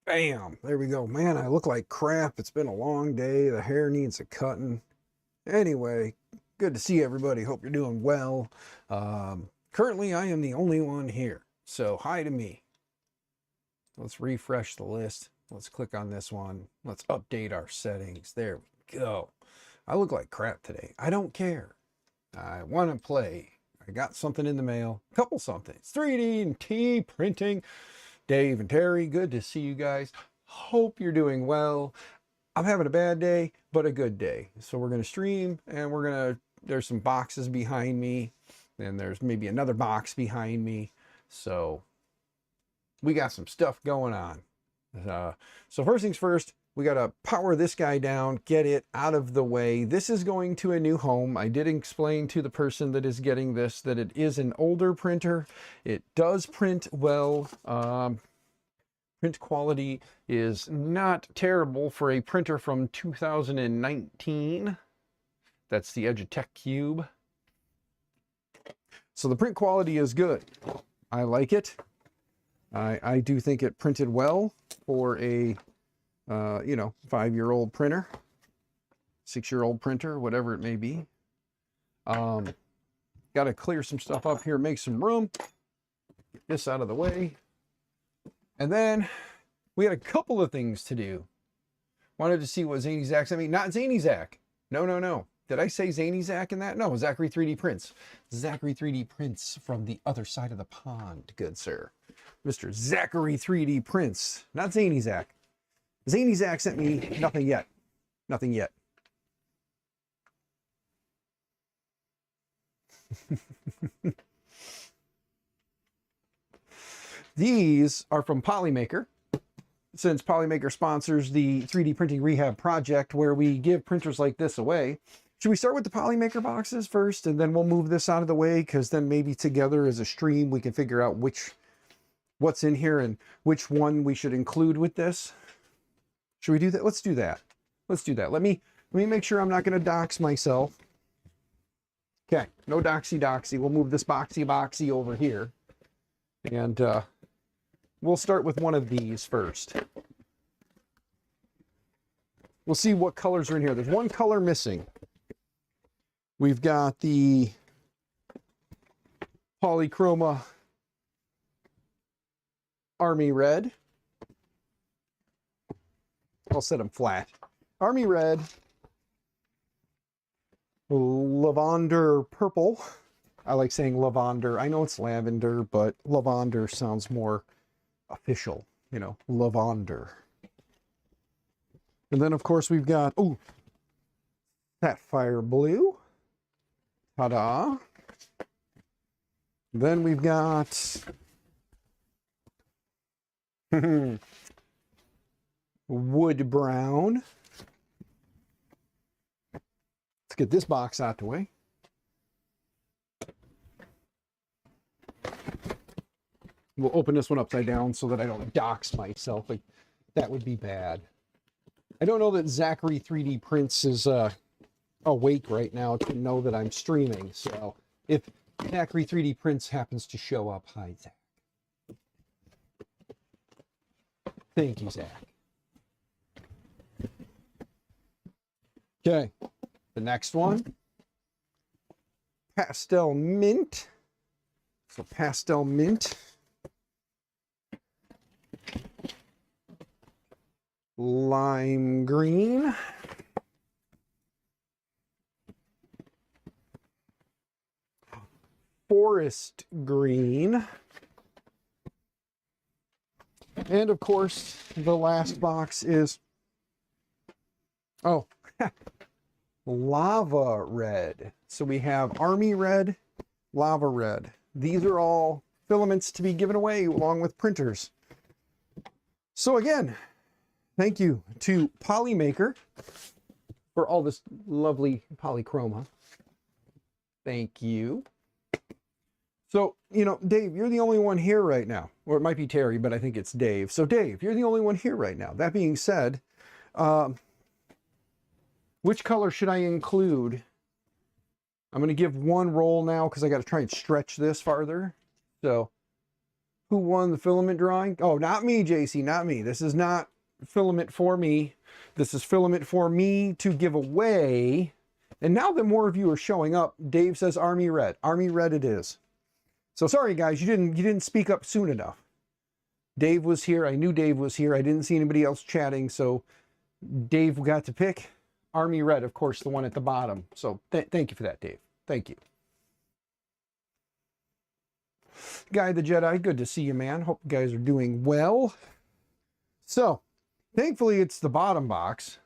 Bam! There we go. Man, I look like crap. It's been a long day. The hair needs a cutting. Anyway, good to see everybody. Hope you're doing well. Currently, I am the only one here. So, hi to me. Let's refresh the list. Let's click on this one. Let's update our settings. There we go. I look like crap today. I don't care. I want to play. I got something in the mail. A couple somethings. 3D and T printing. Dave and Terry, good to see you guys. Hope you're doing well. I'm having a bad day, but a good day. So we're going to stream and there's some boxes behind me and there's maybe another box behind me. So we got some stuff going on. So first things first, we got to power this guy down, get it out of the way. This is going to a new home. I did explain to the person that is getting this that it is an older printer. It does print well. Print quality is not terrible for a printer from 2019. That's the Edutech Cube. So the print quality is good. I like it. I do think it printed well for a 5-year-old printer, 6-year-old printer, whatever it may be. Got to clear some stuff up here, make some room, get this out of the way. And then we had a couple of things to do. Wanted to see what Zany Zach sent me. Not Zany Zach. No. Did I say Zany Zach in that? No, Zachary 3D Prints. Zachary 3D Prints from the other side of the pond, good sir. Mr. Zachary 3D Prints, not Zany Zach. Zany Zach sent me nothing yet. Nothing yet. These are from Polymaker. Since Polymaker sponsors the 3D Printing Rehab Project where we give printers like this away, should we start with the Polymaker boxes first and then we'll move this out of the way, because then maybe together as a stream we can figure out what's in here and which one we should include with this? Should we do that? Let's do that. Let's do that. Let me make sure I'm not going to dox myself. Okay, no doxy. We'll move this boxy over here. And we'll start with one of these first. We'll see what colors are in here. There's one color missing. We've got the Polychroma Army Red. I'll set them flat. Army Red. Lavender Purple. I like saying lavender. I know it's lavender, but lavender sounds more official, lavender. And then, of course, we've got, Sapphire Blue. Ta-da. Then we've got Wood Brown. Let's get this box out the way. We'll open this one upside down so that I don't dox myself. Like, that would be bad. I don't know that Zachary 3D Prints is awake right now to know that I'm streaming. So if Zachary 3D Prints happens to show up, hi, Zach. Thank you, Zach. Okay, the next one. Pastel Mint. So Pastel Mint. Lime Green. Forest Green. And of course, the last box is, Lava Red. So we have Army Red, Lava Red. These are all filaments to be given away along with printers. So again, thank you to Polymaker for all this lovely polychroma. Thank you. So, Dave, you're the only one here right now. Or it might be Terry, but I think it's Dave. So, Dave, you're the only one here right now. That being said, which color should I include? I'm going to give one roll now because I got to try and stretch this farther. So, Who won the filament drawing? Oh, not me, JC, not me. This is not filament for me. This is filament for me to give away. And now that more of you are showing up, Dave says Army Red. Army Red it is. So sorry guys, you didn't speak up soon enough. Dave was here. I knew Dave was here. I didn't see anybody else chatting, so Dave got to pick Army Red, of course, the one at the bottom. So thank you for that, Dave. Thank you. Guy the Jedi, good to see you, man. Hope you guys are doing well. So, thankfully it's the bottom box,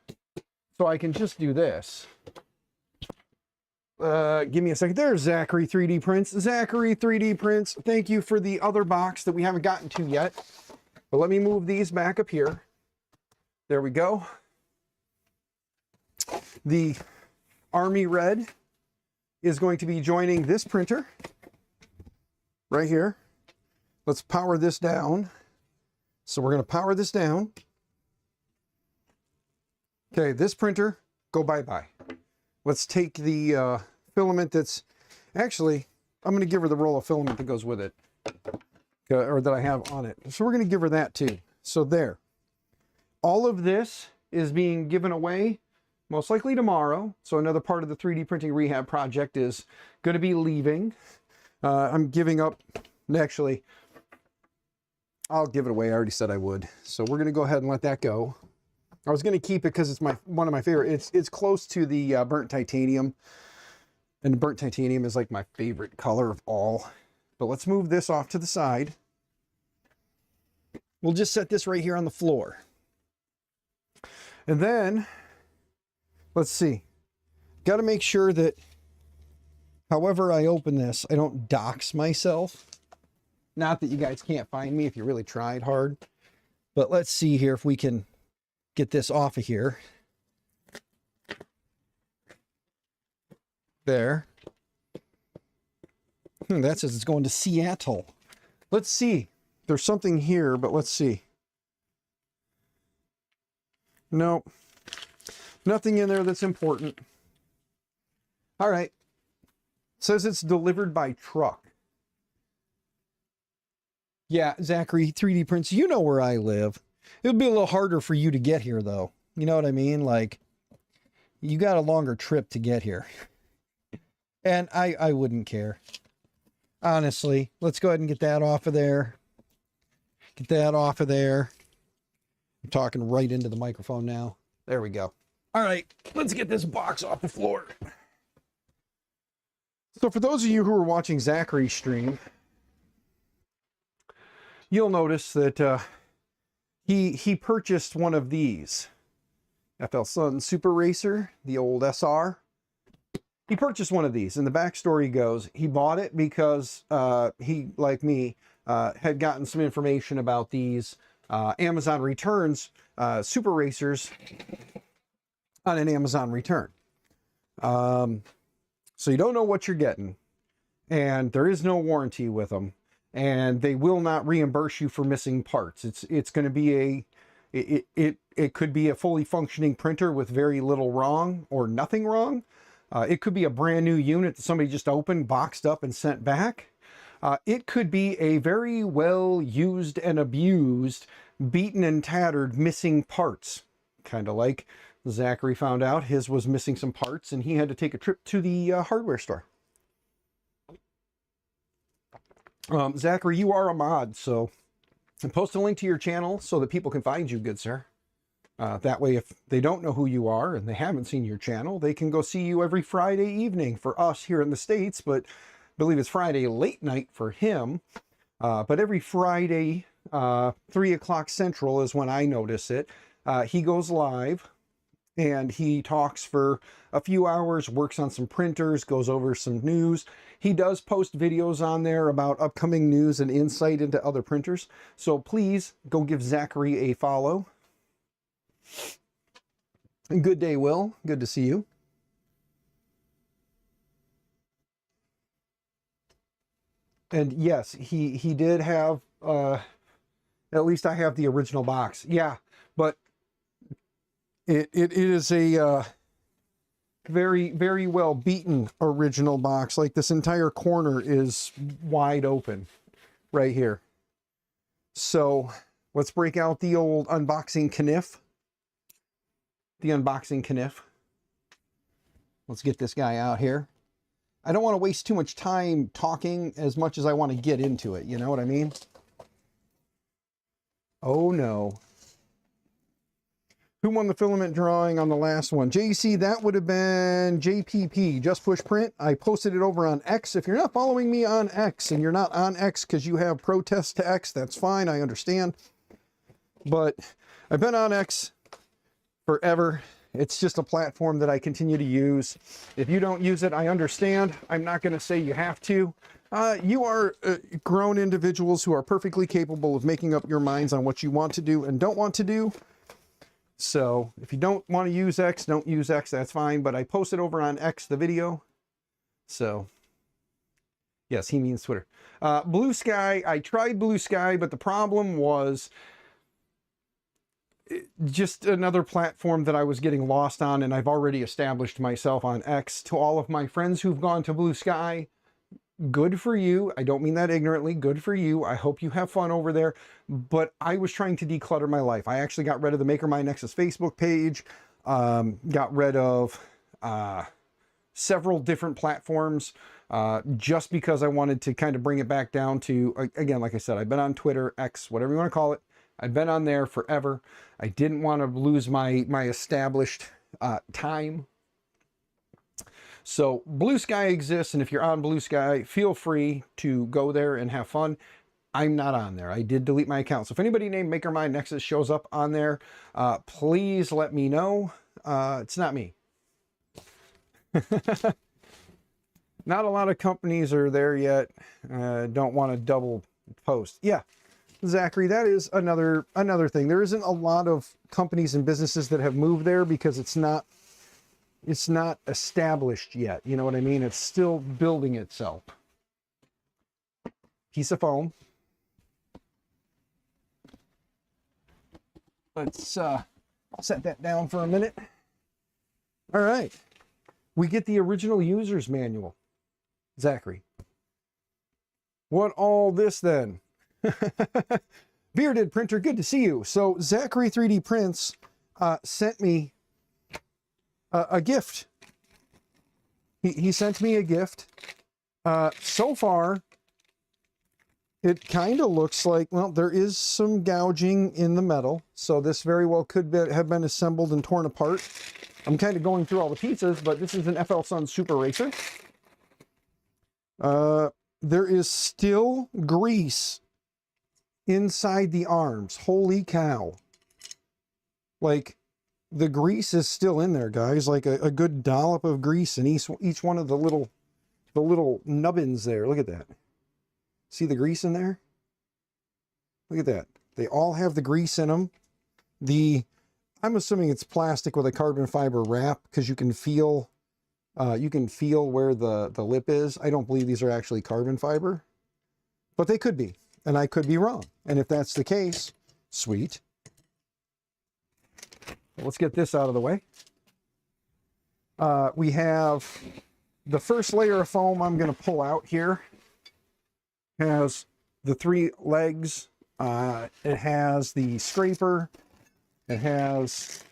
so I can just do this. Give me a second. There's Zachary 3D Prints. Zachary 3D Prints, thank you for the other box that we haven't gotten to yet. But let me move these back up here. There we go. The Army Red is going to be joining this printer right here. Let's power this down. So we're going to power this down. Okay, this printer, go bye-bye. Let's take the filament that's... Actually, I'm going to give her the roll of filament that goes with it. Or that I have on it. So we're going to give her that too. So there. All of this is being given away most likely tomorrow. So another part of the 3D printing rehab project is going to be leaving. I'm giving up, actually, I'll give it away. I already said I would. So we're going to go ahead and let that go. I was going to keep it because it's one of my favorite. It's close to the burnt titanium. And burnt titanium is like my favorite color of all. But let's move this off to the side. We'll just set this right here on the floor. And then, let's see. Got to make sure that however I open this, I don't dox myself. Not that you guys can't find me if you really tried hard. But let's see here if we can get this off of here. There. That says it's going to Seattle. Let's see. There's something here, but let's see. Nope. Nothing in there that's important. All right. Says it's delivered by truck. Yeah, Zachary 3D Prints, you know where I live. It'll be a little harder for you to get here, though. You know what I mean? Like, you got a longer trip to get here. And I wouldn't care. Honestly, let's go ahead and get that off of there. Get that off of there. I'm talking right into the microphone now. There we go. All right, let's get this box off the floor. So for those of you who are watching Zachary's stream, you'll notice that he purchased one of these. FL Sun Super Racer, the old SR. He purchased one of these, and the backstory goes, he bought it because he, like me, had gotten some information about these Amazon returns, Super Racers on an Amazon return. So you don't know what you're getting, and there is no warranty with them, and they will not reimburse you for missing parts. It's going to be it could be a fully functioning printer with very little wrong or nothing wrong. It could be a brand new unit that somebody just opened, boxed up, and sent back. It could be a very well used and abused, beaten and tattered, missing parts. Kind of like Zachary found out his was missing some parts, and he had to take a trip to the hardware store. Zachary, you are a mod, so post a link to your channel so that people can find you, good sir. That way, if they don't know who you are and they haven't seen your channel, they can go see you every Friday evening for us here in the States, but I believe it's Friday late night for him. But every Friday, 3 o'clock Central is when I notice it. He goes live and he talks for a few hours, works on some printers, goes over some news. He does post videos on there about upcoming news and insight into other printers. So please go give Zachary a follow. Good day, Will. Good to see you. And yes, he did have, at least I have the original box. Yeah, but it is a very, very well beaten original box. Like this entire corner is wide open right here. So let's break out the old unboxing kniff. The unboxing kniff. Let's get this guy out here. I don't want to waste too much time talking as much as I want to get into it. You know what I mean? Oh no. Who won the filament drawing on the last one? JC, that would have been JPP, Just Push Print. I posted it over on X. If you're not following me on X and you're not on X because you have protests to X, that's fine. I understand. But I've been on X forever. It's just a platform that I continue to use. If you don't use it, I understand. I'm not going to say you have to. You are grown individuals who are perfectly capable of making up your minds on what you want to do and don't want to do. So if you don't want to use X, don't use X. That's fine. But I posted over on X the video. So yes, he means Twitter. Blue Sky. I tried Blue Sky, but the problem was just another platform that I was getting lost on, and I've already established myself on X. To all of my friends who've gone to Blue Sky, good for you. I don't mean that ignorantly. Good for you. I hope you have fun over there. But I was trying to declutter my life. I actually got rid of the Maker My Nexus Facebook page, got rid of several different platforms just because I wanted to kind of bring it back down to, again, like I said, I've been on Twitter, X, whatever you want to call it. I've been on there forever. I didn't want to lose my established time. So Blue Sky exists, and if you're on Blue Sky, feel free to go there and have fun. I'm not on there. I did delete my account. So if anybody named Maker My Nexus shows up on there, please let me know. It's not me. Not a lot of companies are there yet. Don't want to double post. Yeah. Zachary, that is another thing. There isn't a lot of companies and businesses that have moved there because it's not established yet. You know what I mean? It's still building itself. Piece of foam. Let's set that down for a minute. All right. We get the original user's manual. Zachary. What all this then? Bearded Printer, good to see you. So Zachary 3D Prints sent me a gift. He sent me a gift. So far, it kind of looks like, well, there is some gouging in the metal. So this very well could have been assembled and torn apart. I'm kind of going through all the pieces, but this is an FL Sun Super Racer. There is still grease inside the arms. Holy cow. Like, the grease is still in there, guys. Like a good dollop of grease in each one of the little nubbins there. Look at that. See the grease in there? Look at that. They all have the grease in them. I'm assuming it's plastic with a carbon fiber wrap because you can feel where the lip is. I don't believe these are actually carbon fiber, but they could be, and I could be wrong. And if that's the case, sweet. Let's get this out of the way. We have the first layer of foam I'm going to pull out here. Has the 3 legs. It has the scraper. It has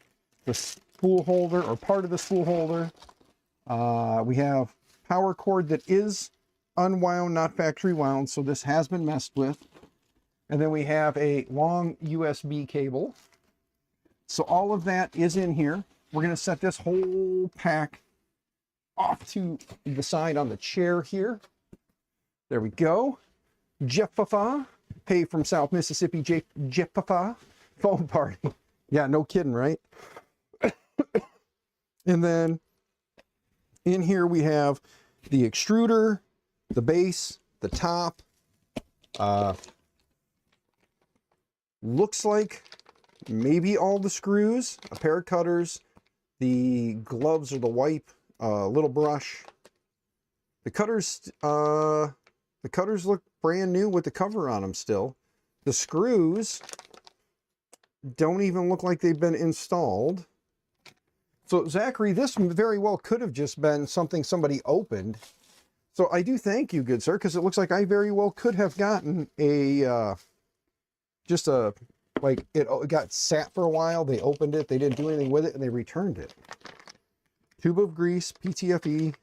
the spool holder, or part of the spool holder. We have power cord that is unwound, not factory wound, so this has been messed with. And then we have a long USB cable. So all of that is in here. We're going to set this whole pack off to the side on the chair here. There we go. Jeffafa, hey from South Mississippi, Jeffafa foam party. Yeah, no kidding, right? And then in here we have the extruder, the base, the top. Looks like maybe all the screws, a pair of cutters, the gloves or the wipe, a little brush. The cutters look brand new with the cover on them still. The screws don't even look like they've been installed. So Zachary, this very well could have just been something somebody opened. So I do thank you, good sir, because it looks like I very well could have gotten a just a, like, it got sat for a while. They opened it, they didn't do anything with it, and they returned it. Tube of grease, PTFE,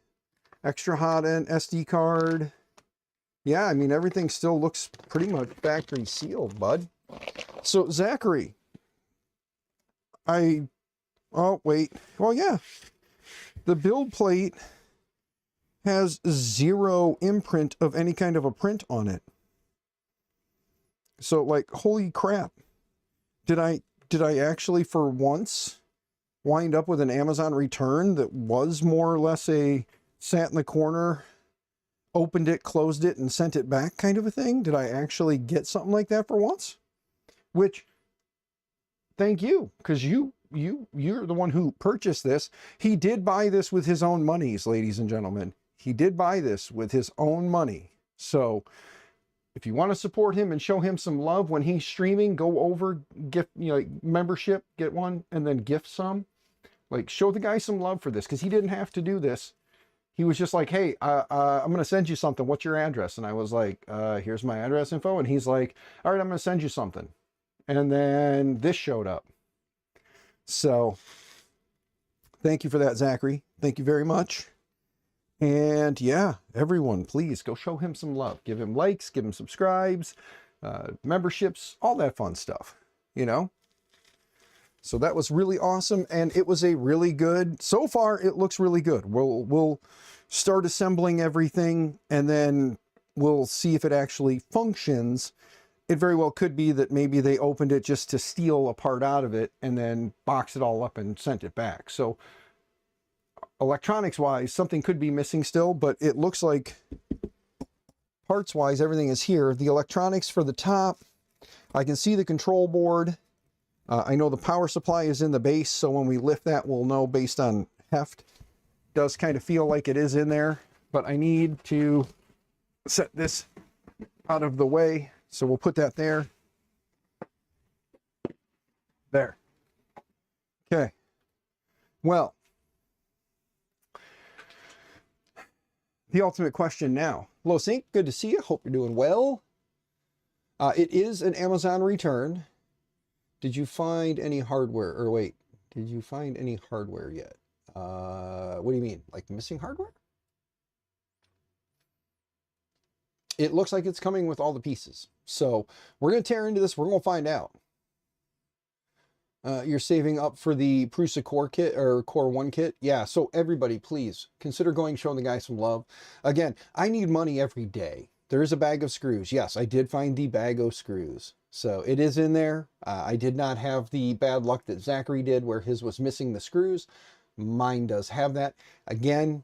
extra hot end, SD card. Yeah, I mean, everything still looks pretty much factory sealed, bud. So, Zachary, oh, wait. Well, yeah. The build plate has 0 imprint of any kind of a print on it. So, like, holy crap. Did I actually, for once, wind up with an Amazon return that was more or less a sat in the corner, opened it, closed it, and sent it back kind of a thing? Did I actually get something like that for once? Which, thank you, because you're the one who purchased this. He did buy this with his own monies, ladies and gentlemen. He did buy this with his own money. So if you want to support him and show him some love when he's streaming, go over, gift, membership, get one, and then gift some. Like, show the guy some love for this, because he didn't have to do this. He was just like, hey, I'm going to send you something. What's your address? And I was like, here's my address info. And he's like, all right, I'm going to send you something. And then this showed up. So thank you for that, Zachary. Thank you very much. And yeah, everyone, please go show him some love. Give him likes, give him subscribes, memberships, all that fun stuff, So that was really awesome. And it was a really good, so far it looks really good. We'll start assembling everything, and then we'll see if it actually functions. It very well could be that maybe they opened it just to steal a part out of it and then box it all up and sent it back. So electronics wise, something could be missing still, but it looks like parts wise, everything is here. The electronics for the top, I can see the control board. I know the power supply is in the base, so when we lift that, we'll know based on heft. Does kind of feel like it is in there, but I need to set this out of the way. So we'll put that there. There. Okay. Well, the ultimate question now. Hello, Sync. Good to see you. Hope you're doing well. It is an Amazon return. Did you find any hardware? Or wait, did you find any hardware yet? What do you mean? Like missing hardware? It looks like it's coming with all the pieces. So we're going to tear into this. We're going to find out. You're saving up for the Prusa Core kit or Core 1 kit. Yeah, so everybody, please consider going, showing the guy some love. Again, I need money every day. There is a bag of screws. Yes, I did find the bag of screws. So it is in there. I did not have the bad luck that Zachary did where his was missing the screws. Mine does have that. Again,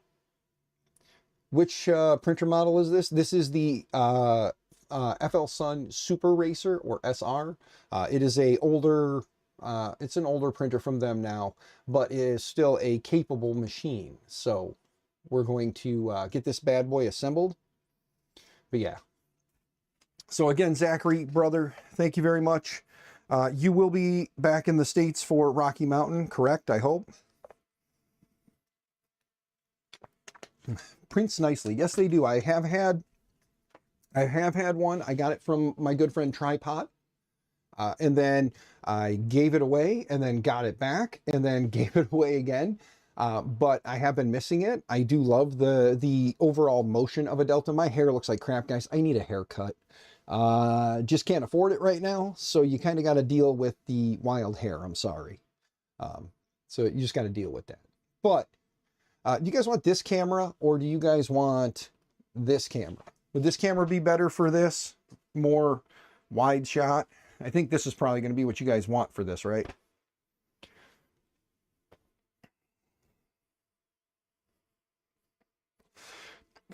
which printer model is this? This is the FL Sun Super Racer, or SR. It is a older, it's an older printer from them now, but it is still a capable machine. So we're going to get this bad boy assembled. But yeah. So again, Zachary, brother, thank you very much. You will be back in the States for Rocky Mountain, correct? I hope. Prints nicely. Yes, they do. I have had one. I got it from my good friend Tripod. And then I gave it away and then got it back and then gave it away again. But I have been missing it. I do love the overall motion of a Delta. My hair looks like crap, guys. I need a haircut. Just can't afford it right now. So you kind of got to deal with the wild hair. I'm sorry. So you just got to deal with that. But do you guys want this camera or do you guys want this camera? Would this camera be better for this? More wide shot? I think this is probably going to be what you guys want for this, right?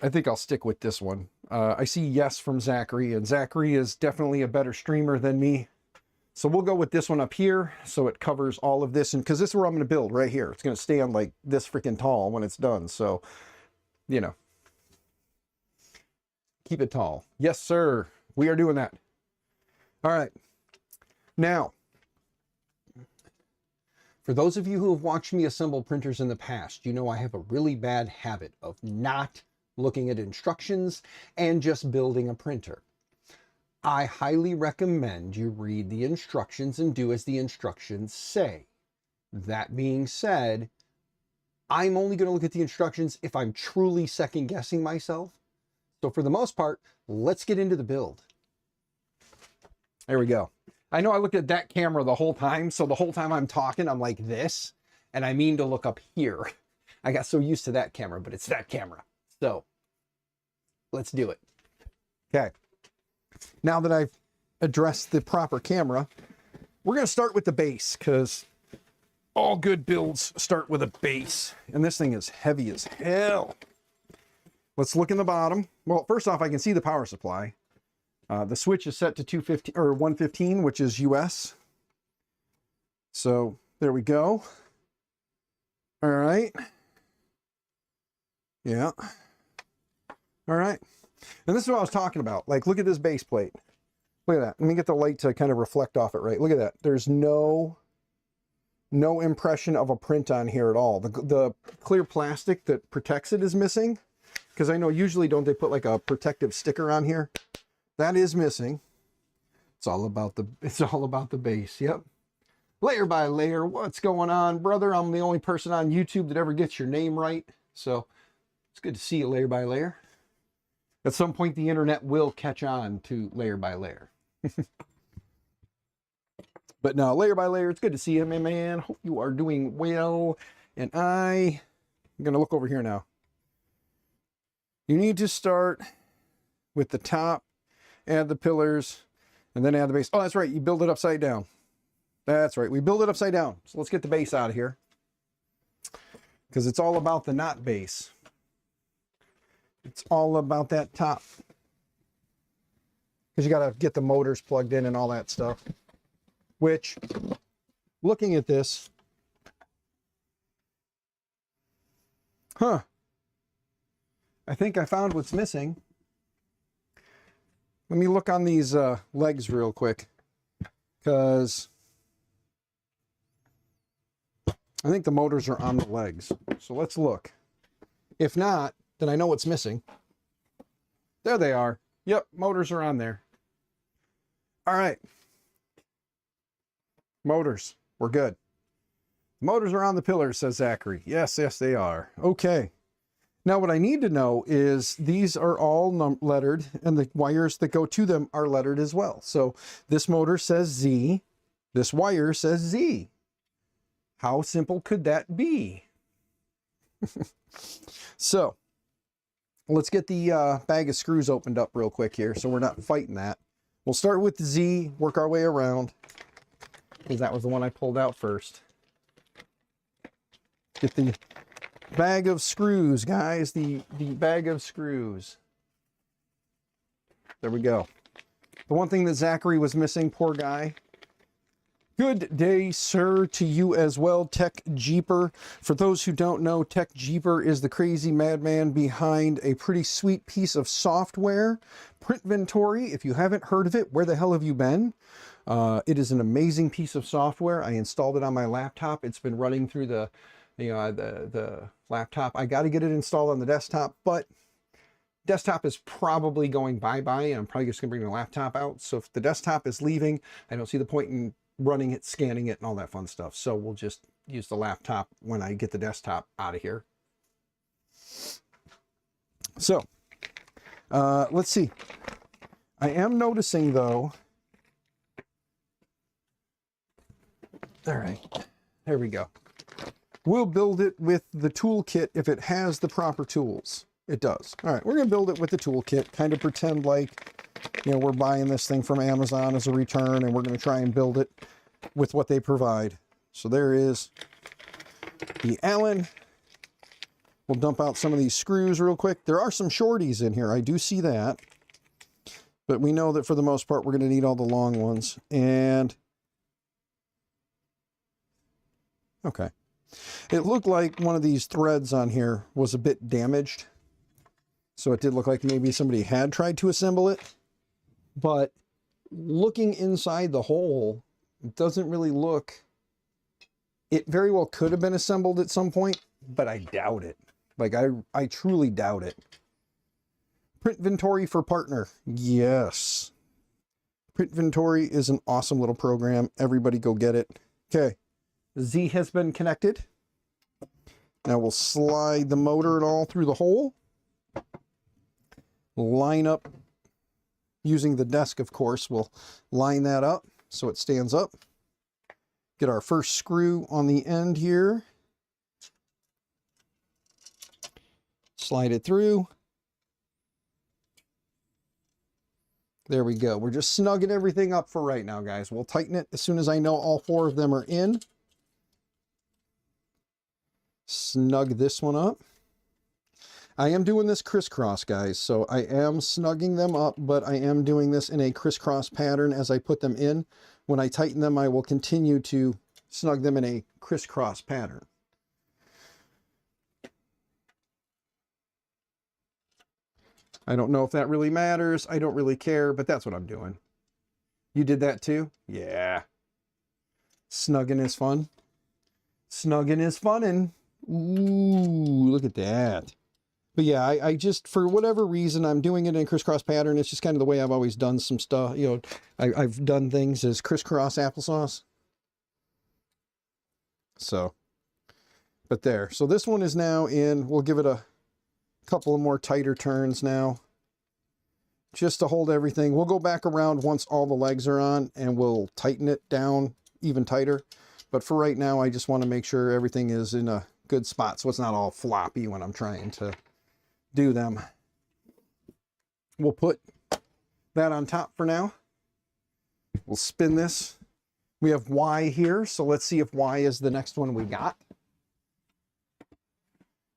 I think I'll stick with this one. I see yes from Zachary, and Zachary is definitely a better streamer than me. So we'll go with this one up here so it covers all of this. And because this is where I'm going to build right here. It's going to stand like this freaking tall when it's done. So, you know, keep it tall. Yes, sir. We are doing that. All right. Now, for those of you who have watched me assemble printers in the past, you know I have a really bad habit of not looking at instructions and just building a printer. I highly recommend you read the instructions and do as the instructions say. That being said, I'm only going to look at the instructions if I'm truly second guessing myself. So for the most part, let's get into the build. There we go. I know I looked at that camera the whole time, so the whole time I'm talking, I'm like this, and I mean to look up here. I got so used to that camera, but it's that camera. So let's do it. Okay. Now that I've addressed the proper camera, we're going to start with the base, because all good builds start with a base, and this thing is heavy as hell. Let's look in the bottom. Well, first off, I can see the power supply. The switch is set to 215 or 115, which is US. So there we go. All right. Yeah. All right. And this is what I was talking about. Like, look at this base plate. Look at that. Let me get the light to kind of reflect off it, right? Look at that. There's no impression of a print on here at all. The clear plastic that protects it is missing. Because I know usually don't they put like a protective sticker on here? That is missing. It's all about the base. Yep. Layer by layer. What's going on, brother? I'm the only person on YouTube that ever gets your name right. So it's good to see you layer by layer. At some point, the internet will catch on to layer by layer. But no, layer by layer, it's good to see you, my man. Hope you are doing well. And I'm going to look over here now. You need to start with the top, add the pillars, and then add the base. Oh, that's right. You build it upside down. That's right. We build it upside down. So let's get the base out of here, because it's all about the not base. It's all about that top, because you got to get the motors plugged in and all that stuff, which, looking at this, I think I found what's missing. Let me look on these legs real quick, because I think the motors are on the legs. So let's look. If not, then I know what's missing. There they are. Yep, motors are on there. All right. Motors. We're good. Motors are on the pillars, says Zachary. Yes, yes, they are. Okay. Now, what I need to know is these are all lettered, and the wires that go to them are lettered as well. So this motor says Z. This wire says Z. How simple could that be? So let's get the bag of screws opened up real quick here, so we're not fighting that. We'll start with the Z, work our way around, because that was the one I pulled out first. Get the bag of screws, guys. The bag of screws. There we go. The one thing that Zachary was missing, poor guy. Good day, sir, to you as well, Tech Jeeper. For those who don't know, Tech Jeeper is the crazy madman behind a pretty sweet piece of software, Printventory. If you haven't heard of it, where the hell have you been? It is an amazing piece of software. I installed it on my laptop. It's been running through the laptop. I got to get it installed on the desktop, but desktop is probably going bye-bye, and I'm probably just going to bring the laptop out. So if the desktop is leaving, I don't see the point in running it, scanning it, and all that fun stuff. So we'll just use the laptop when I get the desktop out of here. So let's see. I am noticing, though. All right, there we go. We'll build it with the toolkit if it has the proper tools. It does. All right, we're going to build it with the toolkit, kind of pretend like, you know, we're buying this thing from Amazon as a return, and we're going to try and build it with what they provide. So there is the Allen. We'll dump out some of these screws real quick. There are some shorties in here. I do see that. But we know that for the most part, we're going to need all the long ones. And okay. It looked like one of these threads on here was a bit damaged. So it did look like maybe somebody had tried to assemble it. But looking inside the hole, it doesn't really look... It very well could have been assembled at some point, but I doubt it. Like, I truly doubt it. Printventory for partner. Yes. Printventory is an awesome little program. Everybody go get it. Okay, Z has been connected. Now we'll slide the motor and all through the hole. Line up using the desk, of course. We'll line that up so it stands up. Get our first screw on the end here. Slide it through. There we go. We're just snugging everything up for right now, guys. We'll tighten it as soon as I know all 4 of them are in. Snug this one up. I am doing this crisscross, guys, so I am snugging them up, but I am doing this in a crisscross pattern as I put them in. When I tighten them, I will continue to snug them in a crisscross pattern. I don't know if that really matters. I don't really care, but that's what I'm doing. You did that too? Yeah. Snugging is fun. Snugging is funnin'. Ooh, look at that. But yeah, I just, for whatever reason, I'm doing it in a crisscross pattern. It's just kind of the way I've always done some stuff. You know, I've done things as crisscross applesauce. So, but there. So this one is now in, we'll give it a couple of more tighter turns now. Just to hold everything. We'll go back around once all the legs are on and we'll tighten it down even tighter. But for right now, I just want to make sure everything is in a good spot so it's not all floppy when I'm trying to do them. We'll put that on top for now. We'll spin this. We have Y here, so let's see if Y is the next one we got.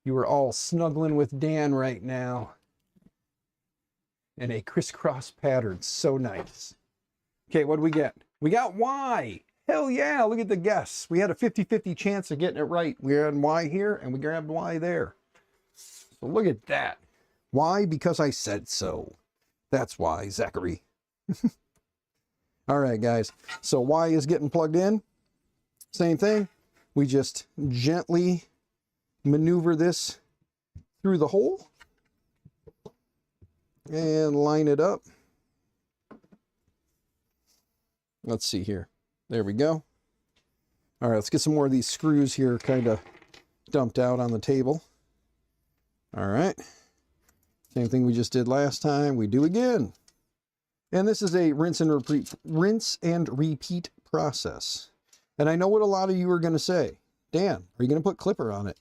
You are all snuggling with Dan right now in a crisscross pattern. So nice. Okay, what do we get? We got Y. Hell yeah, look at the guess. We had a 50-50 chance of getting it right. We had Y here and we grabbed Y there. So look at that. Why? Because I said so. That's why, Zachary. All right, guys. So Y is getting plugged in. Same thing. We just gently maneuver this through the hole and line it up. Let's see here. There we go. All right, let's get some more of these screws here kind of dumped out on the table. All right. Same thing we just did last time, we do again. And this is a rinse and repeat process. And I know what a lot of you are going to say. Dan, are you going to put clipper on it?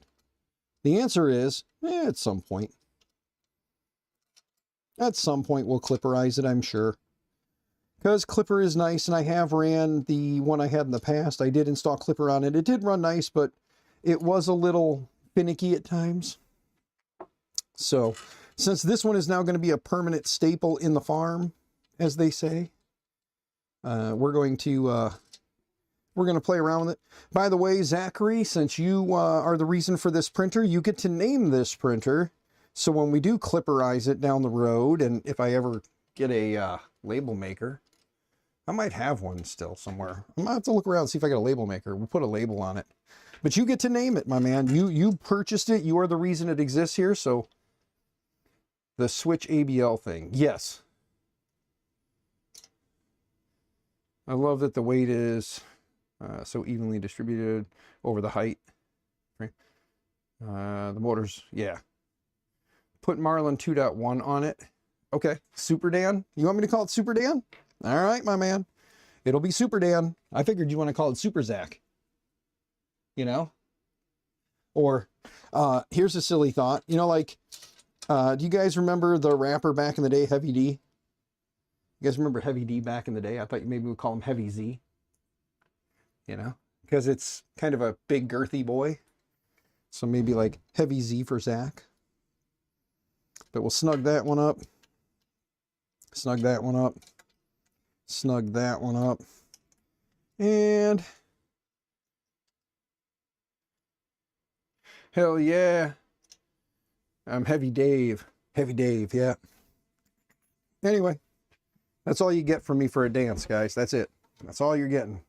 The answer is, at some point. At some point we'll clipperize it, I'm sure. Because clipper is nice, and I have ran the one I had in the past. I did install clipper on it. It did run nice, but it was a little finicky at times. So, since this one is now going to be a permanent staple in the farm, as they say, we're going to play around with it. By the way, Zachary, since you are the reason for this printer, you get to name this printer. So when we do clipperize it down the road, and if I ever get a label maker, I might have one still somewhere. I might have to look around and see if I got a label maker. We'll put a label on it. But you get to name it, my man. You purchased it. You are the reason it exists here. So the Switch ABL thing. Yes. I love that the weight is so evenly distributed over the height. The motors, yeah. Put Marlin 2.1 on it. Okay, Super Dan. You want me to call it Super Dan? All right, my man. It'll be Super Dan. I figured you want to call it Super Zach. You know? Or, here's a silly thought. You know, like, do you guys remember the rapper back in the day, Heavy D? You guys remember Heavy D back in the day? I thought maybe we'd call him Heavy Z. You know? Because it's kind of a big, girthy boy. So maybe like Heavy Z for Zach. But we'll snug that one up. Snug that one up. Snug that one up. And hell yeah. I'm Heavy Dave. Heavy Dave, yeah. Anyway, that's all you get from me for a dance, guys. That's it. That's all you're getting.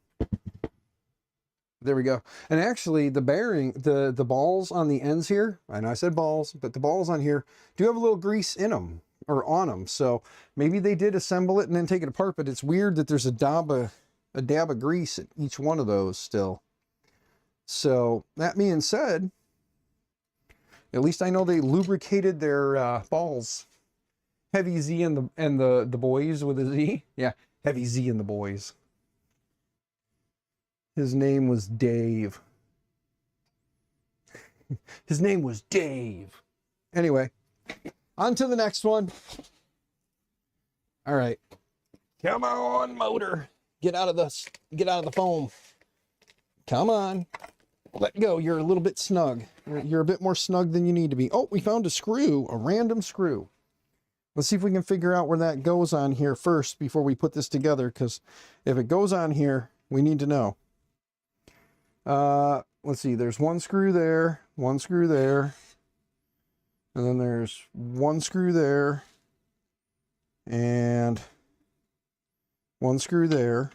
There we go. And actually, the bearing, the balls on the ends here, I know I said balls, but the balls on here do have a little grease in them. or on them. So maybe they did assemble it and then take it apart, but it's weird that there's a dab of grease at each one of those still. So that being said, at least I know they lubricated their balls. Heavy Z and the boys with a Z. Yeah, Heavy Z and the boys. His name was Dave. His name was Dave. Anyway, on to the next one. All right. Come on, motor. Get out of the foam. Come on. Let go. You're a little bit snug. You're a bit more snug than you need to be. Oh, we found a screw, a random screw. Let's see if we can figure out where that goes on here first before we put this together, because if it goes on here, we need to know. Let's see. There's one screw there, and then there's one screw there, and one screw there.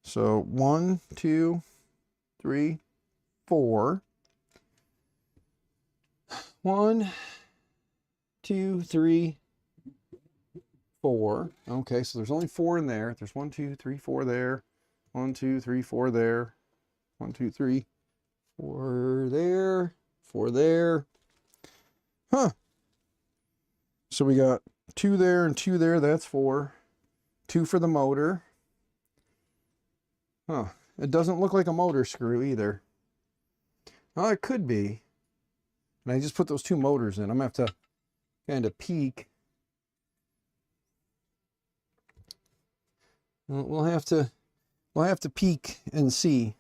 So 1, 2, 3, 4. 1, 2, 3, 4. Okay, so there's only 4 in there. There's 1, 2, 3, 4 there. 1, 2, 3, 4 there. 1, 2, 3, 4 there. 4 there. Huh. So we got 2 there and 2 there. That's 4. 2 for the motor. Huh. It doesn't look like a motor screw either. Oh, it could be. And I just put those 2 motors in. I'm going to have to kind of peek. We'll have to peek and see.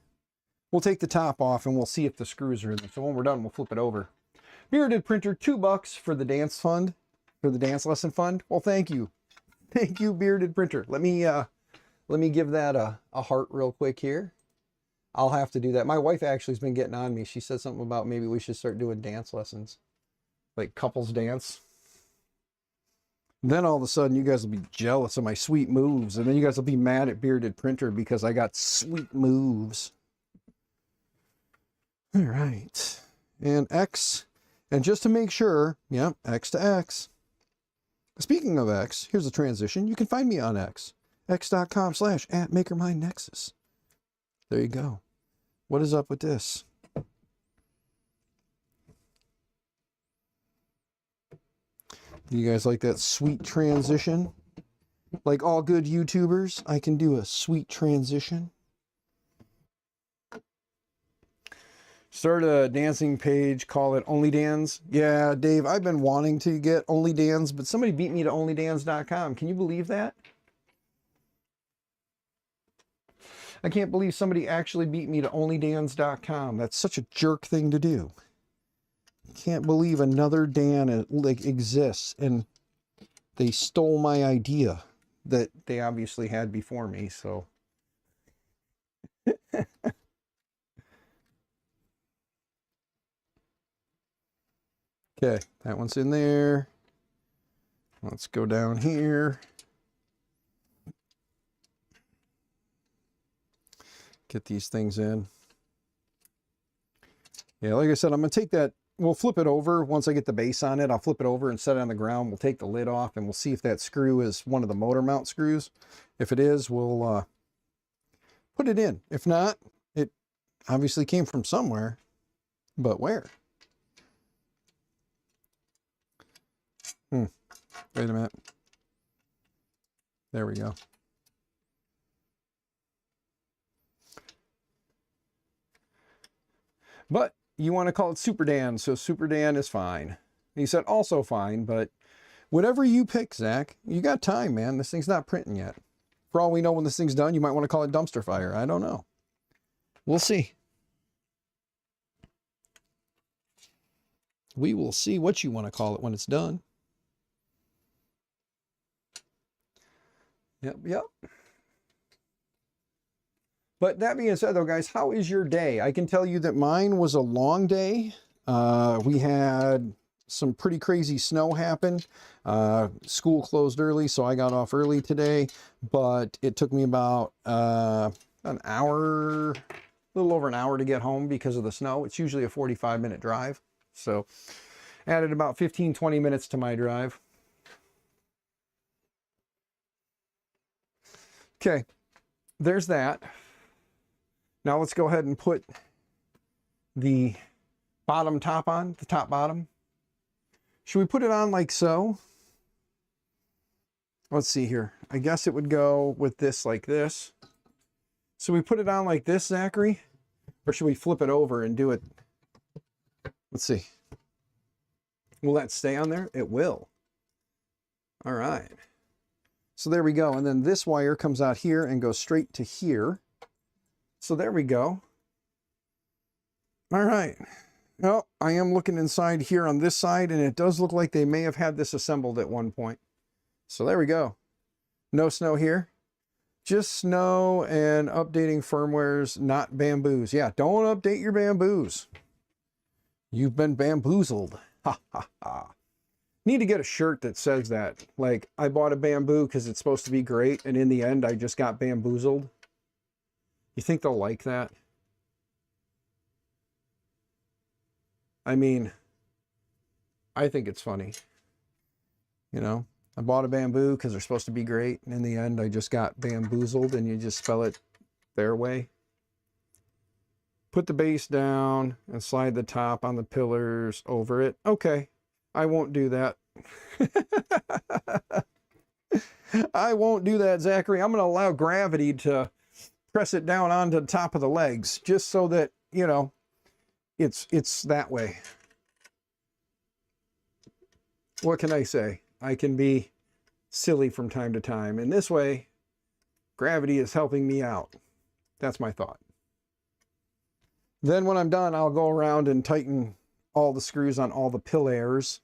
We'll take the top off and we'll see if the screws are in there. So when we're done, we'll flip it over. Bearded Printer, $2 for the dance fund, for the dance lesson fund. Well, thank you. Thank you, Bearded Printer. Let me give that a heart real quick here. I'll have to do that. My wife actually has been getting on me. She said something about maybe we should start doing dance lessons, like couples dance. Then all of a sudden you guys will be jealous of my sweet moves, and then you guys will be mad at Bearded Printer because I got sweet moves. All right. And X. And just to make sure, yeah, X to X. Speaking of X, here's a transition. You can find me on X. X.com/@MakerMyNexus. There you go. What is up with this? Do you guys like that sweet transition? Like all good YouTubers, I can do a sweet transition. Start a dancing page, call it OnlyDans. Yeah, Dave, I've been wanting to get OnlyDans, but somebody beat me to OnlyDans.com. Can you believe that? I can't believe somebody actually beat me to OnlyDans.com. That's such a jerk thing to do. Can't believe another Dan like exists, and they stole my idea that they obviously had before me. So okay, that one's in there. Let's go down here. Get these things in. Yeah, like I said, I'm gonna take that. We'll flip it over. Once I get the base on it, I'll flip it over and set it on the ground. We'll take the lid off and we'll see if that screw is one of the motor mount screws. If it is, we'll put it in. If not, it obviously came from somewhere, but where? Wait a minute. There we go. But you want to call it Super Dan, so Super Dan is fine. And he said also fine, but whatever you pick, Zach, you got time, man. This thing's not printing yet. For all we know, when this thing's done, you might want to call it Dumpster Fire. I don't know. We'll see. We will see what you want to call it when it's done. Yep. But that being said, though, guys, how is your day? I can tell you that mine was a long day. We had some pretty crazy snow happen. School closed early, so I got off early today. But it took me about an hour, a little over an hour to get home because of the snow. It's usually a 45-minute drive. So Added about 15-20 minutes to my drive. Okay, there's that. Now let's go ahead and put the bottom top on, the top bottom. Should we put it on like so? Let's see here. I guess it would go with this like this. So we put it on like this, Zachary? Or should we flip it over and do it? Let's see. Will that stay on there? It will. All right. So there we go. And then this wire comes out here and goes straight to here. So there we go. All right. Well, I am looking inside here on this side, and it does look like they may have had this assembled at one point. So there we go. No snow here. Just snow and updating firmwares, not bamboos. Yeah, don't update your bamboos. You've been bamboozled. Ha ha ha. Need to get a shirt that says that. Like, I bought a bamboo because it's supposed to be great, and in the end, I just got bamboozled. You think they'll like that? I mean, I think it's funny. You know, I bought a bamboo because they're supposed to be great, and in the end, I just got bamboozled, and you just spell it their way. Put the base down and slide the top on the pillars over it. Okay, I won't do that. I won't do that, Zachary. I'm going to allow gravity to press it down onto the top of the legs, just so that, you know, it's that way. What can I say? I can be silly from time to time. And this way, gravity is helping me out. That's my thought. Then when I'm done, I'll go around and tighten all the screws on all the pillars,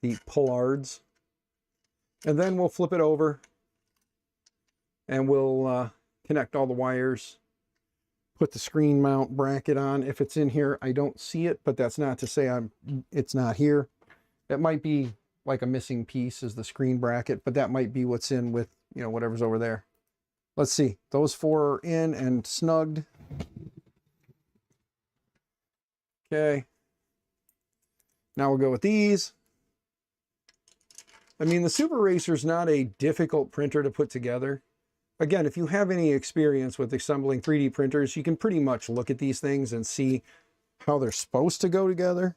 the pollards. And then we'll flip it over and we'll connect all the wires. Put the screen mount bracket on. If it's in here, I don't see it, but that's not to say it's not here. It might be like a missing piece is the screen bracket, but that might be what's in with, you know, whatever's over there. Let's see. Those four are in and snugged. Okay. Now we'll go with these. I mean, the Super Racer is not a difficult printer to put together. Again, if you have any experience with assembling 3D printers, you can pretty much look at these things and see how they're supposed to go together.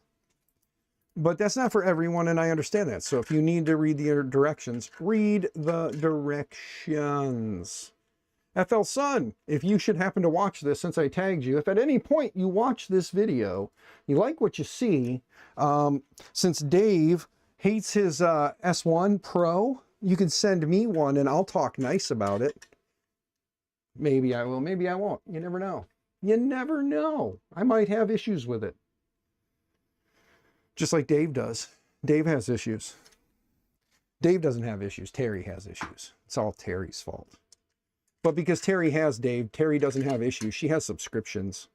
But that's not for everyone, and I understand that. So if you need to read the directions, read the directions. FL Sun, if you should happen to watch this, since I tagged you, if at any point you watch this video, you like what you see, since Dave hates his S1 Pro, you can send me one and I'll talk nice about it. Maybe I will, maybe I won't. You never know. You never know. I might have issues with it. Just like Dave does. Dave has issues. Dave doesn't have issues. Terry has issues. It's all Terry's fault. But because Terry has Dave, Terry doesn't have issues. She has subscriptions.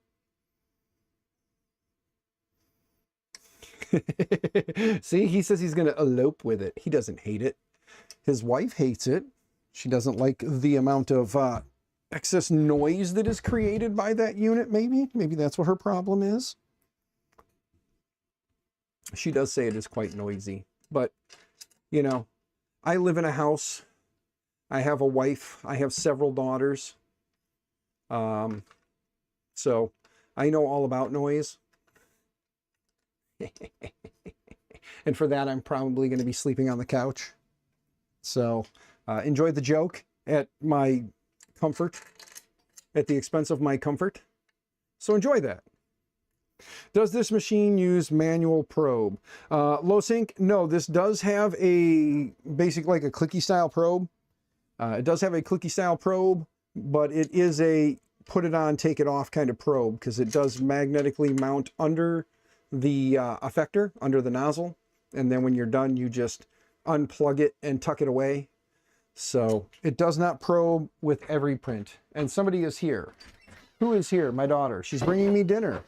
See, he says he's going to elope with it. He doesn't hate it. His wife hates it. She doesn't like the amount of excess noise that is created by that unit, maybe. Maybe that's what her problem is. She does say it is quite noisy. But, you know, I live in a house. I have a wife. I have several daughters. So I know all about noise. And for that, I'm probably going to be sleeping on the couch. So enjoy the joke at my comfort, at the expense of my comfort. So enjoy that. Does this machine use manual probe? Low sync? No, this does have a basic, like a clicky style probe. It does have a clicky style probe, but it is a put it on, take it off kind of probe, because it does magnetically mount under the effector, under the nozzle. And then when you're done, you just unplug it and tuck it away. So it does not probe with every print. And somebody is here. Who is here? My daughter. She's bringing me dinner.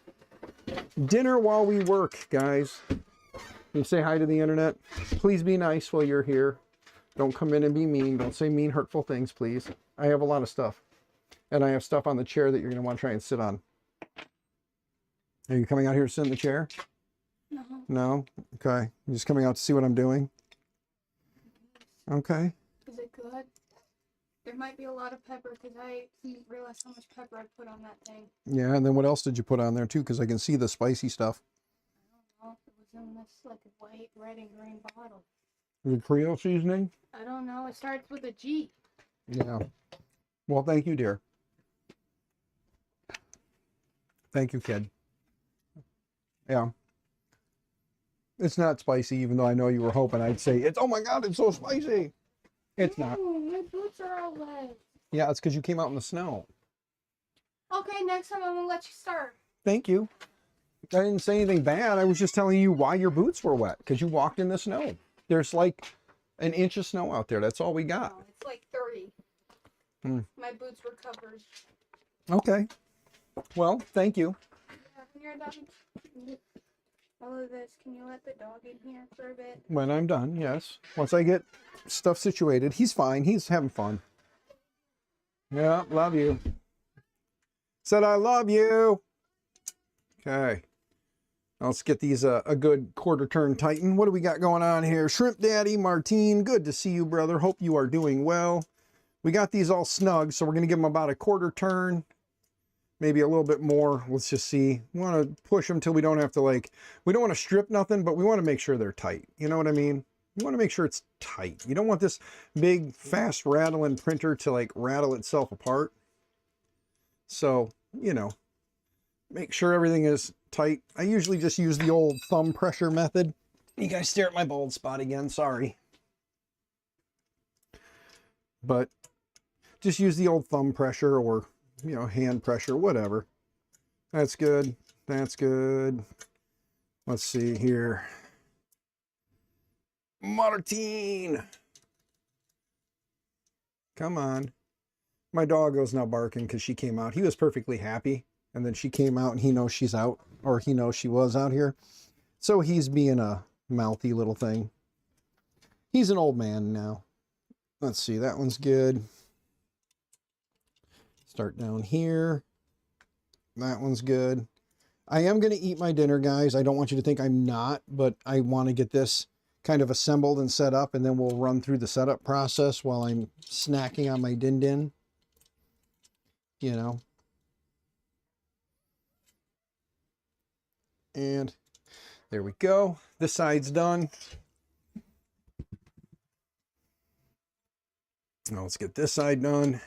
Dinner while we work, guys. Can you say hi to the internet? Please be nice while you're here. Don't come in and be mean. Don't say mean, hurtful things, please. I have a lot of stuff. And I have stuff on the chair that you're going to want to try and sit on. Are you coming out here to sit in the chair? No. No? Okay. You're just coming out to see what I'm doing? Okay. Is it good? There might be a lot of pepper because I didn't realize how much pepper I put on that thing. Yeah, and then what else did you put on there too? Because I can see the spicy stuff. I don't know if it was in this like white, red, and green bottle. The Creole seasoning? I don't know. It starts with a G. Yeah. Well, thank you, dear. Thank you, kid. Yeah. It's not spicy, even though I know you were hoping I'd say, it's, oh my God, it's so spicy. It's not. My boots are all wet. Yeah, it's because you came out in the snow. Okay, next time I'm going to let you start. Thank you. I didn't say anything bad. I was just telling you why your boots were wet, because you walked in the snow. There's like an inch of snow out there. That's all we got. No, it's like 30. My boots were covered. Okay. Well, thank you. Yeah, when you're done, all of this, can you let the dog in here for a bit? When I'm done, yes. Once I get stuff situated. He's fine. He's having fun. Yeah, love you. Said I love you. Okay. Let's get these a good quarter turn tighten. What do we got going on here? Shrimp Daddy Martine, good to see you, brother. Hope you are doing well. We got these all snug, so we're going to give them about a quarter turn. Maybe a little bit more. Let's just see. We want to push them till we don't have to we don't want to strip nothing, but we want to make sure they're tight. You know what I mean? You want to make sure it's tight. You don't want this big, fast rattling printer to rattle itself apart. So, you know, make sure everything is tight. I usually just use the old thumb pressure method. You guys stare at my bald spot again. Sorry. But just use the old thumb pressure or, you know, hand pressure, whatever. That's good. That's good. Let's see here. Martine. Come on. My doggo's now barking because she came out. He was perfectly happy. And then she came out and he knows she's out. Or he knows she was out here. So he's being a mouthy little thing. He's an old man now. Let's see. That one's good. Start down here. That one's good. I am going to eat my dinner, guys. I don't want you to think I'm not. But I want to get this kind of assembled and set up. And then we'll run through the setup process while I'm snacking on my din-din. You know. And there we go. This side's done. Now let's get this side done.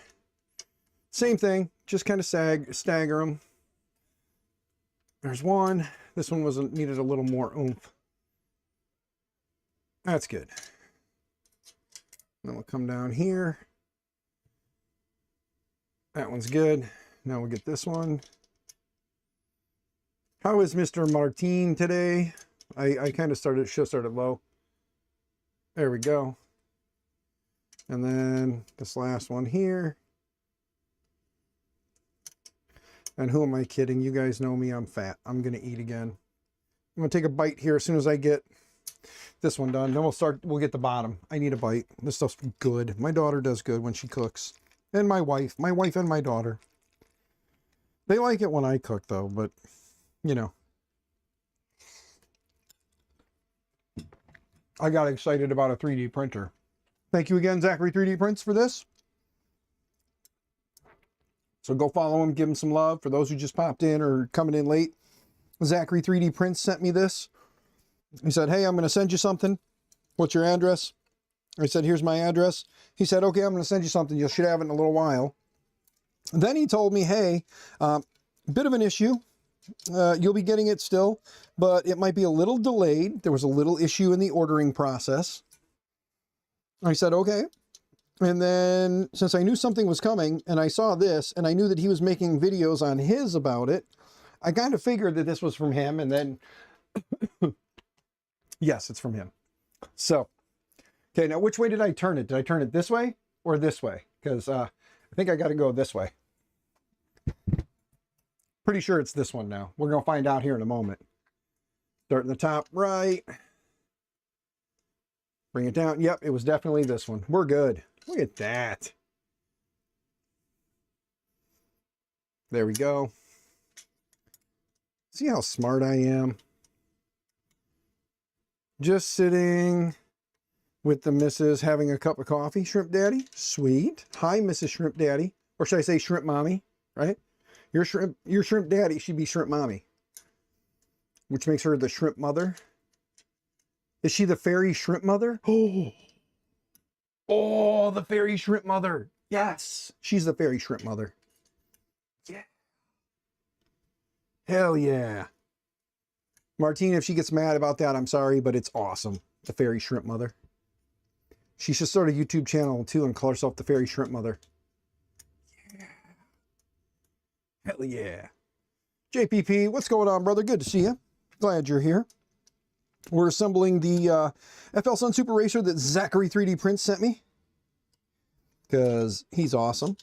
Same thing, just kind of stagger them. There's one. This one needed a little more oomph. That's good. Then we'll come down here. That one's good. Now we'll get this one. How is Mr. Martine today? I kind of should have started low. There we go. And then this last one here. And who am I kidding? You guys know me, I'm fat. I'm going to eat again. I'm going to take a bite here as soon as I get this one done. Then we'll get the bottom. I need a bite. This stuff's good. My daughter does good when she cooks. And my wife and my daughter. They like it when I cook though, but you know, I got excited about a 3D printer. Thank you again, Zachary 3D Prints, for this. So go follow him, give him some love. For those who just popped in or coming in late, Zachary 3D Prints sent me this. He said, hey, I'm going to send you something. What's your address? I said, here's my address. He said, okay, I'm going to send you something. You should have it in a little while. And then he told me, hey, bit of an issue. You'll be getting it still, but it might be a little delayed. There was a little issue in the ordering process. I said, okay. And then since I knew something was coming and I saw this and I knew that he was making videos on his about it, I kind of figured that this was from him. And then, yes, it's from him. So, okay, now which way did I turn it? Did I turn it this way or this way? Because I think I got to go this way. Pretty sure it's this one now. We're going to find out here in a moment. Start in the top right. Bring it down. Yep, it was definitely this one. We're good. Look at that. There we go. See how smart I am? Just sitting with the missus having a cup of coffee. Shrimp Daddy, sweet. Hi, Mrs. Shrimp Daddy. Or should I say Shrimp Mommy, right? Your Shrimp Daddy, she'd be Shrimp Mommy. Which makes her the Shrimp Mother. Is she the fairy Shrimp Mother? Oh, oh, the fairy Shrimp Mother. Yes, she's the fairy Shrimp Mother. Yeah. Hell yeah. Martine, if she gets mad about that, I'm sorry, but it's awesome. The fairy Shrimp Mother. She should start a YouTube channel too and call herself the fairy Shrimp Mother. Yeah. Hell yeah. JPP, what's going on, brother? Good to see you. Glad you're here. We're assembling the FL Sun Super Racer that Zachary 3D Prints sent me. Because he's awesome.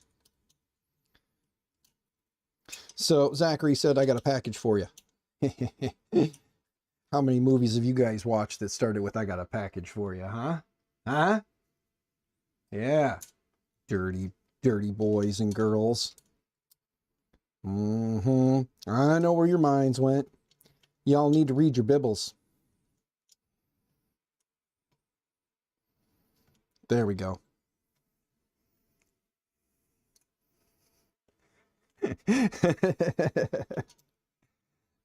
So Zachary said, I got a package for you. How many movies have you guys watched that started with, I got a package for you, huh? Huh? Yeah. Dirty, dirty boys and girls. I know where your minds went. Y'all need to read your Bibles. There we go.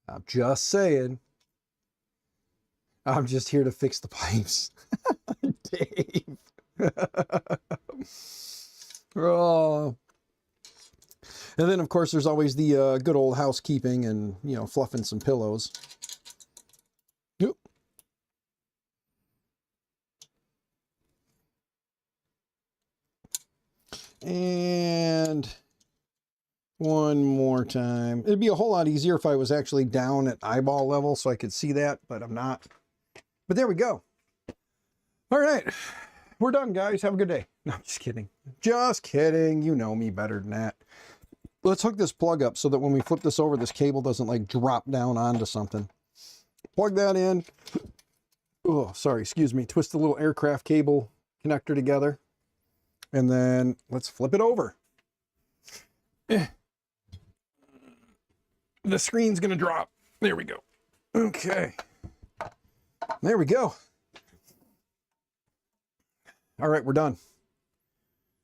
I'm just saying. I'm just here to fix the pipes. Dave. Oh. And then, of course, there's always the good old housekeeping and, you know, fluffing some pillows. Yep. And one more time. It'd be a whole lot easier if I was actually down at eyeball level so I could see that, but I'm not. But there we go. All right. We're done, guys. Have a good day. No, I'm just kidding. Just kidding. You know me better than that. Let's hook this plug up so that when we flip this over, this cable doesn't like drop down onto something. Plug that in. Oh, sorry. Excuse me. Twist the little aircraft cable connector together. And then let's flip it over. The screen's going to drop. There we go. Okay. There we go. All right, we're done.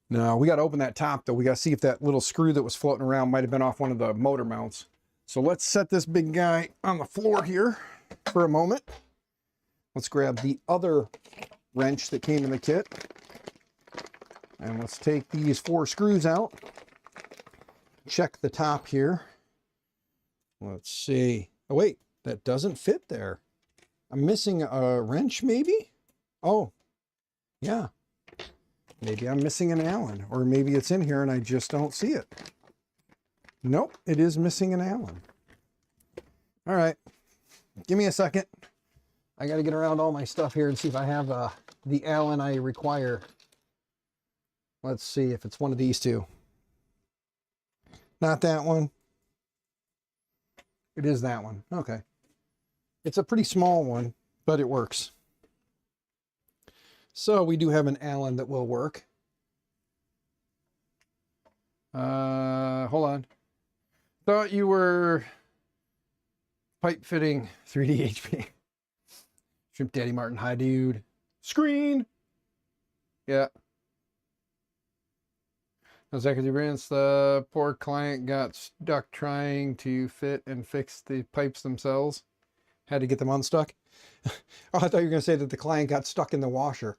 Now, we got to open that top, though. We got to see if that little screw that was floating around might have been off one of the motor mounts. So let's set this big guy on the floor here for a moment. Let's grab the other wrench that came in the kit. And let's take these 4 screws out. Check the top here. Let's see. Oh, wait, that doesn't fit there. I'm missing a wrench, maybe? Oh, yeah. Maybe I'm missing an Allen, or maybe it's in here and I just don't see it. Nope, it is missing an Allen. All right, give me a second. I got to get around all my stuff here and see if I have the Allen I require. Let's see if it's one of these two. Not that one. It is that one. Okay. It's a pretty small one, but it works. So we do have an Allen that will work. Hold on. Thought you were pipe fitting 3D HP. Shrimp Daddy Martin, hi dude. Screen. Yeah. Zachary Brands, the poor client got stuck trying to fit and fix the pipes themselves. Had to get them unstuck. Oh, I thought you were going to say that the client got stuck in the washer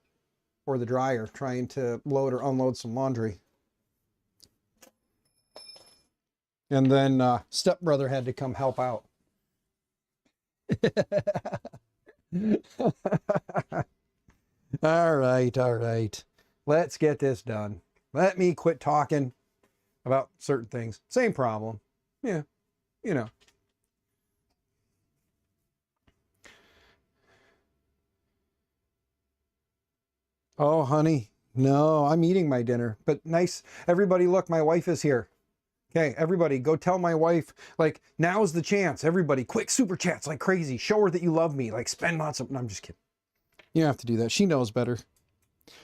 or the dryer trying to load or unload some laundry. And then stepbrother had to come help out. All right. Let's get this done. Let me quit talking about certain things. Same problem. Yeah, you know. Oh, honey, no, I'm eating my dinner. But nice. Everybody, look, my wife is here. Okay, everybody, go tell my wife, like, now's the chance. Everybody, quick super chats like crazy. Show her that you love me. Like, spend lots of... No, I'm just kidding. You don't have to do that. She knows better.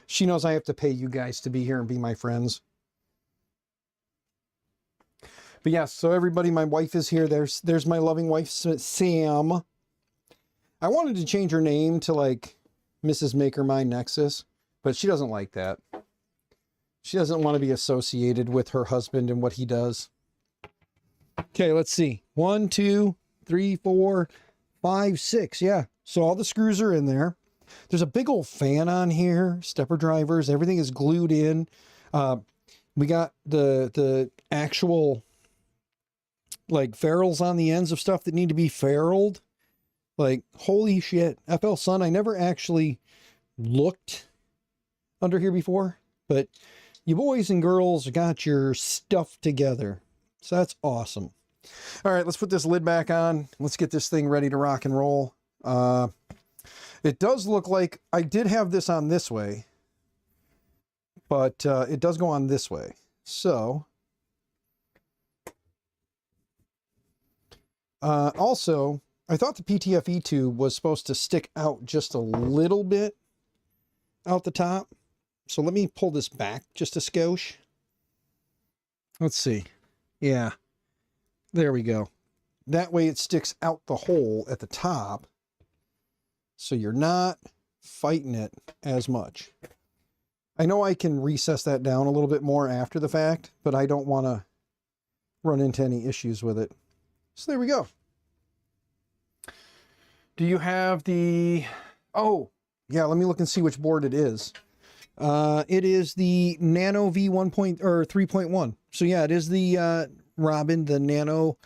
She knows I have to pay you guys to be here and be my friends. But yes, so everybody, my wife is here. There's my loving wife, Sam. I wanted to change her name to like Mrs. Maker My Nexus, but she doesn't like that. She doesn't want to be associated with her husband and what he does. Okay, let's see. 1, 2, 3, 4, 5, 6. Yeah. So all the screws are in there. There's a big old fan on here, stepper drivers, everything is glued in. We got the actual like ferrules on the ends of stuff that need to be ferruled. Like, holy shit. FL Sun, I never actually looked under here before, but you boys and girls got your stuff together. So that's awesome. All right, let's put this lid back on. Let's get this thing ready to rock and roll. It does look like I did have this on this way, but it does go on this way. So, also, I thought the PTFE tube was supposed to stick out just a little bit out the top. So let me pull this back just a skosh. Let's see. Yeah, there we go. That way it sticks out the hole at the top. So you're not fighting it as much. I know I can recess that down a little bit more after the fact, but I don't want to run into any issues with it. So there we go. Do you have the... Oh, yeah, let me look and see which board it is. It is the Nano V1 or 3.1. So yeah, it is the Robin, the Nano,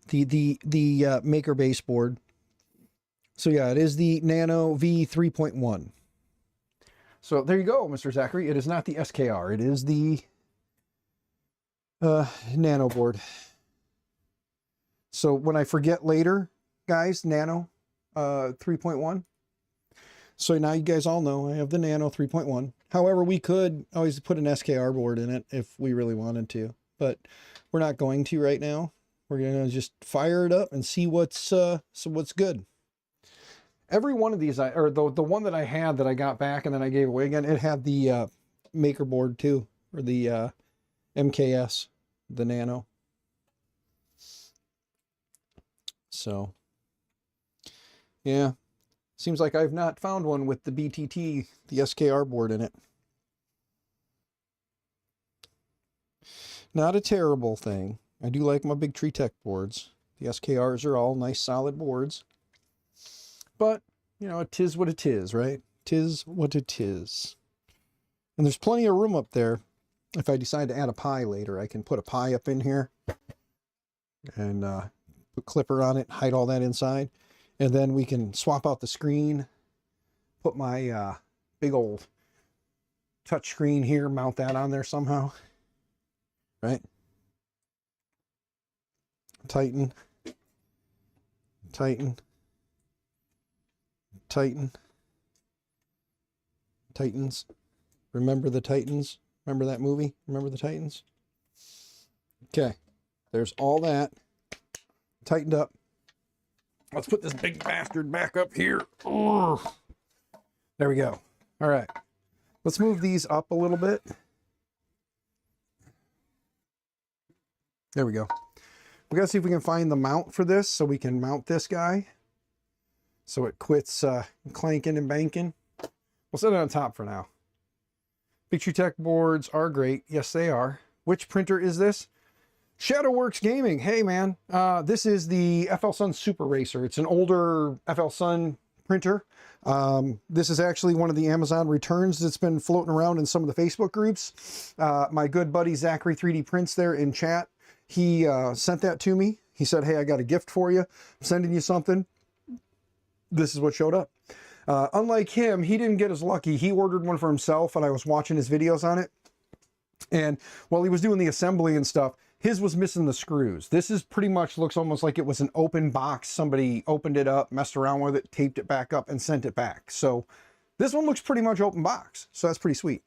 the Maker base board. So yeah, it is the Nano V3.1. So there you go, Mr. Zachary. It is not the SKR. It is the Nano board. So when I forget later, guys, Nano 3.1. So now you guys all know I have the Nano 3.1. However, we could always put an SKR board in it if we really wanted to, but we're not going to right now. We're going to just fire it up and see what's good. Every one of these, or the one that I had that I got back and then I gave away again, it had the Maker board too, or the MKS, the Nano. So, yeah. Seems like I've not found one with the BTT, the SKR board in it. Not a terrible thing. I do like my big Tree Tech boards. The SKRs are all nice solid boards. But, you know, it is what it is, right? Tis what it is. And there's plenty of room up there. If I decide to add a pie later, I can put a pie up in here. And put clipper on it, hide all that inside. And then we can swap out the screen, put my big old touch screen here, mount that on there somehow, right? Tighten, tighten, tighten, Titans. Remember the Titans? Remember that movie? Remember the Titans? Okay, there's all that tightened up. Let's put this big bastard back up here. Ugh. There we go. All right. Let's move these up a little bit. There we go. We got to see if we can find the mount for this so we can mount this guy. So it quits clanking and banking. We'll set it on top for now. Big Tree Tech boards are great. Yes, they are. Which printer is this? Shadowworks Gaming. Hey, man. This is the FL Sun Super Racer. It's an older FL Sun printer. This is actually one of the Amazon returns that's been floating around in some of the Facebook groups. My good buddy Zachary 3D Prints there in chat, he sent that to me. He said, hey, I got a gift for you. I'm sending you something. This is what showed up. Unlike him, he didn't get as lucky. He ordered one for himself, and I was watching his videos on it. And while he was doing the assembly and stuff, his was missing the screws. This is pretty much looks almost like it was an open box. Somebody opened it up, messed around with it, taped it back up, and sent it back. So this one looks pretty much open box. So that's pretty sweet.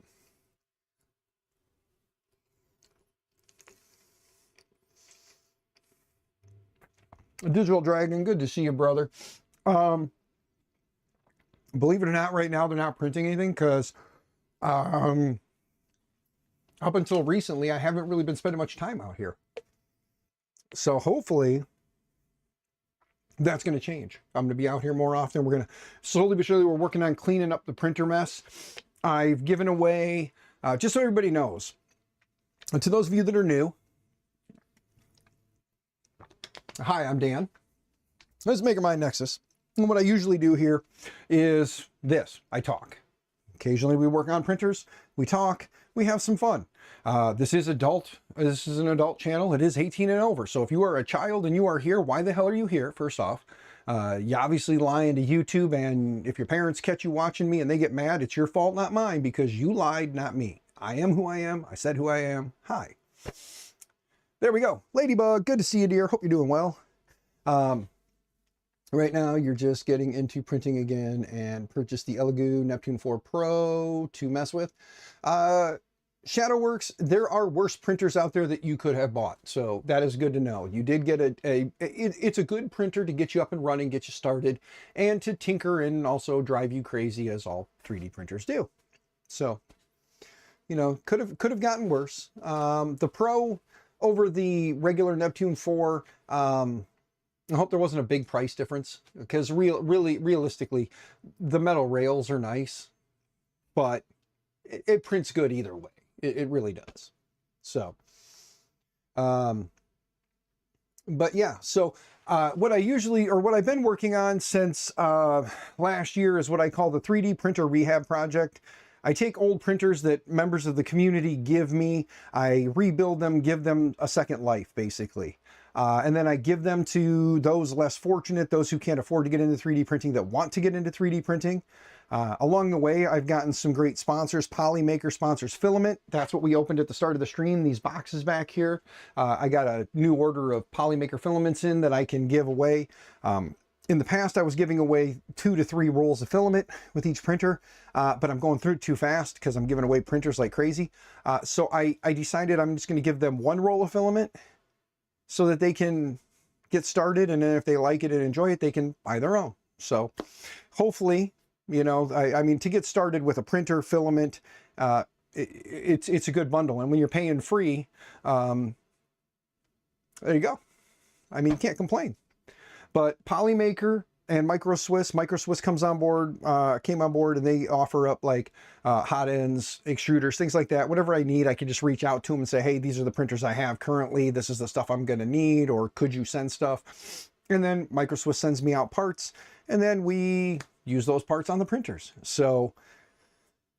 Digital Dragon, good to see you, brother. Believe it or not, right now they're not printing anything because up until recently, I haven't really been spending much time out here. So hopefully, That's going to change. I'm going to be out here more often. We're going to slowly but surely, we're working on cleaning up the printer mess. I've given away, just so everybody knows, and to those of you that are new, hi, I'm Dan. This is Maker Mind Nexus. And what I usually do here is this. I talk. Occasionally we work on printers, we talk, we have some fun. This is an adult channel. It is 18 and over. So if you are a child and you are here, why the hell are you here? First off, you obviously lying to YouTube, and if your parents catch you watching me and they get mad, it's your fault, not mine, because you lied, not me. I am who I am. I said who I am. Hi. There we go. Ladybug, good to see you, dear. Hope you're doing well. Right now, you're just getting into printing again and purchased the Elegoo Neptune 4 Pro to mess with. Shadowworks, there are worse printers out there that you could have bought. So that is good to know. You did get it's a good printer to get you up and running, get you started, and to tinker and also drive you crazy, as all 3D printers do. So, you know, could have gotten worse. The Pro over the regular Neptune 4, I hope there wasn't a big price difference, because realistically, the metal rails are nice, but it prints good either way. It really does. So, but yeah, so what I've been working on since last year is what I call the 3D printer rehab project. I take old printers that members of the community give me, I rebuild them, give them a second life, basically. And then I give them to those less fortunate, those who can't afford to get into 3D printing, that want to get into 3D printing. Along the way, I've gotten some great sponsors. Polymaker sponsors Filament. That's what we opened at the start of the stream, these boxes back here. I got a new order of Polymaker filaments in that I can give away. In the past, I was giving away 2 to 3 rolls of filament with each printer, but I'm going through it too fast because I'm giving away printers like crazy. So I decided I'm just going to give them 1 roll of filament so that they can get started, and then if they like it and enjoy it, they can buy their own. So hopefully, you know, I mean, to get started with a printer, filament, it's a good bundle. And when you're paying free, there you go. I mean, you can't complain. But Polymaker and Micro Swiss comes on board, came on board, and they offer up like hot ends, extruders, things like that. Whatever I need, I can just reach out to them and say, hey, these are the printers I have currently. This is the stuff I'm going to need, or could you send stuff? And then Micro Swiss sends me out parts, and then we use those parts on the printers. So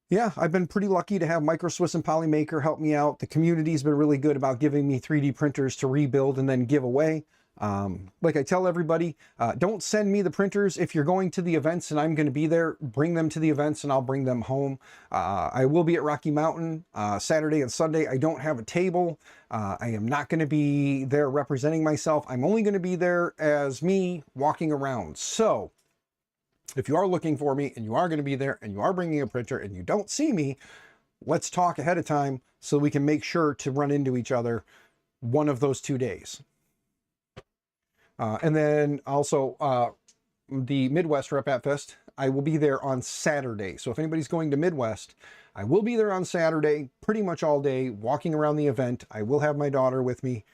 yeah, I've been pretty lucky to have Micro Swiss and Polymaker help me out. The community's been really good about giving me 3D printers to rebuild and then give away. Like I tell everybody, don't send me the printers. If you're going to the events and I'm going to be there, bring them to the events and I'll bring them home. I will be at Rocky Mountain Saturday and Sunday. I don't have a table. I am not going to be there representing myself. I'm only going to be there as me walking around. So if you are looking for me and you are going to be there and you are bringing a printer and you don't see me, let's talk ahead of time so we can make sure to run into each other one of those 2 days. And then also the Midwest Rep at Fest, I will be there on Saturday. So if anybody's going to Midwest, I will be there on Saturday, pretty much all day, walking around the event. I will have my daughter with me,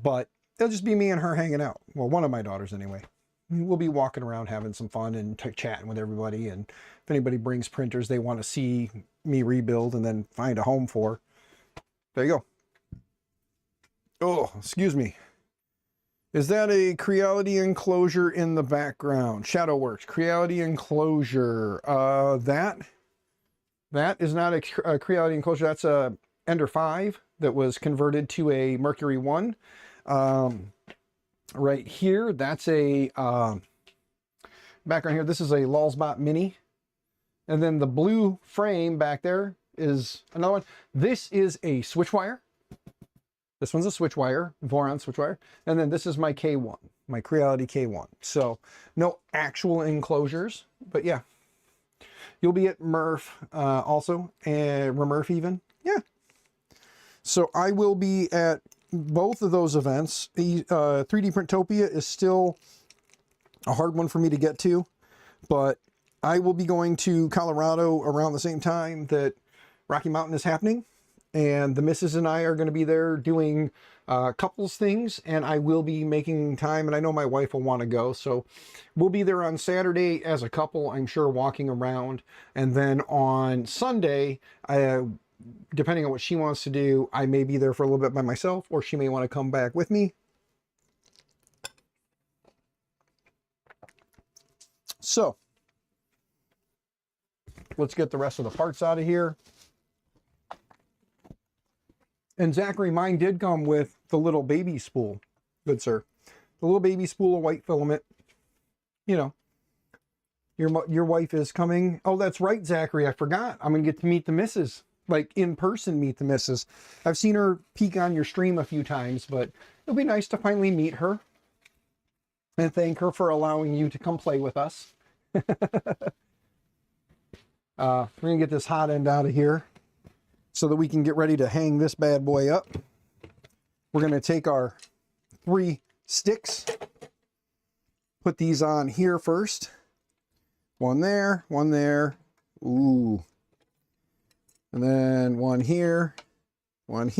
but it'll just be me and her hanging out. Well, one of my daughters anyway. We'll be walking around having some fun and chatting with everybody. And if anybody brings printers they want to see me rebuild and then find a home for, there you go. Oh, excuse me. Is that a Creality enclosure in the background? Shadowworks, Creality enclosure. That is not a Creality enclosure. That's a Ender 5 that was converted to a Mercury 1. Right here, that's a background here. This is a Lulzbot Mini. And then the blue frame back there is another one. This is a switch wire. This one's a switch wire, Voron switch wire. And then this is my K1, my Creality K1. So no actual enclosures, but yeah. You'll be at Murph also, and Remurph even. Yeah. So I will be at both of those events. 3D Printopia is still a hard one for me to get to, but I will be going to Colorado around the same time that Rocky Mountain is happening. and the missus and I are going to be there doing couples things, and I will be making time, and I know my wife will want to go, so we'll be there on Saturday as a couple, I'm sure, walking around, and then on Sunday, depending on what she wants to do, I may be there for a little bit by myself, or she may want to come back with me. So let's get the rest of the parts out of here. And Zachary, mine did come with the little baby spool. Good sir. The little baby spool of white filament. You know, your wife is coming. Oh, that's right, Zachary. I forgot. I'm going to get to meet the missus. Like, in person meet the missus. I've seen her peek on your stream a few times, but it'll be nice to finally meet her. And thank her for allowing you to come play with us. We're going to get this hot end out of here so that we can get ready to hang this bad boy up. We're going to take our 3 sticks, put these on here first. One there, ooh. And then one here, and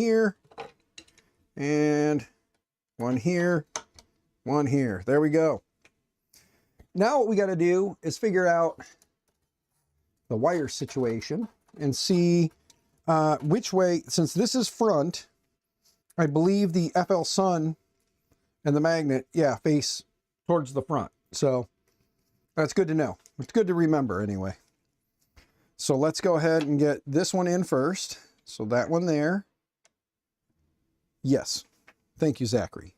one here, one here. There we go. Now what we got to do is figure out the wire situation and see which way, since this is front, I believe the FL Sun and the magnet, yeah, face towards the front. So that's good to know. It's good to remember anyway. So let's go ahead and get this one in first. So that one there. Yes. Thank you, Zachary.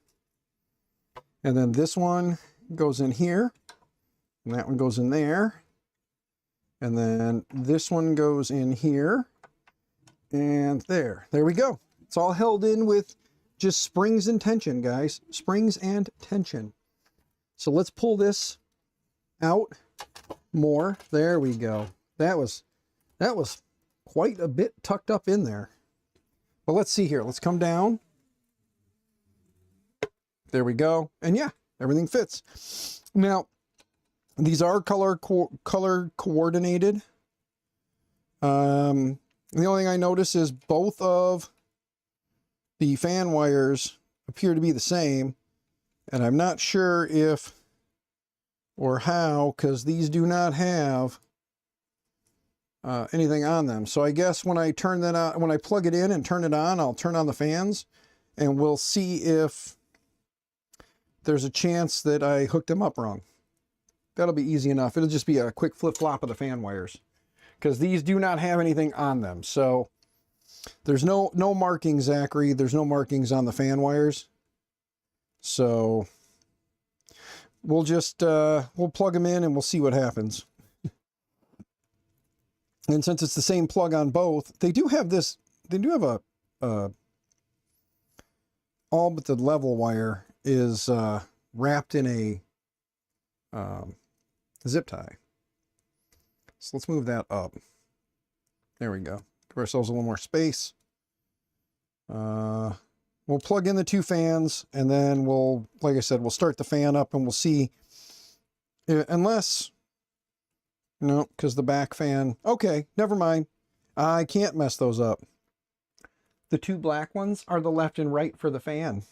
And then this one goes in here. And that one goes in there. And then this one goes in here. And there. There we go. It's all held in with just springs and tension, guys. Springs and tension. So let's pull this out more. There we go. That was quite a bit tucked up in there. But let's see here. Let's come down. There we go. And yeah, everything fits. Now, these are color coordinated. The only thing I notice is both of the fan wires appear to be the same. And I'm not sure if or how, because these do not have anything on them. So I guess when I turn that on, when I plug it in and turn it on, I'll turn on the fans and we'll see if there's a chance that I hooked them up wrong. That'll be easy enough. It'll just be a quick flip-flop of the fan wires because these do not have anything on them. So there's no markings, Zachary. There's no markings on the fan wires. So we'll just, we'll plug them in and we'll see what happens. And since it's the same plug on both, they do have this, they do have a all but the level wire is wrapped in a zip tie. So let's move that up. There we go. Give ourselves a little more space. We'll plug in the 2 fans and then we'll, like I said, we'll start the fan up and we'll see. Unless, no, because the back fan, okay, never mind. I can't mess those up. The 2 black ones are the left and right for the fan.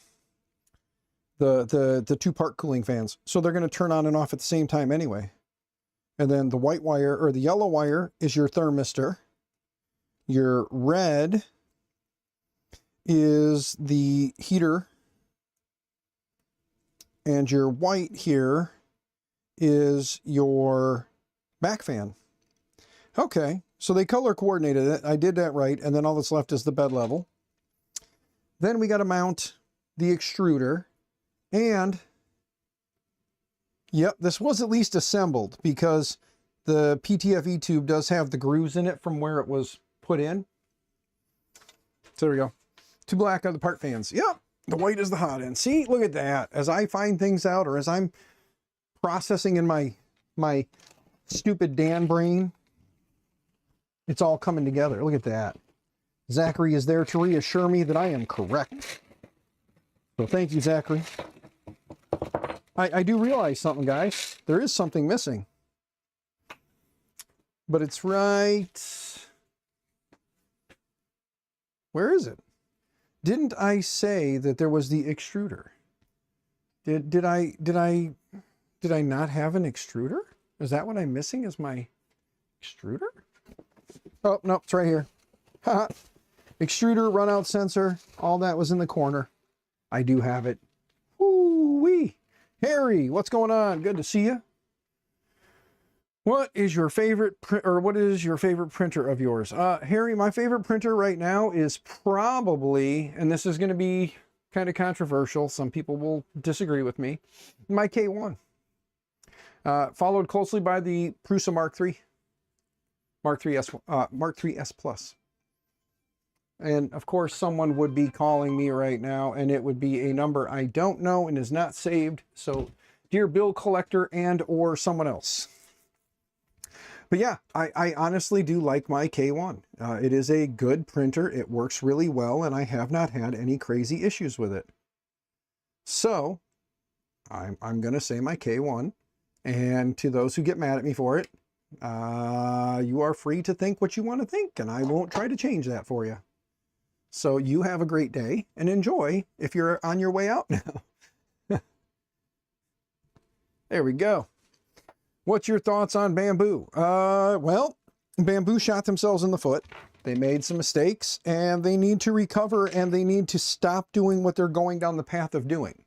The 2-part cooling fans. So they're going to turn on and off at the same time anyway. And then the white wire or the yellow wire is your thermistor. Your red is the heater. And your white here is your back fan. Okay, so they color coordinated it. I did that right. And then all that's left is the bed level. Then we got to mount the extruder. And, yep, this was at least assembled because the PTFE tube does have the grooves in it from where it was put in. So there we go. 2 black on the part fans. Yep, the white is the hot end. See, look at that. As I find things out or as I'm processing in my stupid Dan brain, it's all coming together. Look at that. Zachary is there to reassure me that I am correct. So thank you, Zachary. I do realize something, guys. There is something missing. But it's right Where is it? Didn't I say that there was the extruder? Did I not have an extruder? Is that what I'm missing? Is my extruder? Oh, no, it's right here. Haha. Extruder, runout sensor, all that was in the corner. I do have it. Woo-wee. Harry, what's going on? Good to see you. What is your favorite printer of yours? Harry, my favorite printer right now is probably, and this is going to be kind of controversial, some people will disagree with me, my K1. Followed closely by the Prusa Mark III. Mark III S Plus. And of course, someone would be calling me right now, and it would be a number I don't know and is not saved. So, dear bill collector and or someone else. But yeah, I honestly do like my K1. It is a good printer. It works really well, and I have not had any crazy issues with it. So, I'm going to say my K1. And to those who get mad at me for it, you are free to think what you want to think, and I won't try to change that for you. So you have a great day and enjoy if you're on your way out now. There we go. What's your thoughts on Bamboo? Well, Bamboo shot themselves in the foot. They made some mistakes and they need to recover, and they need to stop doing what they're going down the path of doing.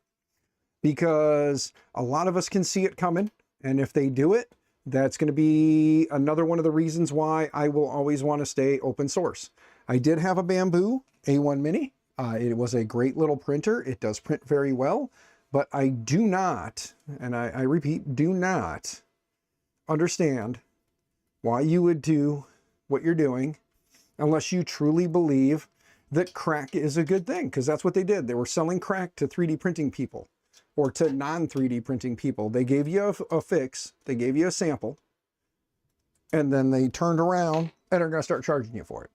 Because a lot of us can see it coming, and if they do it, that's going to be another one of the reasons why I will always want to stay open source. I did have a Bamboo A1 Mini. It was a great little printer. It does print very well, but I do not, and I repeat, do not understand why you would do what you're doing unless you truly believe that crack is a good thing, because that's what they did. They were selling crack to 3D printing people or to non-3D printing people. They gave you a fix, they gave you a sample, and then they turned around and are going to start charging you for it.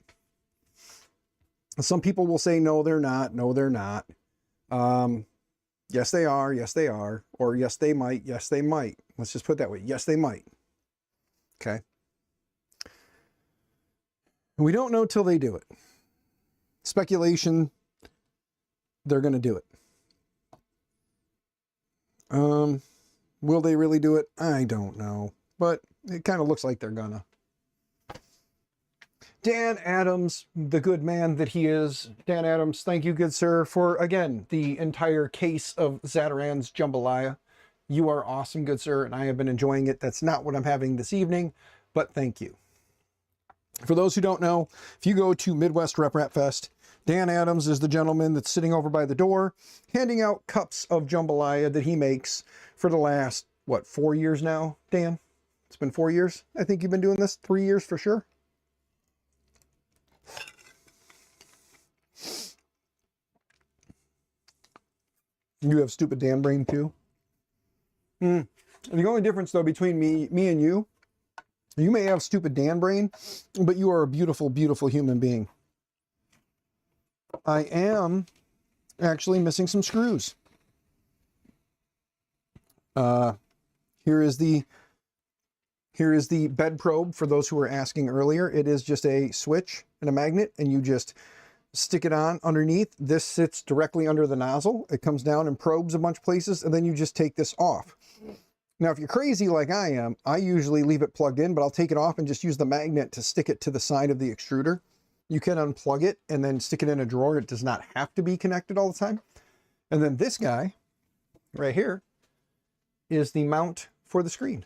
Some people will say, no, they're not. No, they're not. Yes, they are. Yes, they are. Or yes, they might. Yes, they might. Let's just put it that way. Yes, they might. Okay. We don't know till they do it. Speculation, they're going to do it. Will they really do it? I don't know. But it kind of looks like they're gonna. Dan Adams, the good man that he is. Dan Adams, thank you, good sir, for, again, the entire case of Zataran's Jambalaya. You are awesome, good sir, and I have been enjoying it. That's not what I'm having this evening, but thank you. For those who don't know, if you go to Midwest Rep Rap Fest, Dan Adams is the gentleman that's sitting over by the door, handing out cups of jambalaya that he makes for the last, what, 4 years now, Dan? It's been 4 years? I think you've been doing this 3 years for sure. You have stupid Dan brain too. The only difference though between me and you may have stupid Dan brain, but you are a beautiful, beautiful human being. I am actually missing some screws. Here is the bed probe for those who were asking earlier. It is just a switch and a magnet, and you just stick it on underneath. This sits directly under the nozzle. It comes down and probes a bunch of places, and then you just take this off. Now, if you're crazy like I am, I usually leave it plugged in, but I'll take it off and just use the magnet to stick it to the side of the extruder. You can unplug it and then stick it in a drawer. It does not have to be connected all the time. And then this guy right here is the mount for the screen.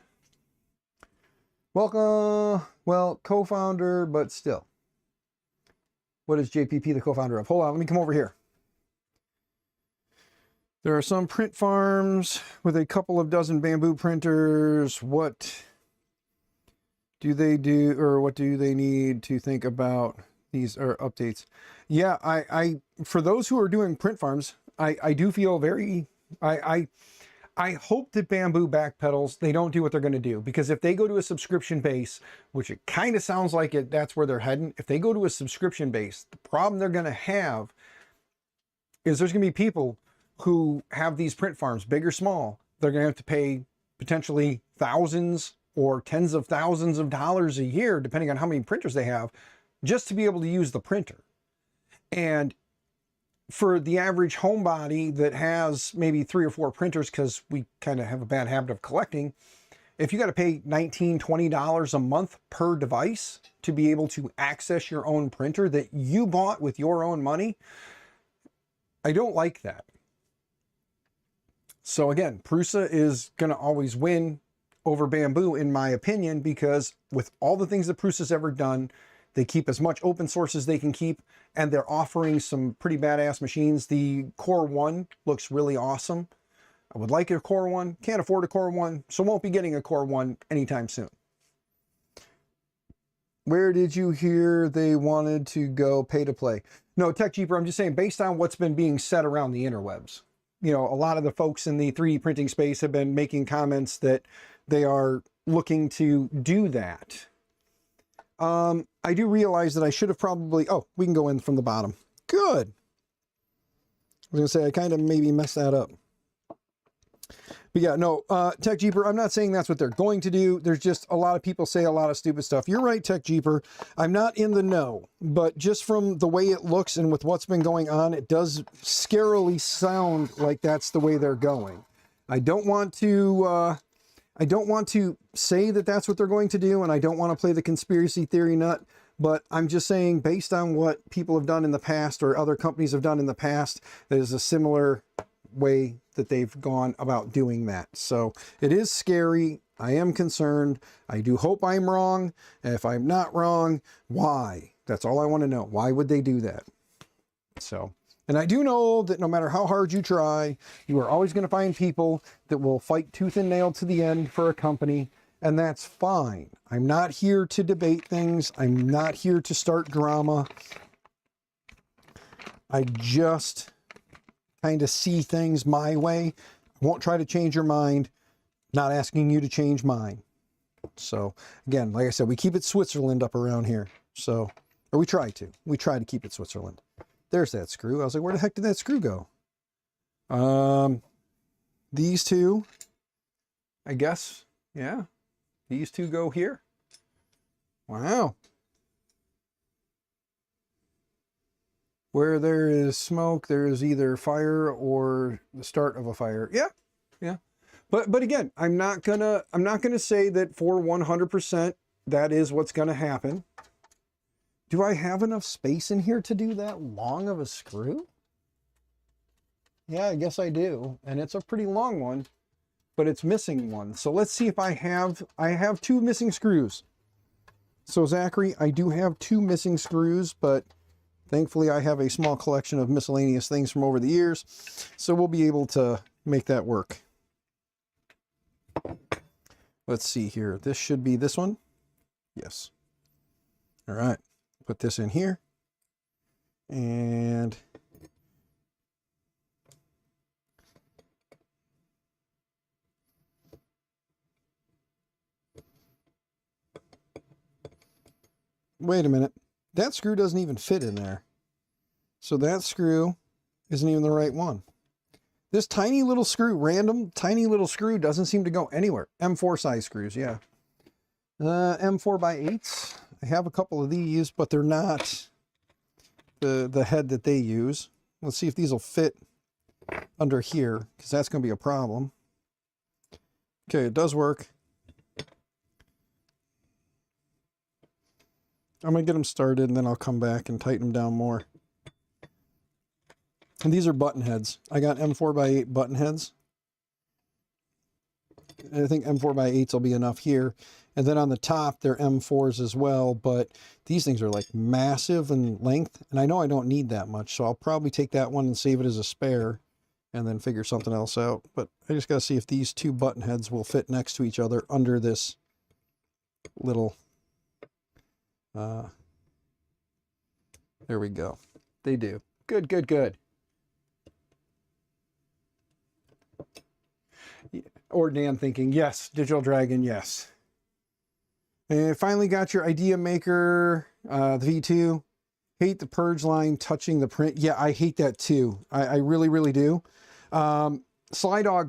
Welcome. Well, co-founder, but still. What is JPP the co-founder of? Hold on, let me come over here. There are some print farms with a couple of dozen Bamboo printers. What do they do, or what do they need to think about these updates? Yeah, I for those who are doing print farms, I do feel very, I hope that Bamboo backpedals, they don't do what they're going to do, because if they go to a subscription base, which it kind of sounds like it, that's where they're heading. If they go to a subscription base, the problem they're going to have is there's going to be people who have these print farms, big or small. They're going to have to pay potentially thousands or tens of thousands of dollars a year, depending on how many printers they have, just to be able to use the printer. And for the average homebody that has maybe 3 or 4 printers, because we kind of have a bad habit of collecting, if you got to pay $19, $20 a month per device to be able to access your own printer that you bought with your own money, I don't like that. So again, Prusa is going to always win over Bamboo, in my opinion, because with all the things that Prusa's ever done, they keep as much open source as they can keep, and they're offering some pretty badass machines. The Core 1 looks really awesome. I would like a Core 1, can't afford a Core 1, so won't be getting a Core 1 anytime soon. Where did you hear they wanted to go pay to play? No, Tech Jeeper, I'm just saying, based on what's been being said around the interwebs. You know, a lot of the folks in the 3D printing space have been making comments that they are looking to do that. I do realize that I should have probably... Oh, we can go in from the bottom. Good. I was going to say, I kind of maybe messed that up. But yeah, no, Tech Jeeper, I'm not saying that's what they're going to do. There's just a lot of people say a lot of stupid stuff. You're right, Tech Jeeper. I'm not in the know, but just from the way it looks and with what's been going on, it does scarily sound like that's the way they're going. I don't want to say that that's what they're going to do, and I don't want to play the conspiracy theory nut, but I'm just saying, based on what people have done in the past or other companies have done in the past, that is a similar way that they've gone about doing that. So it is scary. I am concerned. I do hope I'm wrong. And if I'm not wrong, why? That's all I want to know. Why would they do that? So, and I do know that no matter how hard you try, you are always going to find people that will fight tooth and nail to the end for a company, and that's fine. I'm not here to debate things. I'm not here to start drama. I just kind of see things my way. I won't try to change your mind. Not asking you to change mine. So again, like I said, we keep it Switzerland up around here. So, or we try to. We try to keep it Switzerland. There's that screw. I was like, where the heck did that screw go? These two, I guess. Yeah. These two go here. Wow. Where there is smoke, there is either fire or the start of a fire. Yeah, yeah. But again, I'm not gonna say that for 100% that is what's gonna happen. Do I have enough space in here to do that long of a screw? Yeah, I guess I do, and it's a pretty long one, but it's missing one. So let's see if I have 2 missing screws. So Zachary, I do have 2 missing screws, but thankfully, I have a small collection of miscellaneous things from over the years, so we'll be able to make that work. Let's see here. This should be this one. Yes. All right. Put this in here. And wait a minute. That screw doesn't even fit in there. So that screw isn't even the right one. This tiny little screw, random tiny little screw, doesn't seem to go anywhere. M4 size screws, yeah. M4 by 8s. I have a couple of these, but they're not the head that they use. Let's see if these will fit under here, because that's going to be a problem. Okay, it does work. I'm going to get them started, and then I'll come back and tighten them down more. And these are button heads. I got M4 by 8 button heads. And I think M4 by 8s will be enough here. And then on the top, they're M4s as well, but these things are like massive in length, and I know I don't need that much, so I'll probably take that one and save it as a spare, and then figure something else out. But I just got to see if these 2 button heads will fit next to each other under this little... there we go. They do. Good, good, good. Or Dan thinking, yes, Digital Dragon, yes. And finally got your Idea Maker, the V2. Hate the purge line touching the print. Yeah, I hate that too. I really, really do. Slydog,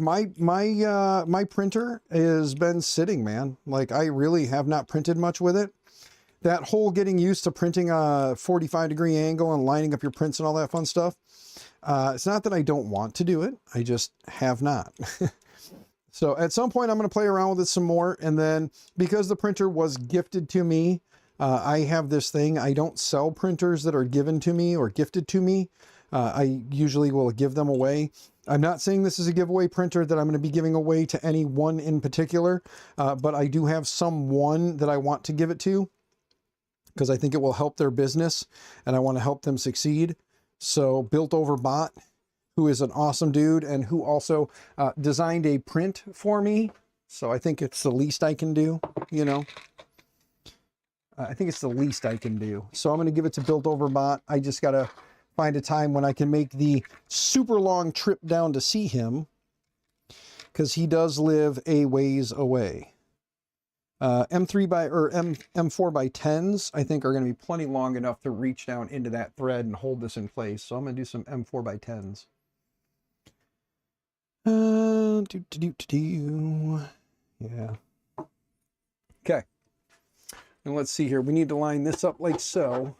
my printer has been sitting, man. Like, I really have not printed much with it. that whole getting used to printing a 45-degree angle and lining up your prints and all that fun stuff, it's not that I don't want to do it. I just have not. So at some point I'm going to play around with it some more. And then because the printer was gifted to me, I have this thing. I don't sell printers that are given to me or gifted to me. I usually will give them away. I'm not saying this is a giveaway printer that I'm going to be giving away to anyone in particular, but I do have someone that I want to give it to because I think it will help their business and I want to help them succeed. So Built Over Bot, who is an awesome dude and who also designed a print for me. So I think it's the least I can do, you know. I think it's the least I can do. So I'm going to give it to Built Over Bot. I just got to find a time when I can make the super long trip down to see him, because he does live a ways away. M4 by 10s, I think, are going to be plenty long enough to reach down into that thread and hold this in place. So I'm going to do some M4 by 10s. Yeah. Okay. And let's see here. We need to line this up like so.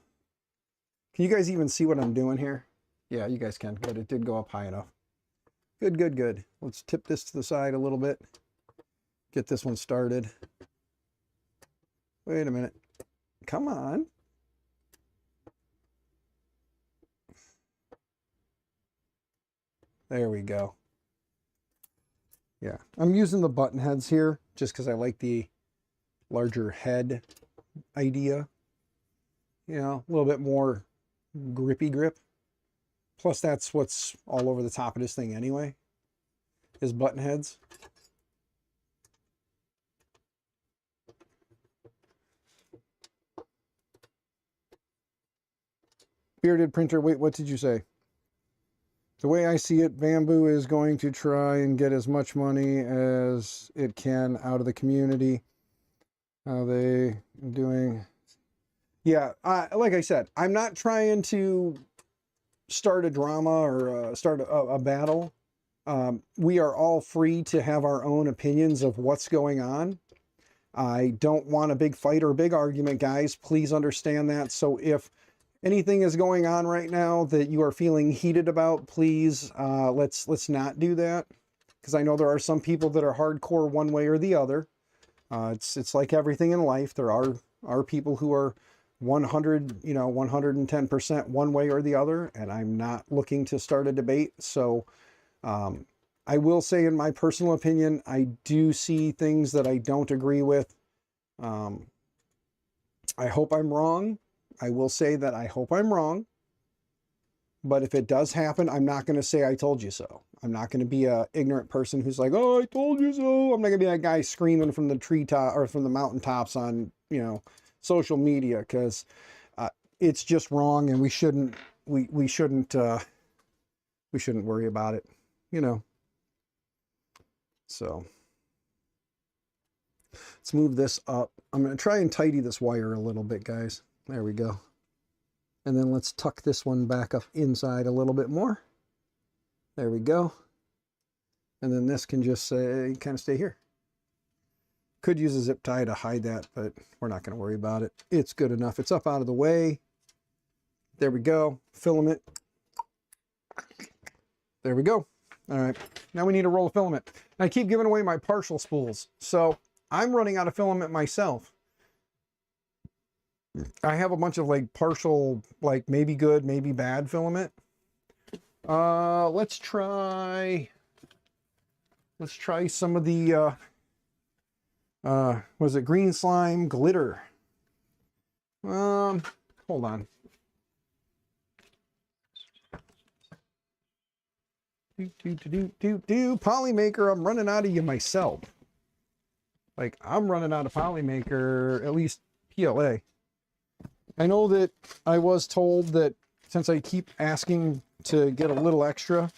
Can you guys even see what I'm doing here? Yeah, you guys can. Good. It did go up high enough. Good, good, good. Let's tip this to the side a little bit. Get this one started. Wait a minute. Come on. There we go. Yeah, I'm using the button heads here just because I like the larger head idea. You know, a little bit more grippy grip. Plus that's what's all over the top of this thing anyway, is button heads. Bearded printer, wait, what did you say? The way I see it, Bamboo is going to try and get as much money as it can out of the community. How are they doing? Yeah, like I said, I'm not trying to start a drama or start a battle. We are all free to have our own opinions of what's going on. I don't want a big fight or a big argument, guys. Please understand that. So if anything is going on right now that you are feeling heated about, please let's not do that, because I know there are some people that are hardcore one way or the other. It's like everything in life. There are people who are 110% one way or the other, and I'm not looking to start a debate. So I will say, in my personal opinion, I do see things that I don't agree with. I hope I'm wrong. I will say that I hope I'm wrong. But if it does happen, I'm not going to say I told you so. I'm not going to be an ignorant person who's like, oh, I told you so. I'm not going to be that guy screaming from the treetop or from the mountaintops on, you know, social media, because it's just wrong, and we shouldn't worry about it, you know. So let's move this up. I'm going to try and tidy this wire a little bit, guys. There we go. And then let's tuck this one back up inside a little bit more. There we go. And then this can just kind of stay here. Could use a zip tie to hide that, but we're not going to worry about it. It's good enough. It's up out of the way. There we go. Filament. There we go. All right. Now we need a roll of filament. And I keep giving away my partial spools, so I'm running out of filament myself. I have a bunch of like partial, like maybe good, maybe bad filament. Let's try some of the was it green slime glitter? Hold on. Polymaker, I'm running out of you myself. Like, I'm running out of Polymaker, at least PLA. I know that I was told that since I keep asking to get a little extra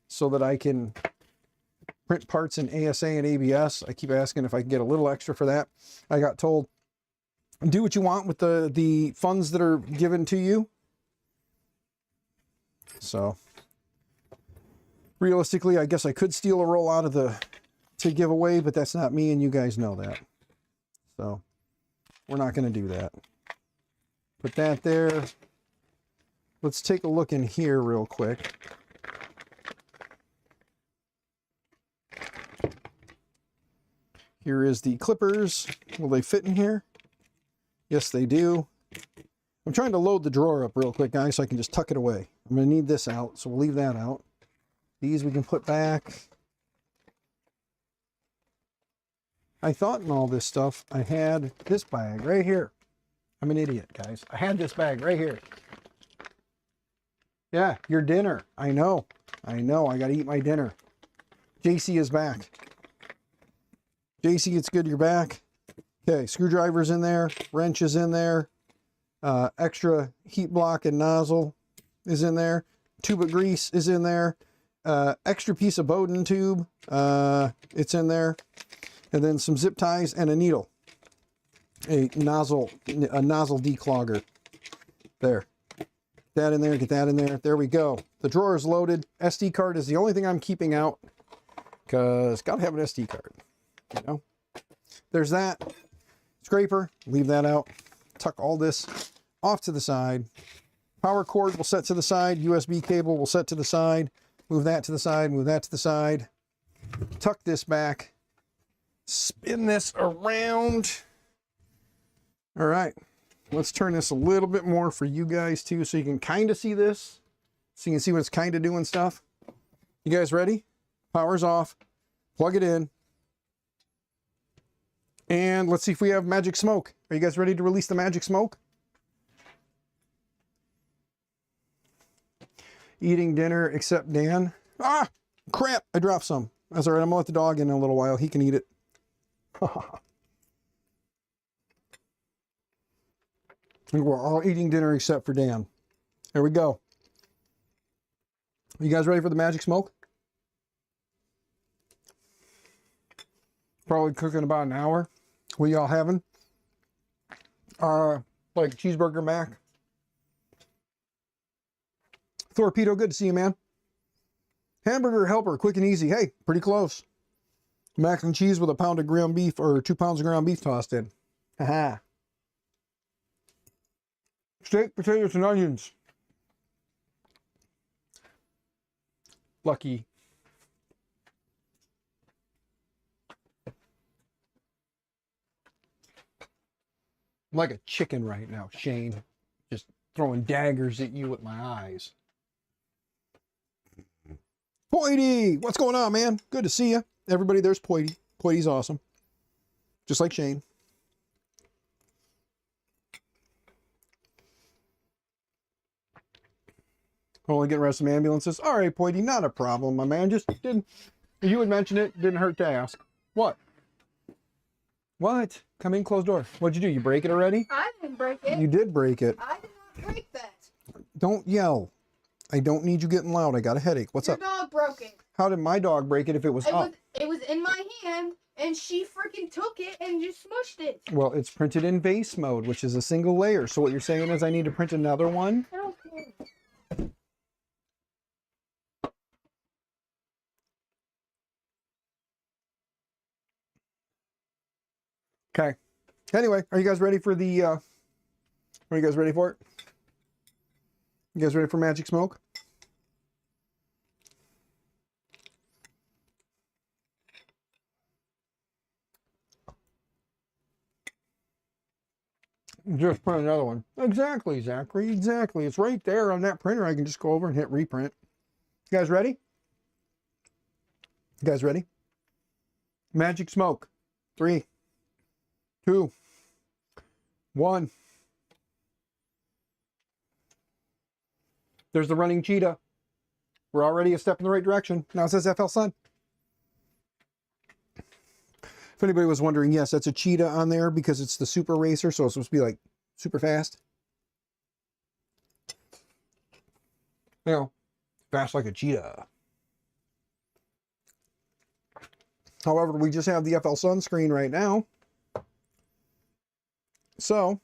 so that I can print parts in ASA and ABS, I keep asking if I can get a little extra for that. I got told, do what you want with the funds that are given to you. So realistically, I guess I could steal a roll out of to give away, but that's not me, and you guys know that. So we're not going to do that. Put that there. Let's take a look in here real quick. Here is the clippers. Will they fit in here? Yes, they do. I'm trying to load the drawer up real quick, guys, so I can just tuck it away. I'm going to need this out, so we'll leave that out. These we can put back. I thought in all this stuff, I had this bag right here. I'm an idiot, guys. I had this bag right here. Yeah, your dinner. I know. I got to eat my dinner. JC is back. JC, it's good you're back. Okay, screwdriver's in there. Wrench is in there. Extra heat block and nozzle is in there. Tube of grease is in there. Extra piece of Bowden tube. It's in there. And then some zip ties and a needle. A nozzle declogger. There. Get that in there, get that in there. There we go. The drawer is loaded. SD card is the only thing I'm keeping out. Because gotta have an SD card. You know? There's that. Scraper. Leave that out. Tuck all this off to the side. Power cord will set to the side. USB cable will set to the side. Move that to the side. Move that to the side. Tuck this back. Spin this around. All right. Let's turn this a little bit more for you guys too, so you can kind of see this. So you can see when it's kind of doing stuff. You guys ready? Power's off. Plug it in. And let's see if we have magic smoke. Are you guys ready to release the magic smoke? Eating dinner except Dan. Ah, crap. I dropped some. That's all right. I'm going to let the dog in a little while. He can eat it. We're all eating dinner except for Dan. There we go. You guys ready for the magic smoke? Probably cooking about an hour. What y'all having? Like cheeseburger mac. Torpedo, good to see you, man. Hamburger helper, quick and easy. Hey, pretty close. Mac and cheese with a pound of ground beef or 2 pounds of ground beef tossed in. Haha. Steak, potatoes, and onions. Lucky. I'm like a chicken right now, Shane. Just throwing daggers at you with my eyes. Poity! What's going on, man? Good to see you. Everybody, there's Poity. Poity's awesome. Just like Shane. Only getting rid of some ambulances. All right, Poity, not a problem, my man. Just didn't. You would mention it. Didn't hurt to ask. What? What? Come in, closed door. What'd you do? You break it already? I didn't break it. You did break it. I did not break that. Don't yell. I don't need you getting loud. I got a headache. What's up? Your dog broke it. How did my dog break it if it was up? It was in my hand, and she freaking took it and just smushed it. Well, it's printed in base mode, which is a single layer. So what you're saying is I need to print another one? I don't care. Okay. Anyway, are you guys ready for the, are you guys ready for it? You guys ready for magic smoke? Just print another one. Exactly, Zachary. Exactly. It's right there on that printer. I can just go over and hit reprint. You guys ready? You guys ready? Magic smoke. 3, 2, 1. There's the running cheetah. We're already a step in the right direction. Now it says FL Sun. If anybody was wondering, yes, that's a cheetah on there because it's the super racer, so it's supposed to be like super fast. You know, fast like a cheetah. However, we just have the FL Sun screen right now. So,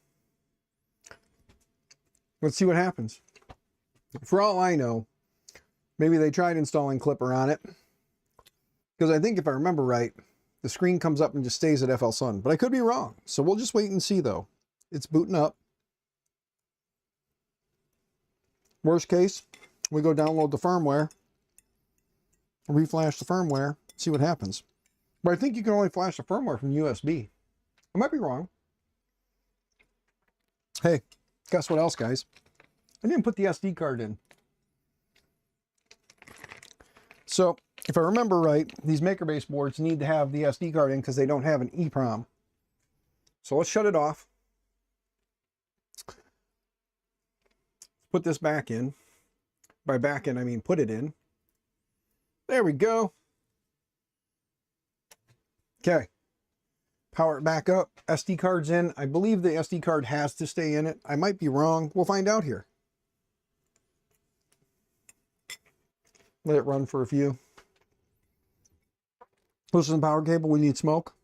let's see what happens. For all I know, maybe they tried installing Clipper on it. Because I think if I remember right, the screen comes up and just stays at FL Sun. But I could be wrong. So we'll just wait and see though. It's booting up. Worst case, we go download the firmware, reflash the firmware, see what happens. But I think you can only flash the firmware from USB. I might be wrong. Hey, guess what else, guys? I didn't put the SD card in. So, if I remember right, these MakerBase boards need to have the SD card in because they don't have an EEPROM. So let's shut it off. Put this back in. By back in, I mean put it in. There we go. Okay. Power it back up. SD card's in. I believe the SD card has to stay in it. I might be wrong. We'll find out here. Let it run for a few. Loosen the power cable. We need smoke.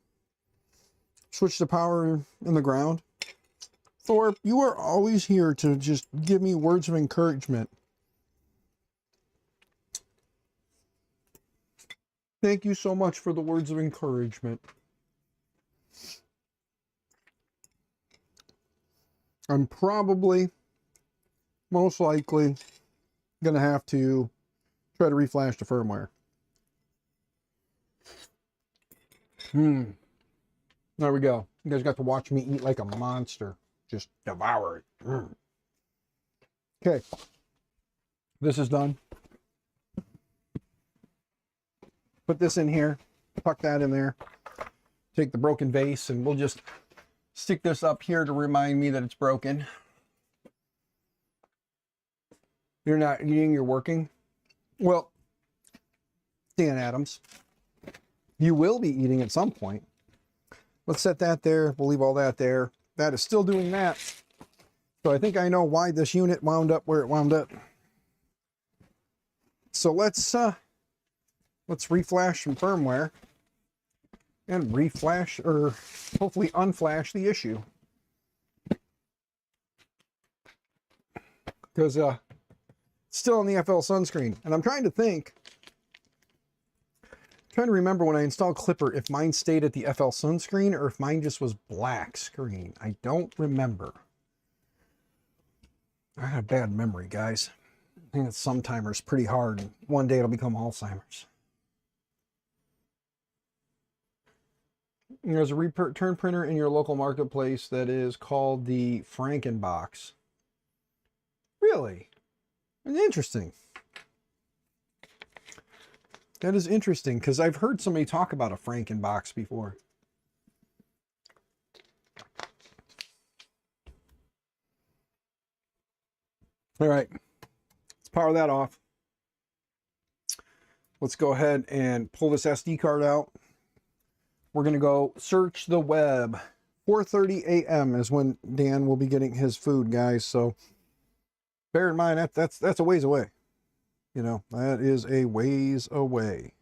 Switch the power in the ground. Thor, you are always here to just give me words of encouragement. Thank you so much for the words of encouragement. I'm probably, most likely, going to have to try to reflash the firmware. There we go. You guys got to watch me eat like a monster. Just devour it. Okay. This is done. Put this in here. Tuck that in there. Take the broken vase and we'll just stick this up here to remind me that it's broken. You're not eating, you're working. Well, Dan Adams, you will be eating at some point. Let's set that there. We'll leave all that there. That is still doing that. So I think I know why this unit wound up where it wound up. So let's reflash some firmware and reflash, or hopefully unflash, the issue. Because it's still on the FL sunscreen. And I'm trying to think, trying to remember when I installed Clipper if mine stayed at the FL sunscreen or if mine just was black screen. I don't remember. I have bad memory, guys. I think it's sometimers pretty hard. One day it'll become Alzheimer's. There's a return printer in your local marketplace that is called the Frankenbox. Really? Interesting. That is interesting because I've heard somebody talk about a Frankenbox before. All right, let's power that off. Let's go ahead and pull this SD card out. We're going to go search the web. 4:30 a.m. is when Dan will be getting his food, guys. So bear in mind that's a ways away. You know, that is a ways away.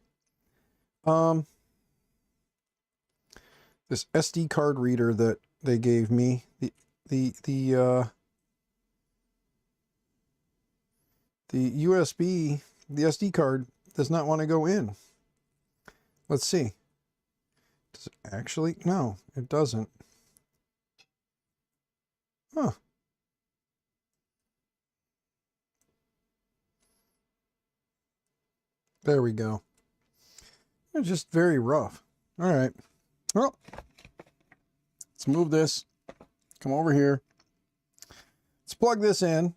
This SD card reader that they gave me, the USB, the SD card does not want to go in. Let's see. Does it actually? No, it doesn't. Huh. There we go. It's just very rough. All right. Well, let's move this. Come over here. Let's plug this in.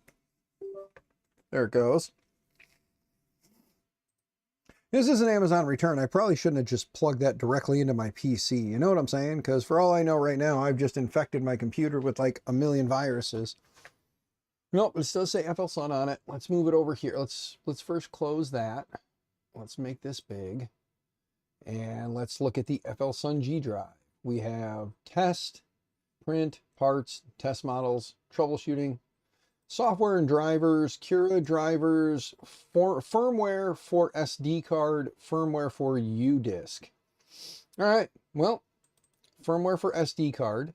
There it goes. This is an Amazon return. I probably shouldn't have just plugged that directly into my PC. You know what I'm saying? Because for all I know right now, I've just infected my computer with like a million viruses. Nope, it does say FL Sun on it. Let's move it over here. Let's first close that. Let's make this big. And let's look at the FL Sun G drive. We have test, print, parts, test models, troubleshooting, software and drivers, Cura drivers, firmware for SD card, firmware for U-disk. All right, well, firmware for SD card.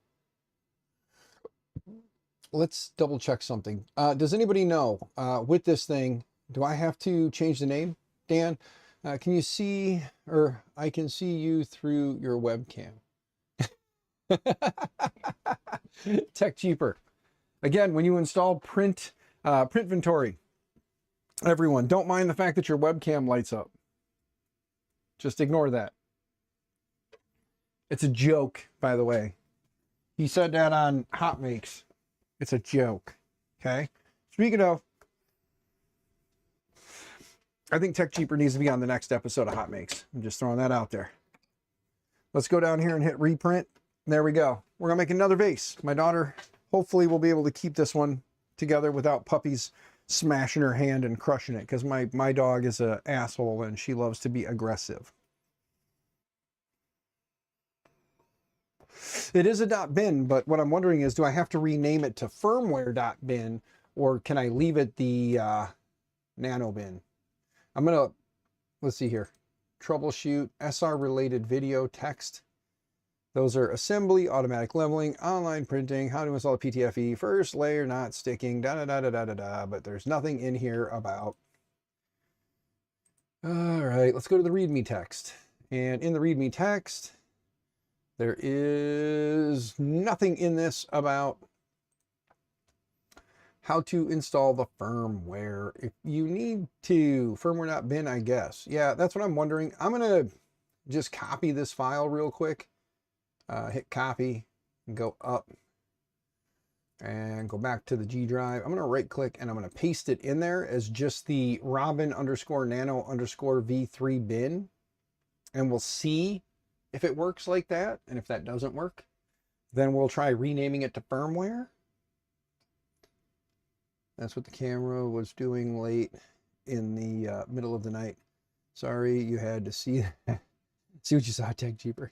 Let's double check something. Does anybody know, with this thing, do I have to change the name? Dan, can you see, or I can see you through your webcam. Tech Cheaper. Again, when you install Printventory, Everyone, don't mind the fact that your webcam lights up. Just ignore that. It's a joke, by the way. He said that on Hot Makes. It's a joke. Okay? Speaking of, I think Tech Cheaper needs to be on the next episode of Hot Makes. I'm just throwing that out there. Let's go down here and hit reprint. There we go. We're going to make another vase. My daughter hopefully will be able to keep this one together without puppies smashing her hand and crushing it, because my dog is an asshole and she loves to be aggressive. It is a .bin, but what I'm wondering is, do I have to rename it to firmware.bin, or can I leave it the nano bin? I'm going to, let's see here. Troubleshoot, SR related video, text. Those are assembly, automatic leveling, online printing, how to install a PTFE, first layer not sticking, but there's nothing in here about. All right, let's go to the README text. And in the README text, there is nothing in this about how to install the firmware. If you need to, firmware.bin, I guess. Yeah, that's what I'm wondering. I'm going to just copy this file real quick. Hit copy, and go up, and go back to the G drive. I'm going to right click and I'm going to paste it in there as just the Robin_nano_v3 bin. And we'll see if it works like that. And if that doesn't work, then we'll try renaming it to firmware. That's what the camera was doing late in the middle of the night. Sorry you had to see that. See what you saw, Tech Cheaper.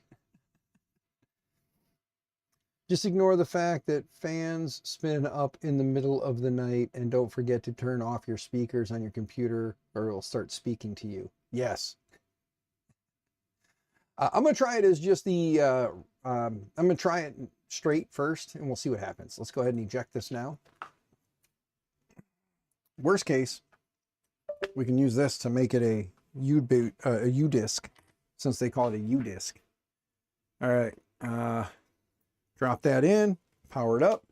Just ignore the fact that fans spin up in the middle of the night, and don't forget to turn off your speakers on your computer or it'll start speaking to you. Yes. I'm going to try it as just the, I'm going to try it straight first and we'll see what happens. Let's go ahead and eject this now. Worst case, we can use this to make it a U-disc, since they call it a U-disc. All right. Drop that in, power it up.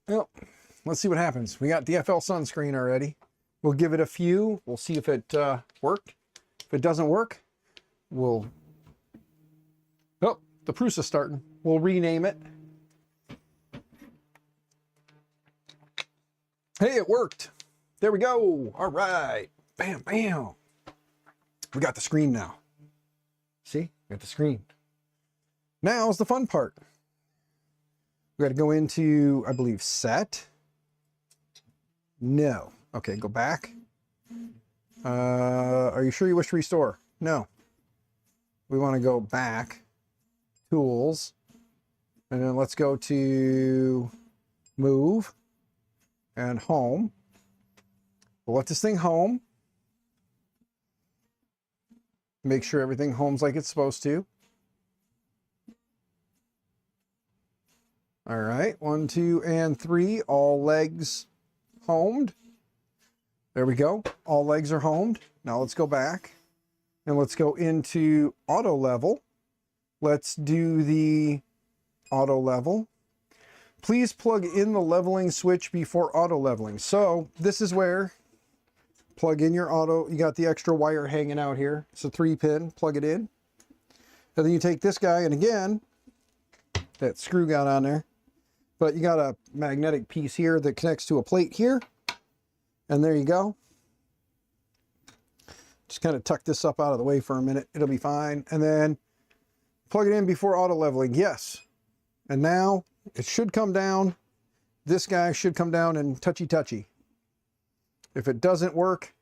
Well, let's see what happens. We got DFL sunscreen already. We'll give it a few. We'll see if it worked. If it doesn't work, we'll... Oh, the Prusa's starting. We'll rename it. Hey, it worked. There we go. All right. Bam, bam. We got the screen now. See? We got the screen. Now is the fun part. We got to go into, I believe, set. No. Okay, go back. Are you sure you wish to restore? No. We want to go back. Tools. And then let's go to move and home. We'll let this thing home. Make sure everything homes like it's supposed to. All right, 1, 2, and 3, all legs homed. There we go, all legs are homed. Now let's go back and let's go into auto level. Let's do the auto level. Please plug in the leveling switch before auto leveling. So this is where plug in your auto. You got the extra wire hanging out here. It's a 3-pin, plug it in. And then you take this guy, and again, that screw got on there. But you got a magnetic piece here that connects to a plate here. And there you go. Just kind of tuck this up out of the way for a minute. It'll be fine. And then plug it in before auto leveling. Yes. And now it should come down. This guy should come down and touchy. If it doesn't work,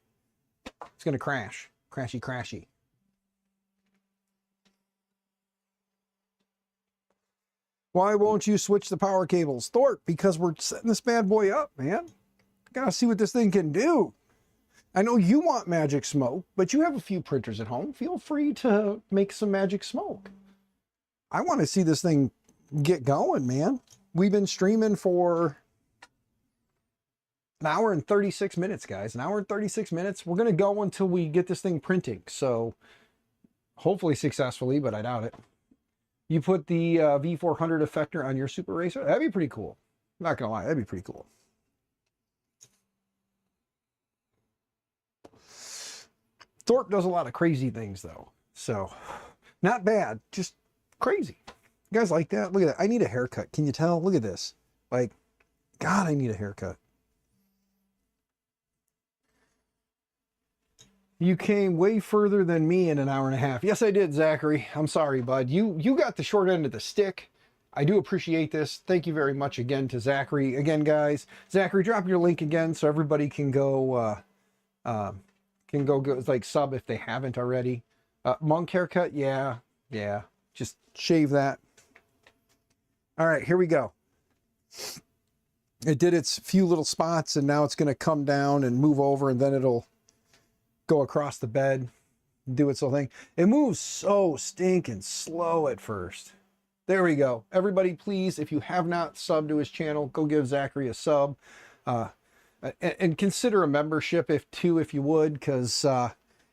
it's going to crash. Crashy. Why won't you switch the power cables? Thort, because we're setting this bad boy up, man. Gotta see what this thing can do. I know you want magic smoke, but you have a few printers at home. Feel free to make some magic smoke. I want to see this thing get going, man. We've been streaming for an hour and 36 minutes, guys. An hour and 36 minutes. We're going to go until we get this thing printing. So hopefully successfully, but I doubt it. You put the V400 effector on your Super Racer? That'd be pretty cool. I'm not gonna lie, that'd be pretty cool. Thorpe does a lot of crazy things though. So, not bad, just crazy. You guys like that? Look at that. I need a haircut. Can you tell? Look at this. Like, God, I need a haircut. You came way further than me in an hour and a half. Yes, I did, Zachary. I'm sorry, bud. You got the short end of the stick. I do appreciate this. Thank you very much again to Zachary. Again, guys, Zachary, drop your link again so everybody can go like sub if they haven't already. Monk haircut, yeah. Just shave that. All right, here we go. It did its few little spots, and now it's going to come down and move over, and then it'll go across the bed, do its little thing. It moves so stinking slow at first. There we go. Everybody, please, if you have not subbed to his channel, go give Zachary a sub. And consider a membership if you would, because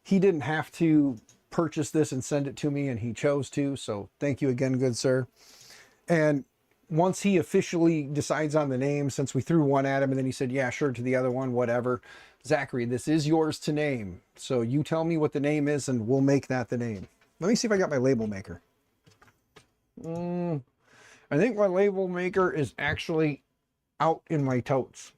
he didn't have to purchase this and send it to me, and he chose to. So thank you again, good sir. And once he officially decides on the name, since we threw one at him and then he said, yeah, sure, to the other one, whatever. Zachary, this is yours to name. So you tell me what the name is and we'll make that the name. Let me see if I got my label maker. I think my label maker is actually out in my totes.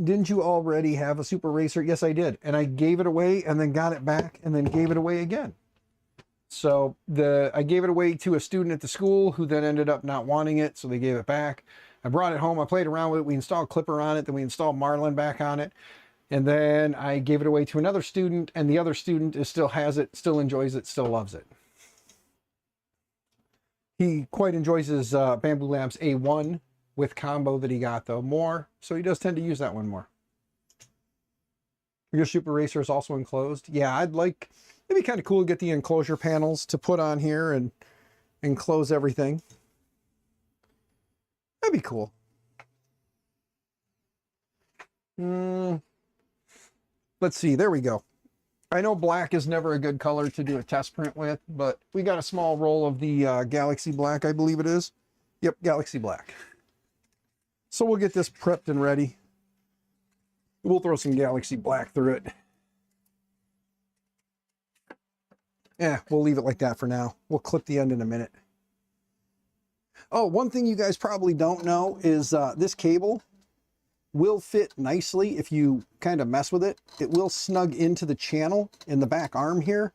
Didn't you already have a Super Racer? Yes, I did. And I gave it away and then got it back and then gave it away again. So I gave it away to a student at the school who then ended up not wanting it, so they gave it back. I brought it home, I played around with it, we installed Clipper on it, then we installed Marlin back on it, and then I gave it away to another student, and the other student still has it, still enjoys it, still loves it. He quite enjoys his Bamboo Lamps A1 with combo that he got, though, more, so he does tend to use that one more. Your Super Racer is also enclosed. Yeah, it'd be kind of cool to get the enclosure panels to put on here and enclose everything. That'd be cool. Let's see, there we go. I know black is never a good color to do a test print with, but we got a small roll of the Galaxy Black, I believe it is. Yep, Galaxy Black. So we'll get this prepped and ready. We'll throw some Galaxy Black through it. Yeah, we'll leave it like that for now. We'll clip the end in a minute. Oh, one thing you guys probably don't know is this cable will fit nicely if you kind of mess with it. It will snug into the channel in the back arm here.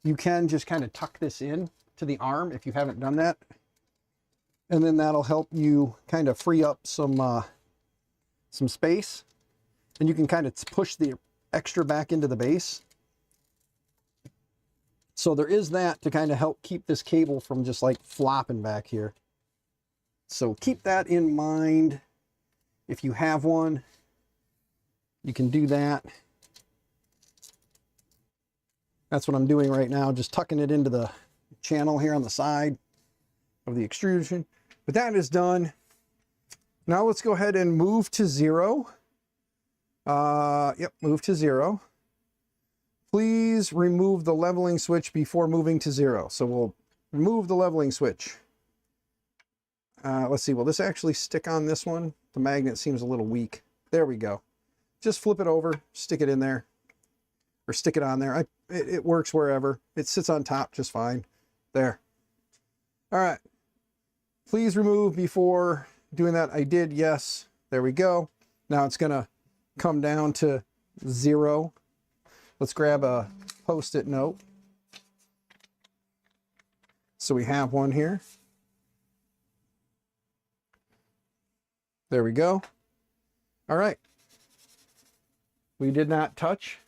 You can just kind of tuck this in to the arm if you haven't done that. And then that'll help you kind of free up some space. And you can kind of push the extra back into the base. So there is that to kind of help keep this cable from just like flopping back here. So keep that in mind. If you have one, you can do that. That's what I'm doing right now, just tucking it into the channel here on the side of the extrusion. But that is done. Now let's go ahead and move to 0. Yep, move to 0. Please remove the leveling switch before moving to 0. So we'll remove the leveling switch. Let's see, will this actually stick on this one? The magnet seems a little weak. There we go. Just flip it over, stick it in there, or stick it on there. It works wherever. It sits on top just fine. There. All right. Please remove before doing that. I did, yes. There we go. Now it's going to come down to 0. Let's grab a Post-it note. So we have one here. There we go. All right. We did not touch.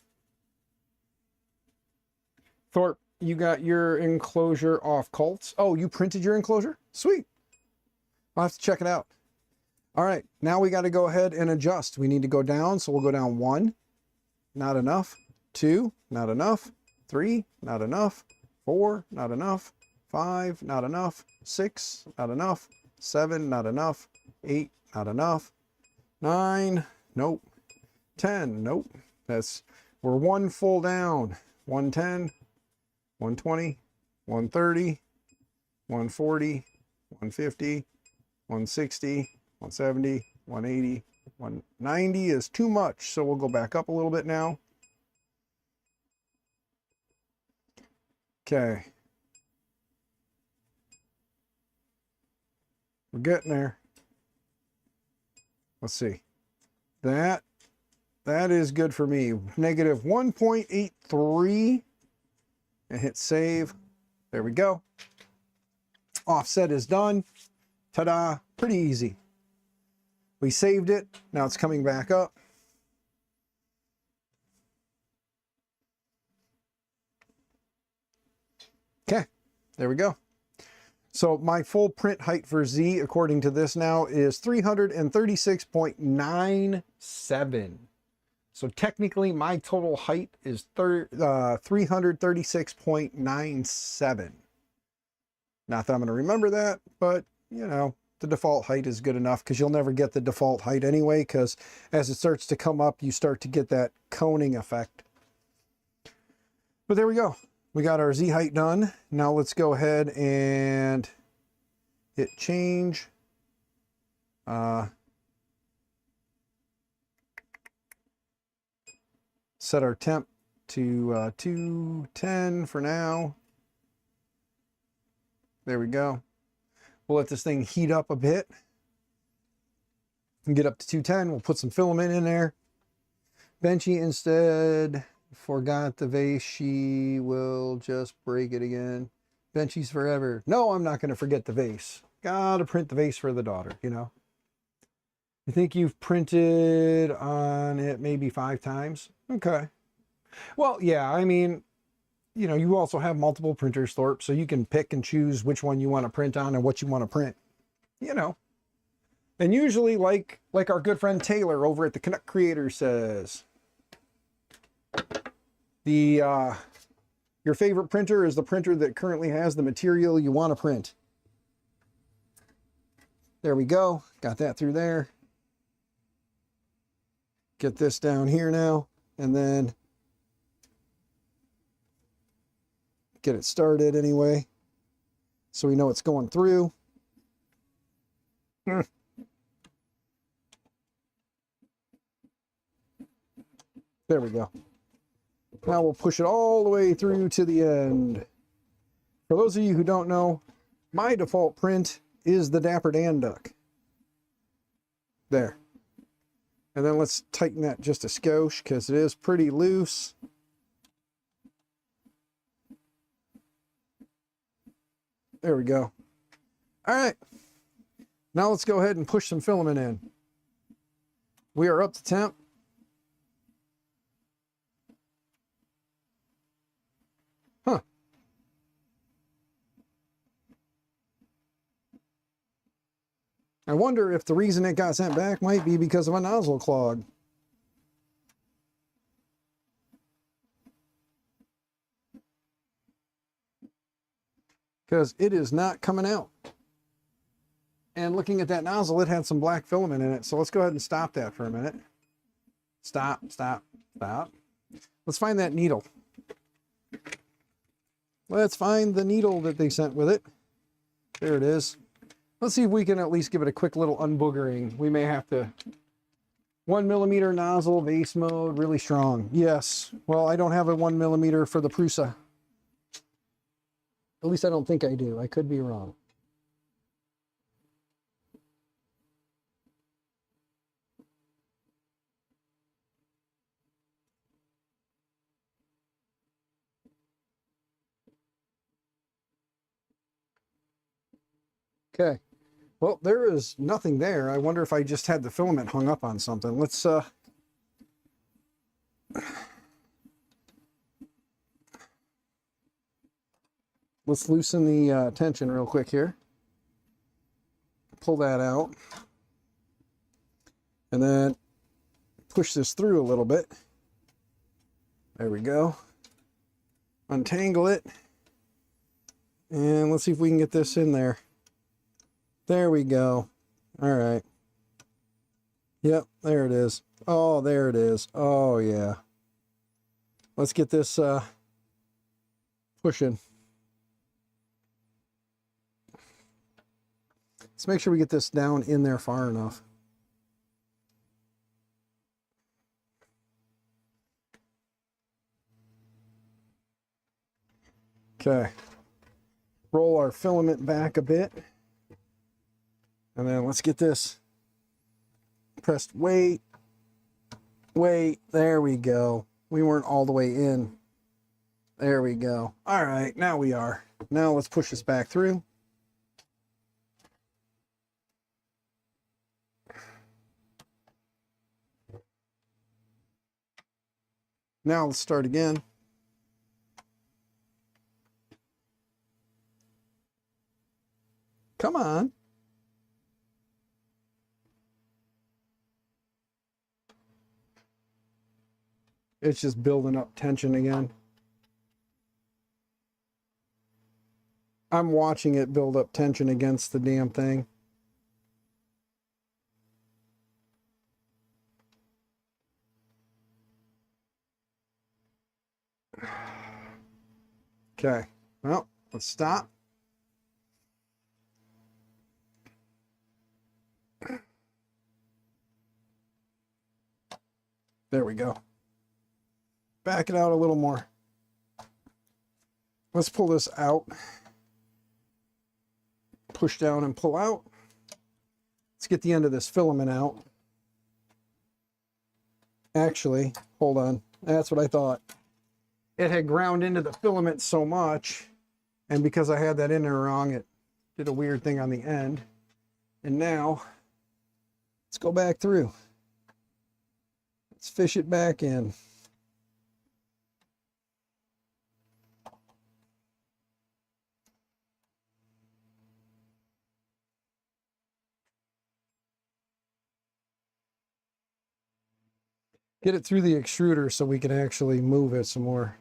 Thorpe, you got your enclosure off Colts. Oh, you printed your enclosure? Sweet. I'll have to check it out. All right. Now we got to go ahead and adjust. We need to go down. So we'll go down 1. Not enough. 2. Not enough. 3. Not enough. 4. Not enough. 5. Not enough. 6. Not enough. 7. Not enough. 8. Not enough. 9. Nope. 10. Nope. We're 1 full down. 110. 120, 130, 140, 150, 160, 170, 180, 190 is too much. So we'll go back up a little bit now. Okay. We're getting there. Let's see. That is good for me. Negative 1.83. And hit save. There we go. Offset is done. Ta-da. Pretty easy. We saved it. Now it's coming back up. Okay. There we go. So my full print height for Z, according to this now, is 336.97. So technically my total height is 336.97. Not that I'm going to remember that, but you know, the default height is good enough because you'll never get the default height anyway, because as it starts to come up, you start to get that coning effect. But there we go. We got our Z height done. Now let's go ahead and hit change. Set our temp to 210 for now. There we go. We'll let this thing heat up a bit and get up to 210. We'll put some filament in there. Benchy instead forgot the vase. She will just break it again. Benchy's forever. No, I'm not going to forget the vase. Gotta print the vase for the daughter, you know. You think you've printed on it maybe 5 times? Okay. Well, yeah, I mean, you know, you also have multiple printers, Thorpe, so you can pick and choose which one you want to print on and what you want to print, you know. And usually, like our good friend Taylor over at the Canuck Creator says, your favorite printer is the printer that currently has the material you want to print. There we go. Got that through there. Get this down here now, and then get it started anyway, so we know it's going through. There we go. Now we'll push it all the way through to the end. For those of you who don't know, my default print is the Dapper Dan Duck. There. And then let's tighten that just a skosh because it is pretty loose. There we go. All right. Now let's go ahead and push some filament in. We are up to temp. Huh. I wonder if the reason it got sent back might be because of a nozzle clog. Because it is not coming out. And looking at that nozzle, it had some black filament in it. So let's go ahead and stop that for a minute. Stop, stop, stop. Let's find that needle. Let's find the needle that they sent with it. There it is. Let's see if we can at least give it a quick little unboogering. We may have to... 1mm nozzle, vase mode, really strong. Yes. Well, I don't have a 1mm for the Prusa. At least I don't think I do. I could be wrong. Okay. Well, there is nothing there. I wonder if I just had the filament hung up on something. Let's loosen the tension real quick here. Pull that out. And then push this through a little bit. There we go. Untangle it. And let's see if we can get this in there. There we go. All right. Yep, there it is. Oh, there it is. Oh, yeah. Let's get this pushing. Let's make sure we get this down in there far enough. Okay. Roll our filament back a bit. And then let's get this pressed. Wait. There we go. We weren't all the way in. There we go. All right, now we are. Now let's push this back through. Now let's start again. Come on. It's just building up tension again. I'm watching it build up tension against the damn thing. Okay, well, let's stop. There we go. Back it out a little more. Let's pull this out. Push down and pull out. Let's get the end of this filament out. Actually, hold on. That's what I thought. It had ground into the filament so much, and because I had that in there wrong, it did a weird thing on the end. And now, let's go back through. Let's fish it back in. Get it through the extruder so we can actually move it some more.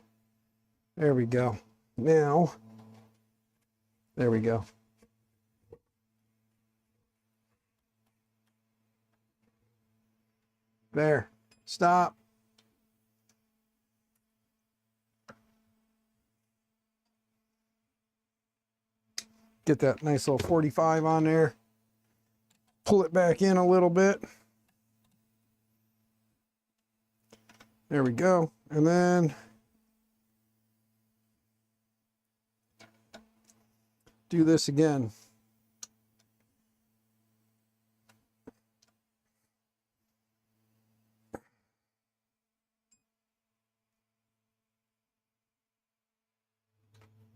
There we go. Now, there we go. There. Stop. Get that nice little 45 on there. Pull it back in a little bit. There we go. And then do this again.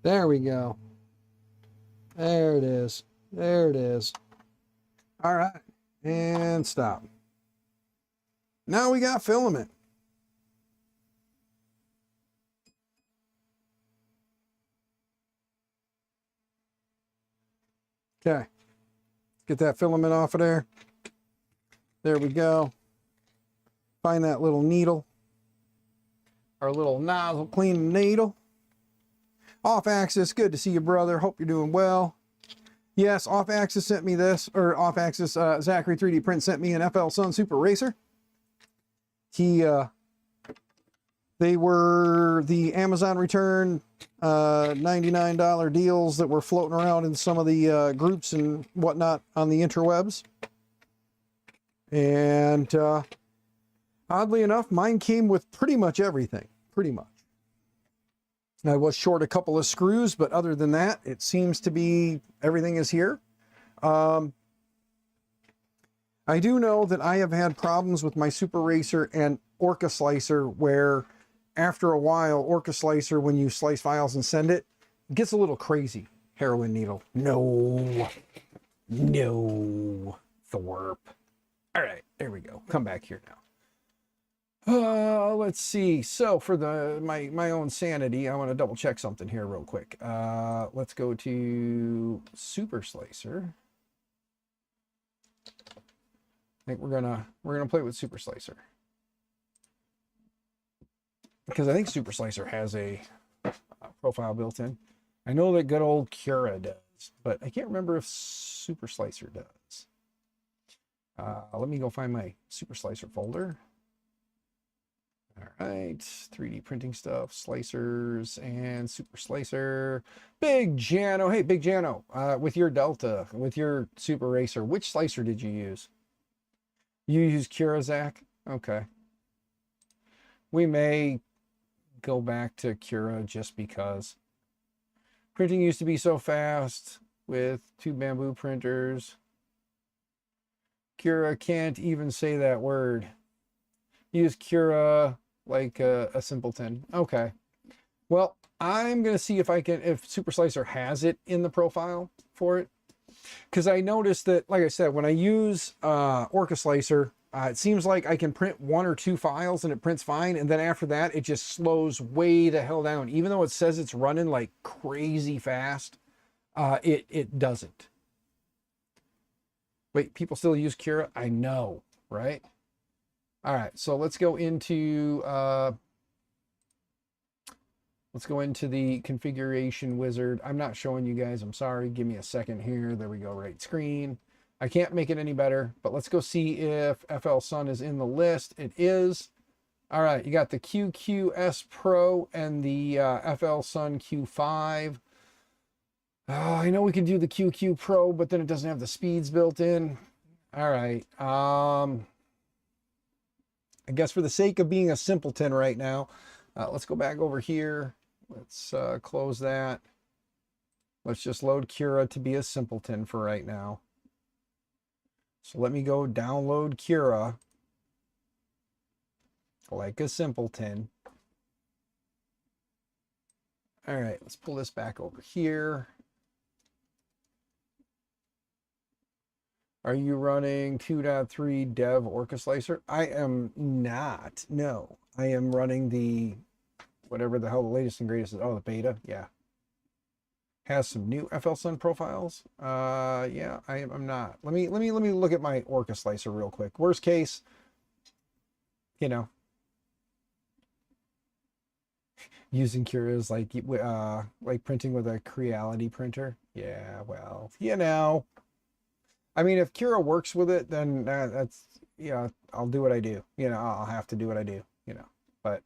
There we go. There it is. There it is. All right. And stop. Now we got filament. Okay. Get that filament off of there. There we go. Find that little needle. Our little nozzle cleaning needle. Off Axis, good to see you, brother. Hope you're doing well. Yes, Off Axis sent me this, or Off Axis Zachary 3D Print sent me an FL Sun Super Racer. They were the Amazon return $99 deals that were floating around in some of the groups and whatnot on the interwebs. And oddly enough, mine came with pretty much everything, pretty much. I was short a couple of screws, but other than that, it seems to be everything is here. I do know that I have had problems with my Super Racer and Orca Slicer where after a while, Orca Slicer, when you slice files and send it, gets a little crazy. Heroin needle. No. No. Thorpe. All right, there we go. Come back here now. Let's see. So for my own sanity, I want to double check something here real quick. Let's go to Super Slicer. I think we're gonna play with Super Slicer because I think Super Slicer has a profile built in. I know that good old Cura does, but I can't remember if Super Slicer does. Let me go find my Super Slicer folder. All right, 3D printing stuff, slicers and super slicer. Big Jano, hey, Big Jano, with your Delta, with your Super Racer, which slicer did you use? You use Cura, Zach? Okay. We may go back to Cura just because. Printing used to be so fast with 2 bamboo printers. Cura can't even say that word. Use Cura like a simpleton. Okay. Well, I'm going to see if I can, if Super Slicer has it in the profile for it. Because I noticed that, like I said, when I use Orca Slicer, it seems like I can print 1 or 2 files and it prints fine. And then after that, it just slows way the hell down. Even though it says it's running like crazy fast, it doesn't. Wait, people still use Cura? I know, right? All right, so let's go into the configuration wizard. I'm not showing you guys. I'm sorry. Give me a second here. There we go. Right screen. I can't make it any better, but let's go see if FL Sun is in the list. It is. All right, you got the QQS Pro and the FL Sun Q5. Oh, I know we can do the QQ Pro, but then it doesn't have the speeds built in. All right. I guess for the sake of being a simpleton right now, let's go back over here. Let's close that. Let's just load Cura to be a simpleton for right now. So let me go download Cura like a simpleton. All right, let's pull this back over here. Are you running 2.3 dev Orca Slicer? I am not. No, I am running the whatever the hell the latest and greatest is. Oh, the beta. Yeah. Has some new FL Sun profiles. Yeah, I'm not. Let me look at my Orca Slicer real quick. Worst case, you know, using Cura is like printing with a Creality printer. Yeah, well, you know. I mean, if Cura works with it, then that's, yeah, I'll do what I do. You know, I'll have to do what I do, you know. But,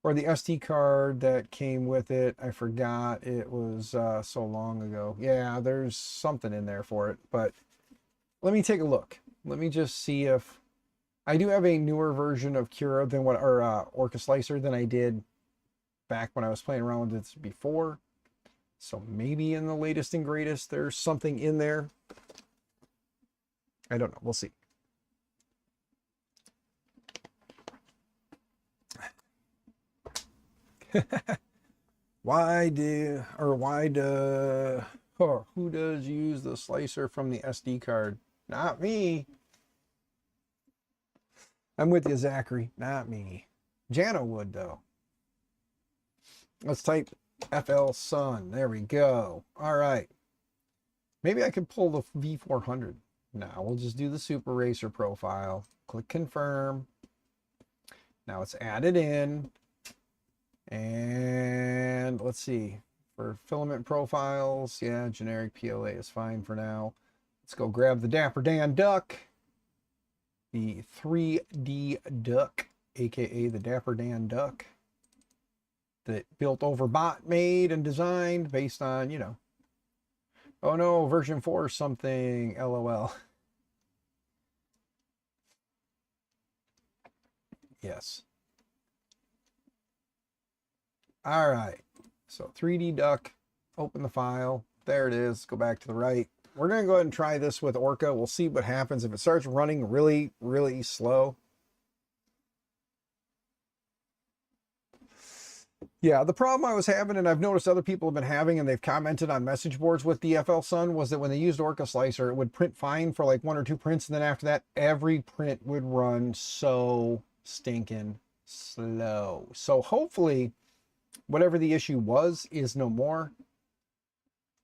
or the SD card that came with it, I forgot. It was so long ago. Yeah, there's something in there for it. But let me take a look. Let me just see if, I do have a newer version of Cura than what, or Orca Slicer than I did back when I was playing around with this before. So maybe in the latest and greatest, there's something in there. I don't know. We'll see. Who does use the slicer from the SD card? Not me. I'm with you, Zachary. Not me. Jano would, though. Let's type FL Sun. There we go. All right. Maybe I could pull the V400. Now we'll just do the Super Racer profile. Click confirm. Now it's added in. And let's see. For filament profiles, yeah, generic PLA is fine for now. Let's go grab the Dapper Dan Duck. The 3D Duck, aka the Dapper Dan Duck. That Built Over Bot made and designed based on, you know, oh no, version 4 or something, LOL. Yes. All right. So 3D Duck, open the file. There it is. Go back to the right. We're going to go ahead and try this with Orca. We'll see what happens if it starts running really, really slow. Yeah, the problem I was having, and I've noticed other people have been having, and they've commented on message boards with the FL Sun, was that when they used Orca Slicer, it would print fine for like 1 or 2 prints, and then after that, every print would run so stinking slow. So hopefully, whatever the issue was is no more.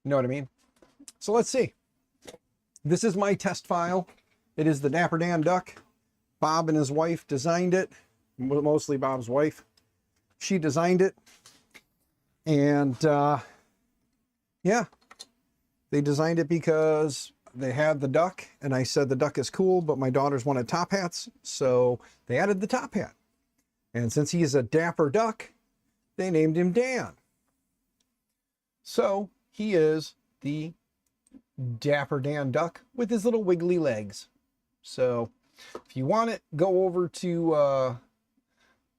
You know what I mean? So let's see. This is my test file. It is the Dapper Dan Duck. Bob and his wife designed it. Mostly Bob's wife. She designed it. And yeah, they designed it because they had the duck, and I said the duck is cool, but my daughters wanted top hats, so they added the top hat. And since he is a dapper duck, they named him Dan. So he is the Dapper Dan Duck with his little wiggly legs. So if you want it, go over to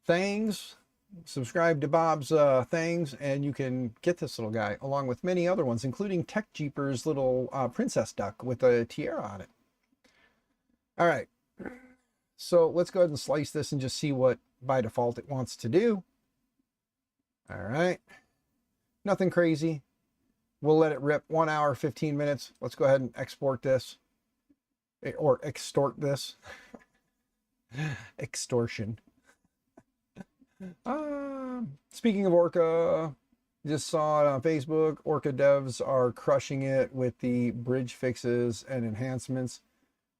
Things, subscribe to Bob's Things, and you can get this little guy along with many other ones, including Tech Jeeper's little princess duck with a tiara on it. All right, so let's go ahead and slice this and just see what by default it wants to do. All right, nothing crazy. We'll let it rip 1 hour, 15 minutes. Let's go ahead and export this or extort this. Extortion. Speaking of Orca, just saw it on Facebook. Orca devs are crushing it with the bridge fixes and enhancements.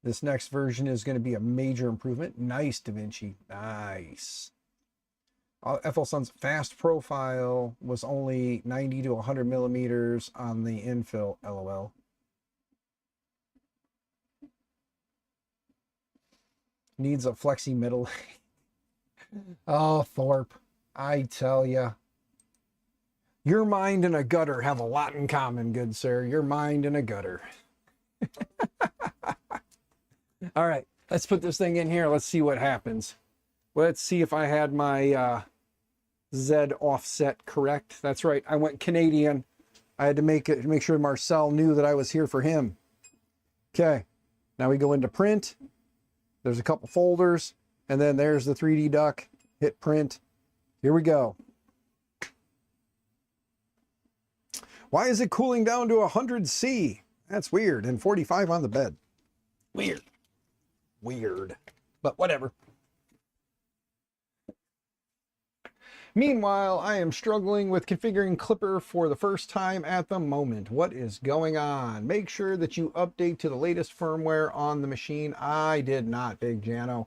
This next version is going to be a major improvement. Nice, DaVinci. Nice. FLSun's fast profile was only 90 to 100 millimeters on the infill, LOL. Needs a flexi middle. Oh, Thorpe, I tell ya. Your mind and a gutter have a lot in common, good sir. Your mind and a gutter. All right, let's put this thing in here. Let's see what happens. Let's see if I had my Z offset correct. That's right, I went Canadian. I had to make sure Marcel knew that I was here for him. Okay, now we go into print. There's a couple folders, and then there's the 3D duck. Hit print. Here we go. Why is it cooling down to 100°C? That's weird. And 45 on the bed. Weird. Weird. But whatever. Meanwhile, I am struggling with configuring Clipper for the first time at the moment. What is going on? Make sure that you update to the latest firmware on the machine. I did not, Big Jano.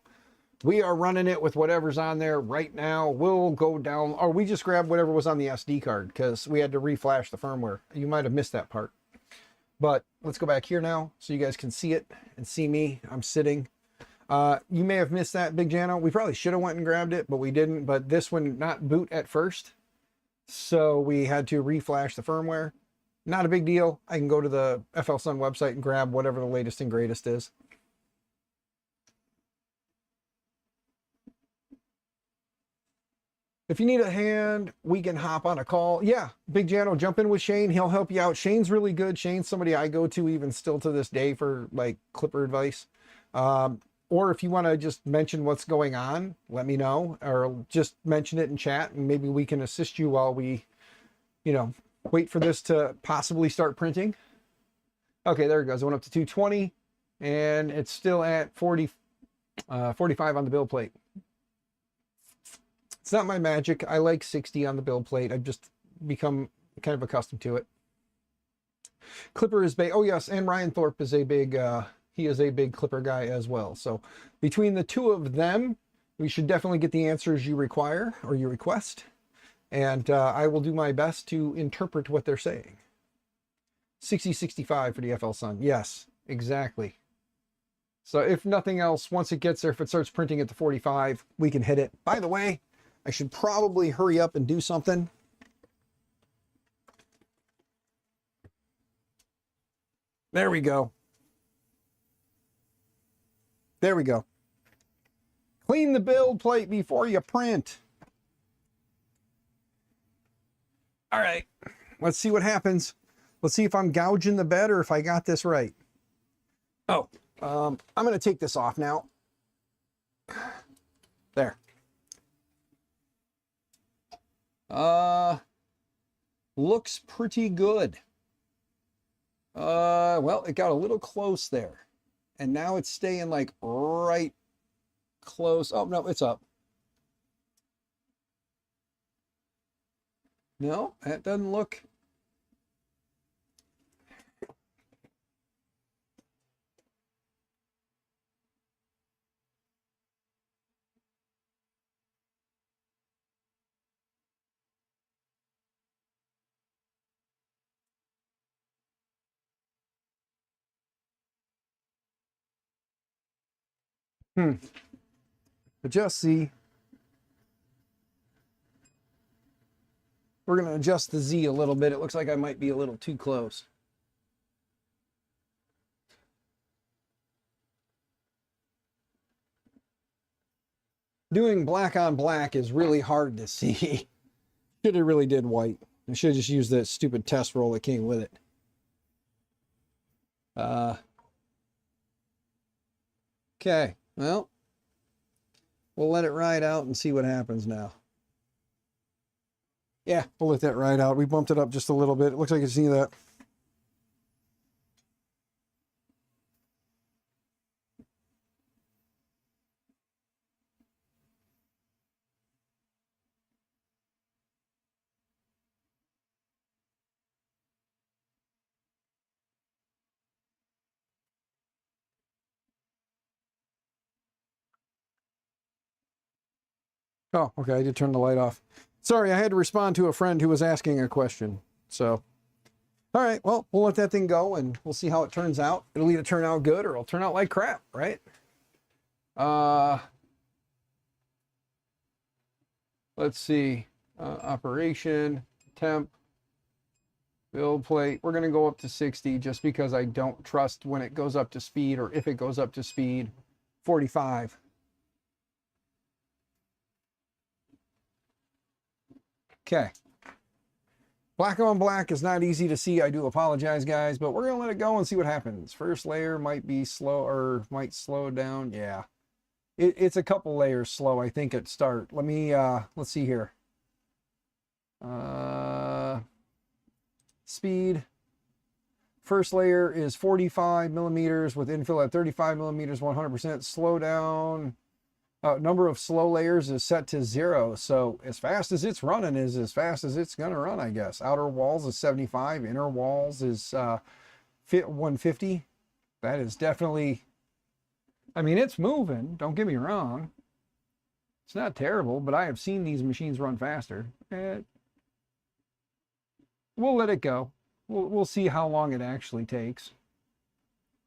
We are running it with whatever's on there right now. We'll go down, or we just grabbed whatever was on the SD card because we had to reflash the firmware. You might have missed that part. But let's go back here now so you guys can see it and see me. I'm sitting. You may have missed that, Big Jano. We probably should have went and grabbed it, but we didn't. But this one not boot at first. So we had to reflash the firmware. Not a big deal. I can go to the FLSun website and grab whatever the latest and greatest is. If you need a hand, we can hop on a call. Yeah, Big Jano, jump in with Shane. He'll help you out. Shane's really good. Shane's somebody I go to even still to this day for like Clipper advice. Or if you want to just mention what's going on, let me know, or just mention it in chat and maybe we can assist you while we, you know, wait for this to possibly start printing. Okay, there it goes. It went up to 220 and it's still at 45 on the build plate. It's not my magic. I like 60 on the build plate. I've just become kind of accustomed to it. Clipper is big. Oh yes, and Ryan Thorpe is a big, he is a big Clipper guy as well. So between the two of them, we should definitely get the answers you require or you request. And I will do my best to interpret what they're saying. 6065 for the FLSun. Yes, exactly. So if nothing else, once it gets there, if it starts printing at the 45, we can hit it. By the way, I should probably hurry up and do something. There we go. There we go. Clean the build plate before you print. All right, let's see what happens. Let's see if I'm gouging the bed or if I got this right. Oh, I'm going to take this off now. There. Looks pretty good. Well, it got a little close there. And now it's staying like right close. Oh, no, it's up. No, that doesn't look. But just see. We're going to adjust the Z a little bit. It looks like I might be a little too close. Doing black on black is really hard to see. Should have really did white. I should have just used that stupid test roll that came with it. Okay, well, we'll let it ride out and see what happens now. Yeah, we'll let that ride out. We bumped it up just a little bit. It looks like you see that. Oh, okay, I did turn the light off. Sorry, I had to respond to a friend who was asking a question. So, all right, well, we'll let that thing go and we'll see how it turns out. It'll either turn out good or it'll turn out like crap, right? Let's see. Operation, temp, build plate. We're going to go up to 60 just because I don't trust when it goes up to speed or if it goes up to speed. 45. Okay. Black on black is not easy to see. I do apologize, guys, but we're going to let it go and see what happens. First layer might be slow or might slow down. Yeah. It's a couple layers slow, I think, at start. Let me, let's see here. Speed. First layer is 45 millimeters with infill at 35 millimeters, 100%. Slow down. Number of slow layers is set to 0. So as fast as it's running is as fast as it's going to run, I guess. Outer walls is 75. Inner walls is 150. That is definitely... I mean, it's moving. Don't get me wrong. It's not terrible, but I have seen these machines run faster. We'll let it go. We'll see how long it actually takes.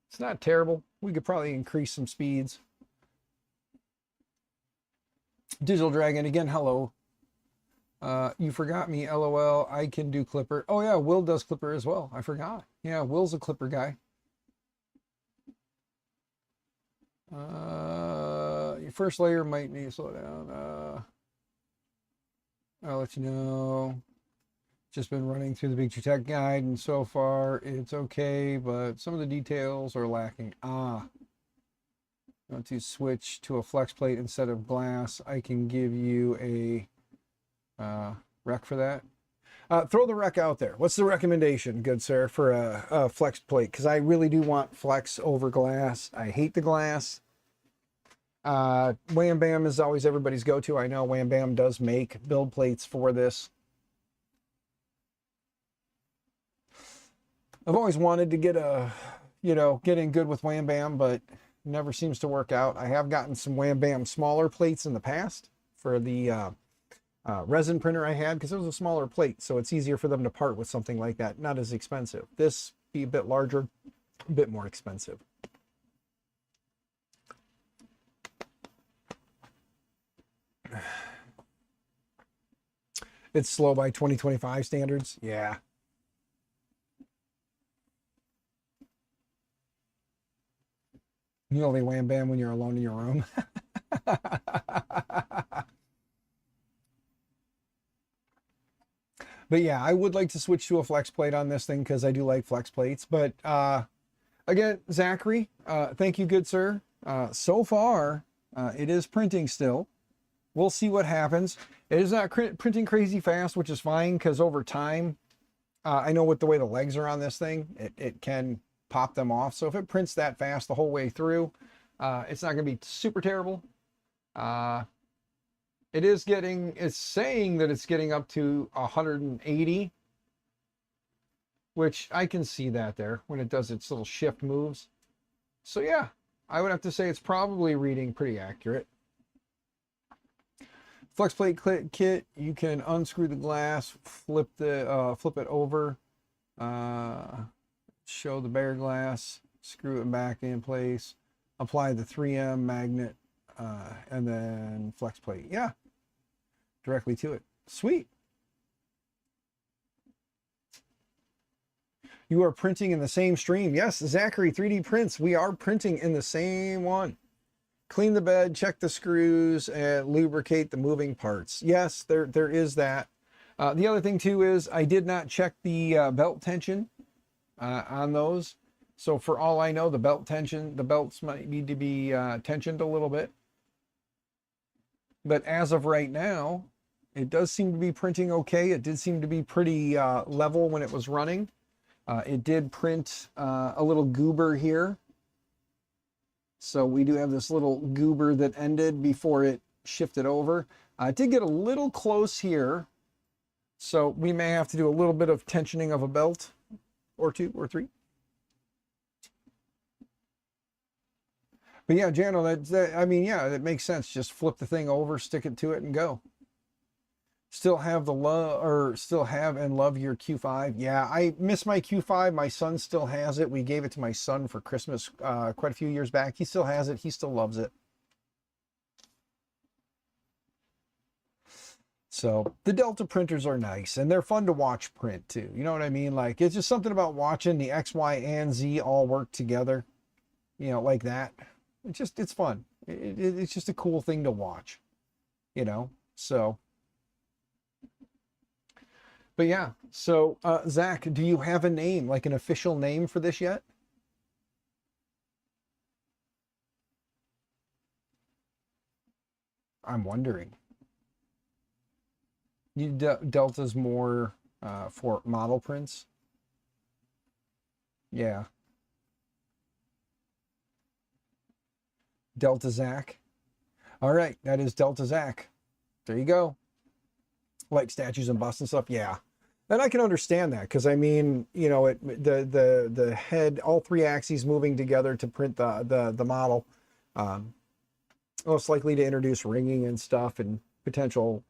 It's not terrible. We could probably increase some speeds. Digital Dragon, again, hello. You forgot me, LOL. I can do Clipper. Oh, yeah, Will does Clipper as well. I forgot. Yeah, Will's a Clipper guy. Your first layer might need to slow down. I'll let you know. Just been running through the Big Tree Tech guide, and so far it's okay, but some of the details are lacking. Want to switch to a flex plate instead of glass. I can give you a rec for that. Throw the rec out there. What's the recommendation, good sir, for a flex plate? Because I really do want flex over glass. I hate the glass. Wham Bam is always everybody's go-to. I know Wham Bam does make build plates for this. I've always wanted to get get in good with Wham Bam, but never seems to work out. I have gotten some Wham Bam smaller plates in the past for the resin printer I had, because it was a smaller plate, so it's easier for them to part with something like that. Not as expensive. This be a bit larger, a bit more expensive. It's slow by 2025 standards. Yeah. You only Wham Bam when you're alone in your room. But yeah, I would like to switch to a flex plate on this thing because I do like flex plates. But again, Zachary, thank you, good sir. So far, it is printing still. We'll see what happens. It is not printing crazy fast, which is fine because over time, I know with the way the legs are on this thing, it can pop them off. So if it prints that fast the whole way through, it's not going to be super terrible. It's saying that it's getting up to 180, which I can see that there when it does its little shift moves. So yeah, I would have to say it's probably reading pretty accurate. Flex plate kit, you can unscrew the glass, flip it over, show the bare glass, screw it back in place, apply the 3M magnet, and then flex plate. Yeah, directly to it. Sweet. You are printing in the same stream. Yes, Zachary 3D Prints. We are printing in the same one. Clean the bed, check the screws, and lubricate the moving parts. Yes, there is that. The other thing too is I did not check the belt tension on those. So for all I know, the belts might need to be tensioned a little bit. But as of right now, it does seem to be printing okay. It did seem to be pretty level when it was running. It did print a little goober here. So we do have this little goober that ended before it shifted over. It did get a little close here. So we may have to do a little bit of tensioning of a belt or two or three. But yeah, Jano, I mean, yeah, it makes sense. Just flip the thing over, stick it to it, and go. Still have and love your Q5. Yeah, I miss my Q5. My son still has it. We gave it to my son for Christmas quite a few years back. He still has it. He still loves it. So the Delta printers are nice, and they're fun to watch print too. You know what I mean? Like, it's just something about watching the X, Y, and Z all work together, you know, like that. It's fun. It's just a cool thing to watch, you know? So, but yeah. So, Zach, do you have a name, like an official name for this yet? I'm wondering. Delta's more for model prints. Yeah. Delta Zach. All right, that is Delta Zach. There you go. Like statues and busts and stuff. Yeah. And I can understand that because I mean, you know, the head, all three axes moving together to print the model, most likely to introduce ringing and stuff and potential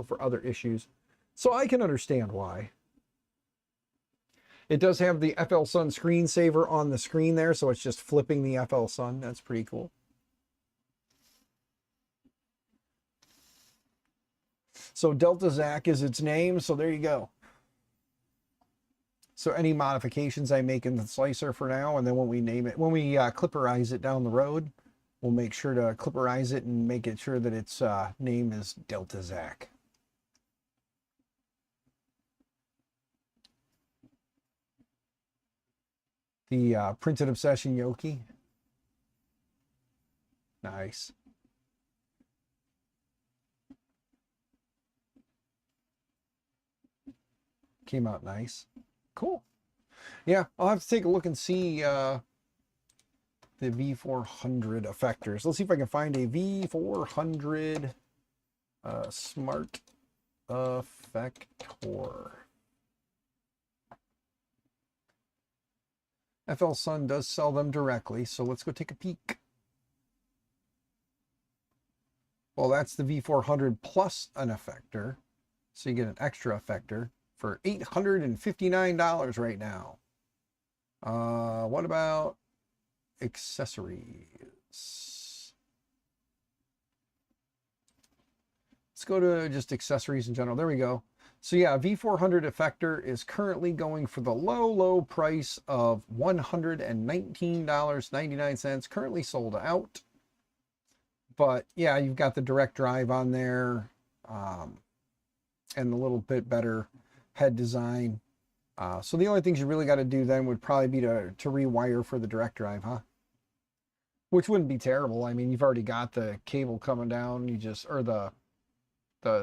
for other issues. So I can understand why. It does have the FL Sun screensaver on the screen there, so it's just flipping the FL Sun. That's pretty cool. So Delta Zach is its name, so there you go. So any modifications I make in the slicer for now, and then when we name it, when we clipperize it down the road, we'll make sure to clipperize it and make it sure that its name is Delta Zach. The Printed Obsession Yoki. Nice. Came out nice. Cool. Yeah, I'll have to take a look and see the V400 effectors. Let's see if I can find a V400 smart effector. FL Sun does sell them directly, so let's go take a peek. Well, that's the V400 plus an effector, so you get an extra effector for $859 right now. What about accessories? Let's go to just accessories in general. There we go. So yeah, V400 effector is currently going for the low price of $119.99. Currently sold out. But yeah, you've got the direct drive on there, and a little bit better head design. So the only things you really got to do then would probably be to rewire for the direct drive, huh? Which wouldn't be terrible. I mean, you've already got the cable coming down. You just, or the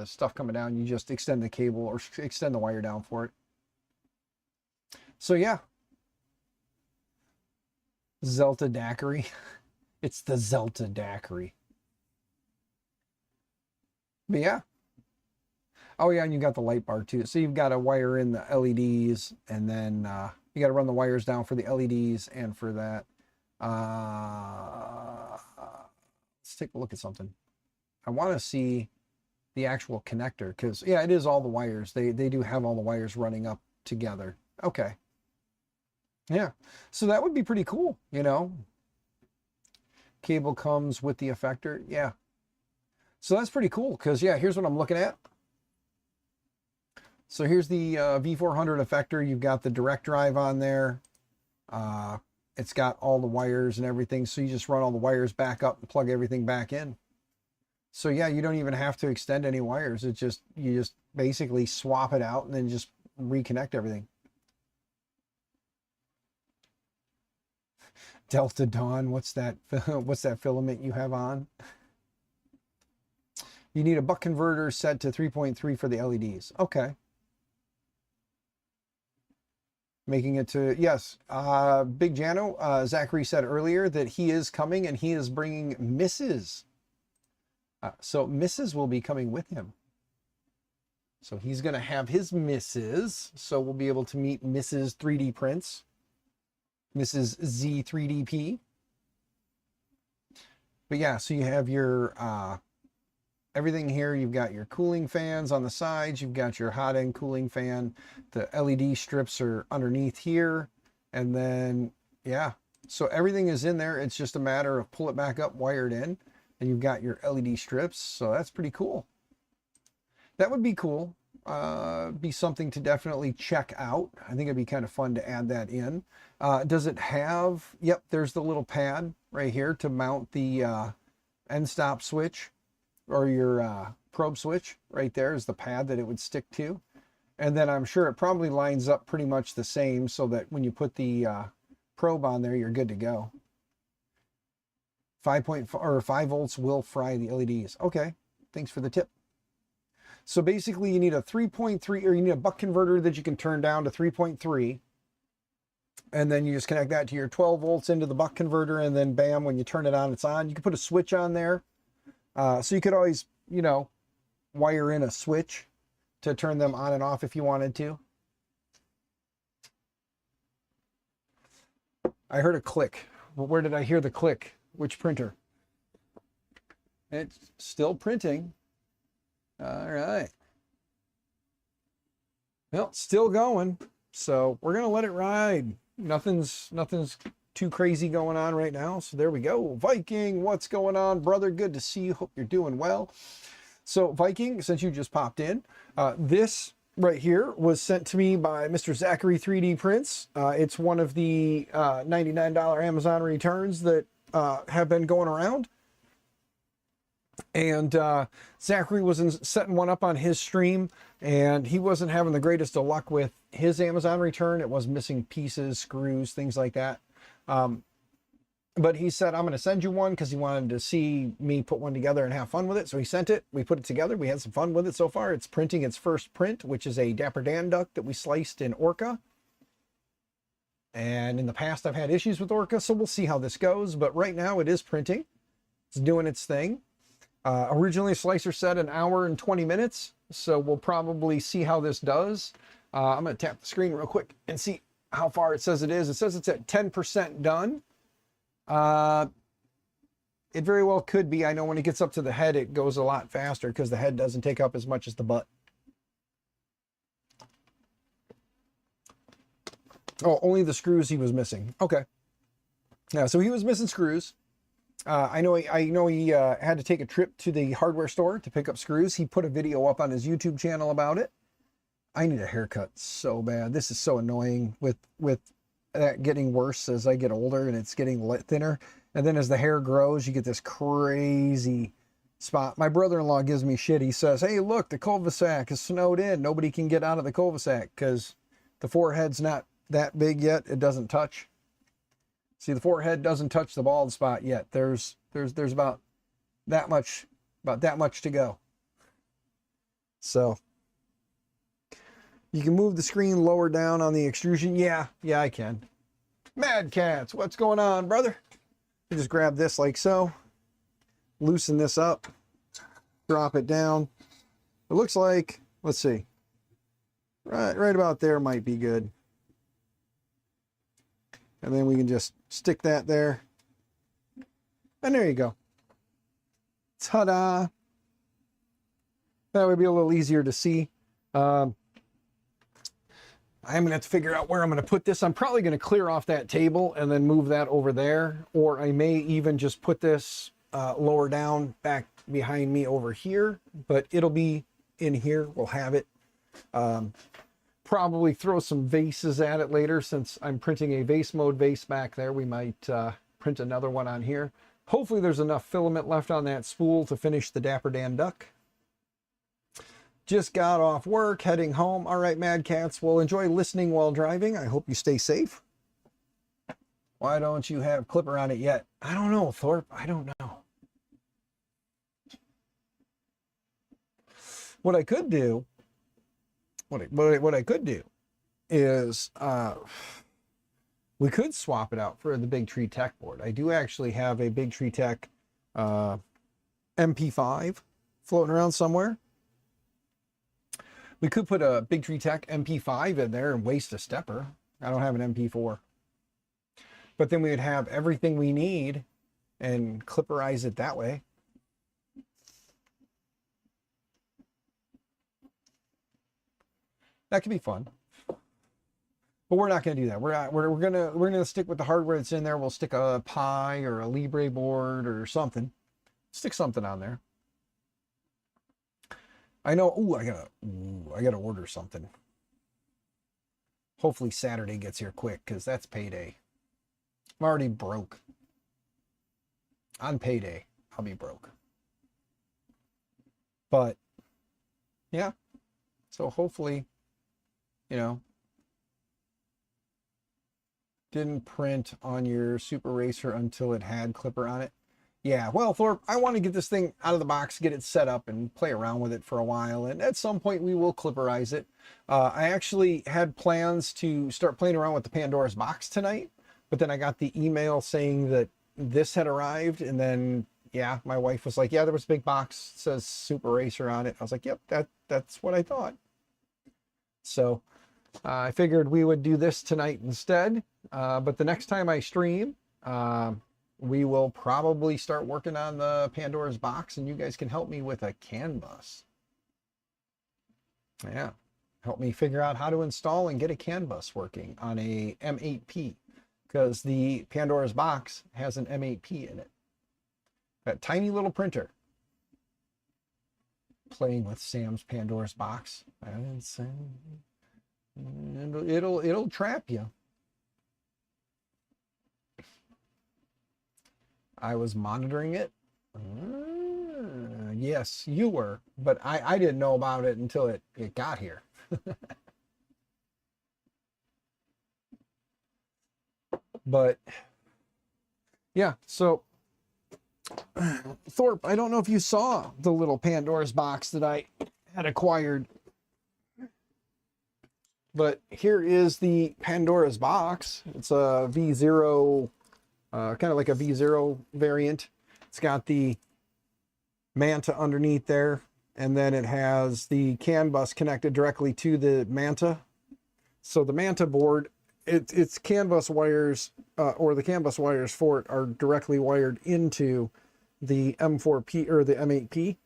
stuff coming down, you just extend the cable or extend the wire down for it. So yeah. Zelta daiquiri. It's the Zelta daiquiri. But yeah. Oh yeah, and you got the light bar too. So you've got to wire in the LEDs, and then you got to run the wires down for the LEDs and for that. Let's take a look at something. I want to see the actual connector, because yeah, it is all the wires. They do have all the wires running up together. Okay. Yeah. So that would be pretty cool, you know. Cable comes with the effector. Yeah. So that's pretty cool, because yeah, here's what I'm looking at. So here's the V400 effector. You've got the direct drive on there. It's got all the wires and everything. So you just run all the wires back up and plug everything back in. So yeah, you don't even have to extend any wires. You just basically swap it out and then just reconnect everything. Delta Dawn, what's that? What's that filament you have on? You need a buck converter set to 3.3 for the LEDs. Okay. Making it to, yes. Big Jano, Zachary said earlier that he is coming and he is bringing Mrs. So Mrs. will be coming with him. So he's going to have his Mrs. So we'll be able to meet Mrs. 3D Prints. Mrs. Z 3DP. But yeah, so you have your everything here. You've got your cooling fans on the sides. You've got your hot end cooling fan. The LED strips are underneath here. And then, yeah, so everything is in there. It's just a matter of pull it back up, wire it in, and you've got your LED strips. So that's pretty cool. That would be cool. Be something to definitely check out. I think it'd be kind of fun to add that in. Does it have, yep, there's the little pad right here to mount the end stop switch, or your probe switch. Right there is the pad that it would stick to. And then I'm sure it probably lines up pretty much the same so that when you put the probe on there, you're good to go. 5 volts will fry the LEDs. Okay, thanks for the tip. So basically you need a 3.3, or you need a buck converter that you can turn down to 3.3. And then you just connect that to your 12 volts into the buck converter, and then bam, when you turn it on, it's on. You can put a switch on there. So you could always, you know, wire in a switch to turn them on and off if you wanted to. I heard a click. Well, where did I hear the click? Which printer? It's still printing. All right. Well, still going. So we're going to let it ride. Nothing's too crazy going on right now. So there we go. Viking, what's going on, brother? Good to see you. Hope you're doing well. So Viking, since you just popped in, this right here was sent to me by Mr. Zachary 3D Prints. It's one of the $99 Amazon returns that have been going around. And Zachary was setting one up on his stream, and he wasn't having the greatest of luck with his Amazon return. It was missing pieces, screws, things like that. But he said, I'm going to send you one, because he wanted to see me put one together and have fun with it. So he sent it. We put it together. We had some fun with it so far. It's printing its first print, which is a Dapper Dan duck that we sliced in Orca. And in the past, I've had issues with Orca, so we'll see how this goes. But right now, it is printing. It's doing its thing. Originally, a slicer said an hour and 20 minutes. So we'll probably see how this does. I'm going to tap the screen real quick and see how far it says it is. It says it's at 10% done. It very well could be. I know when it gets up to the head, it goes a lot faster because the head doesn't take up as much as the butt. Oh, only the screws he was missing. Okay. Yeah, so he was missing screws. I know he had to take a trip to the hardware store to pick up screws. He put a video up on his YouTube channel about it. I need a haircut so bad. This is so annoying with that getting worse as I get older, and it's getting thinner. And then as the hair grows, you get this crazy spot. My brother-in-law gives me shit. He says, hey, look, the cul-de-sac is snowed in. Nobody can get out of the cul-de-sac because the forehead's not that big yet. It doesn't touch. See, the forehead doesn't touch the bald spot yet. There's about that much to go. So you can move the screen lower down on the extrusion. Yeah, I can. Mad Cats, what's going on, brother? You just grab this like so, loosen this up, drop it down. It looks like, let's see, right about there might be good. And then we can just stick that there. And there you go. Ta-da! That would be a little easier to see. I'm going to have to figure out where I'm going to put this. I'm probably going to clear off that table and then move that over there. Or I may even just put this lower down back behind me over here. But it'll be in here. We'll have it. Probably throw some vases at it later, since I'm printing a vase mode vase back there. We might print another one on here. Hopefully there's enough filament left on that spool to finish the Dapper Dan Duck. Just got off work, heading home. All right, Mad Cats, well, enjoy listening while driving. I hope you stay safe. Why don't you have Clipper on it yet? I don't know, Thorpe. I don't know. What I could do, what I could do is we could swap it out for the Big Tree Tech board. I do actually have a Big Tree Tech MP5 floating around somewhere. We could put a Big Tree Tech MP5 in there and waste a stepper. I don't have an MP4. But then we would have everything we need and clipperize it that way. That could be fun. But we're not going to do that. We're gonna stick with the hardware that's in there. We'll stick a Pi or a Libre board or something. Stick something on there. I know. I gotta order something. Hopefully Saturday gets here quick, because that's payday. I'm already broke. On payday, I'll be broke. But yeah, so hopefully, you know, didn't print on your Super Racer until it had Clipper on it. Yeah, well, Thorpe, I want to get this thing out of the box, get it set up, and play around with it for a while. And at some point, we will Clipperize it. I actually had plans to start playing around with the Pandora's box tonight, but then I got the email saying that this had arrived. And then, yeah, my wife was like, yeah, there was a big box, it says Super Racer on it. I was like, yep, that's what I thought. So I figured we would do this tonight instead. But the next time I stream, we will probably start working on the Pandora's box, and you guys can help me with a CAN bus. Yeah, help me figure out how to install and get a CAN bus working on a M8P, because the Pandora's box has an M8P in it. That tiny little printer. Playing with Sam's Pandora's box. It'll trap you. I was monitoring it. Yes, you were, but I didn't know about it until it got here. But yeah, so Thorpe, I don't know if you saw the little Pandora's box that I had acquired, but here is the Pandora's box. It's a V0, kind of like a V0 variant. It's got the Manta underneath there, and then it has the CAN bus connected directly to the Manta. So the Manta board, its CAN bus wires, or the CAN bus wires for it, are directly wired into the M4P or the M8P.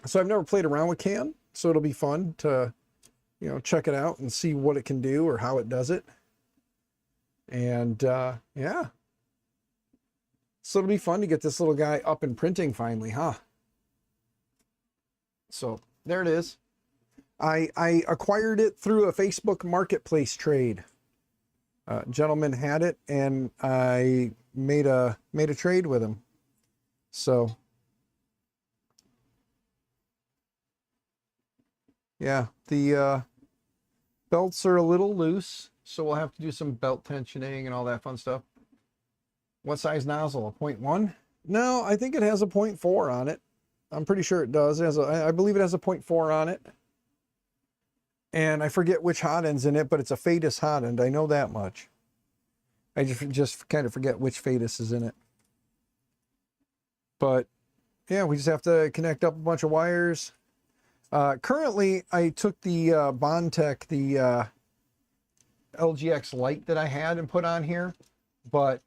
So I've never played around with CAN, so it'll be fun to, you know, check it out and see what it can do or how it does it. And yeah, so it'll be fun to get this little guy up and printing finally, huh? So there it is. I acquired it through a Facebook Marketplace trade. Gentleman had it, and I made a trade with him. So yeah, the belts are a little loose, so we'll have to do some belt tensioning and all that fun stuff. What size nozzle? A 0.1? No, I think it has a 0.4 on it. I'm pretty sure it does. It has I believe it has a 0.4 on it. And I forget which hot end's in it, but it's a Fadus hot end. I know that much. I just kind of forget which Fadus is in it. But yeah, we just have to connect up a bunch of wires. Currently, I took the Bondtech, the LGX light that I had and put on here, but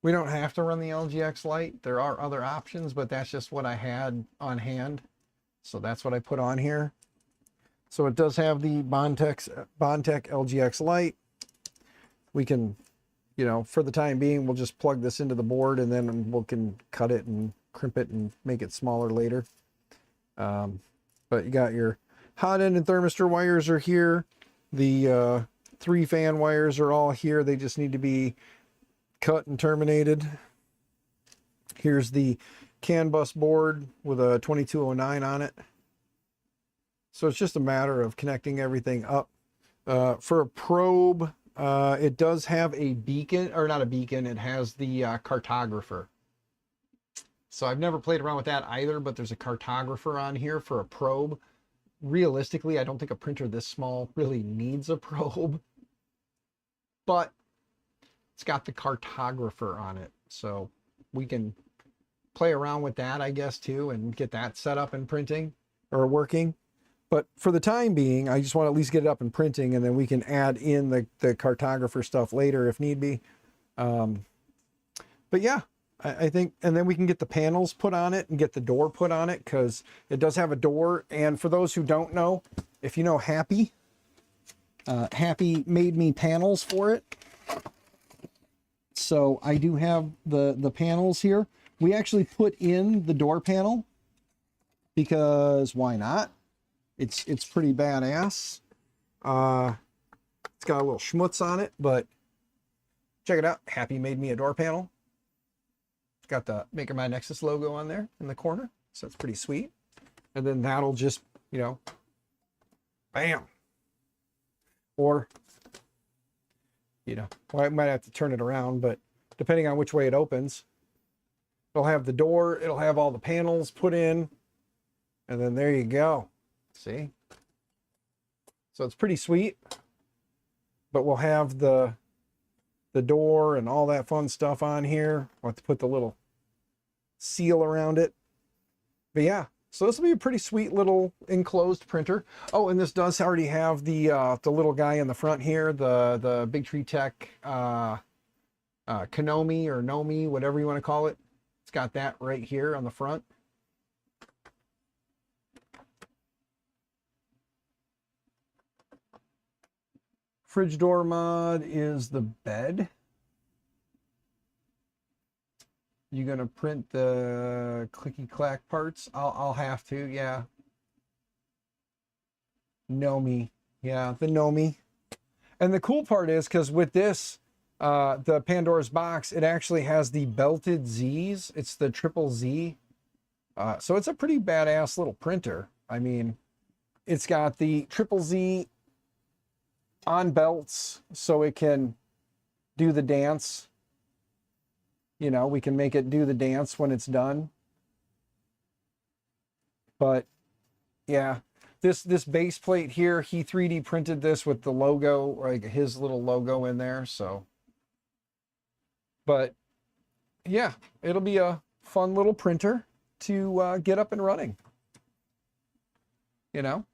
we don't have to run the LGX light. There are other options, but that's just what I had on hand. So that's what I put on here. So it does have the Bondtech LGX light. We can, you know, for the time being, we'll just plug this into the board, and then we can cut it and crimp it and make it smaller later. But you got your hot end and thermistor wires are here. The 3 fan wires are all here. They just need to be cut and terminated. Here's the CAN bus board with a 2209 on it. So it's just a matter of connecting everything up. For a probe, it does have a beacon, or not a beacon, it has the cartographer. So I've never played around with that either, but there's a cartographer on here for a probe. Realistically, I don't think a printer this small really needs a probe, but it's got the cartographer on it. So we can play around with that, I guess, too, and get that set up and printing or working. But for the time being, I just want to at least get it up and printing, and then we can add in the cartographer stuff later if need be. But yeah, I think, and then we can get the panels put on it and get the door put on it, because it does have a door. And for those who don't know, if you know Happy, Happy made me panels for it. So I do have the panels here. We actually put in the door panel because why not? It's pretty badass. It's got a little schmutz on it, but check it out. Happy made me a door panel. It's got the Maker My Nexus logo on there in the corner, so it's pretty sweet. And then that'll just, you know, bam. Or, you know, well, I might have to turn it around, but depending on which way it opens, it'll have the door, it'll have all the panels put in, and then there you go. See? So it's pretty sweet, but we'll have the door and all that fun stuff on here. We'll have to put the little seal around it. But yeah, so this will be a pretty sweet little enclosed printer. Oh, and this does already have the little guy in the front here, the Big Tree Tech Konomi or Nomi, whatever you want to call it. It's got that right here on the front. Fridge door mod is the bed. You gonna print the clicky clack parts? I'll have to, yeah. Nomi, yeah, the Nomi. And the cool part is, because with this, the Pandora's box, it actually has the belted Z's. It's the triple Z. So it's a pretty badass little printer. I mean, it's got the triple Z on belts, so it can do the dance. You know, we can make it do the dance when it's done. But yeah, this base plate here, he 3D printed this with the logo, like his little logo in there. So, but yeah, it'll be a fun little printer to get up and running. You know,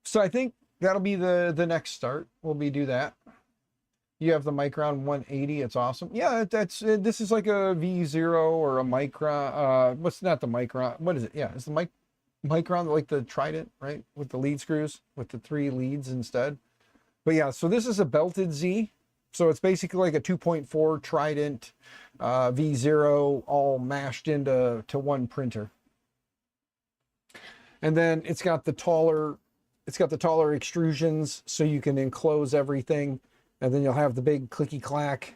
so I think that'll be the next start. We'll do that. You have the Micron 180. It's awesome. Yeah, this is like a V0 or a Micron. What's not the Micron? What is it? Yeah, it's the Micron, like the Trident, right? With the lead screws, with the 3 leads instead. But yeah, so this is a belted Z. So it's basically like a 2.4 Trident V0 all mashed into one printer. And then it's got the taller extrusions, so you can enclose everything. And then you'll have the big clicky clack.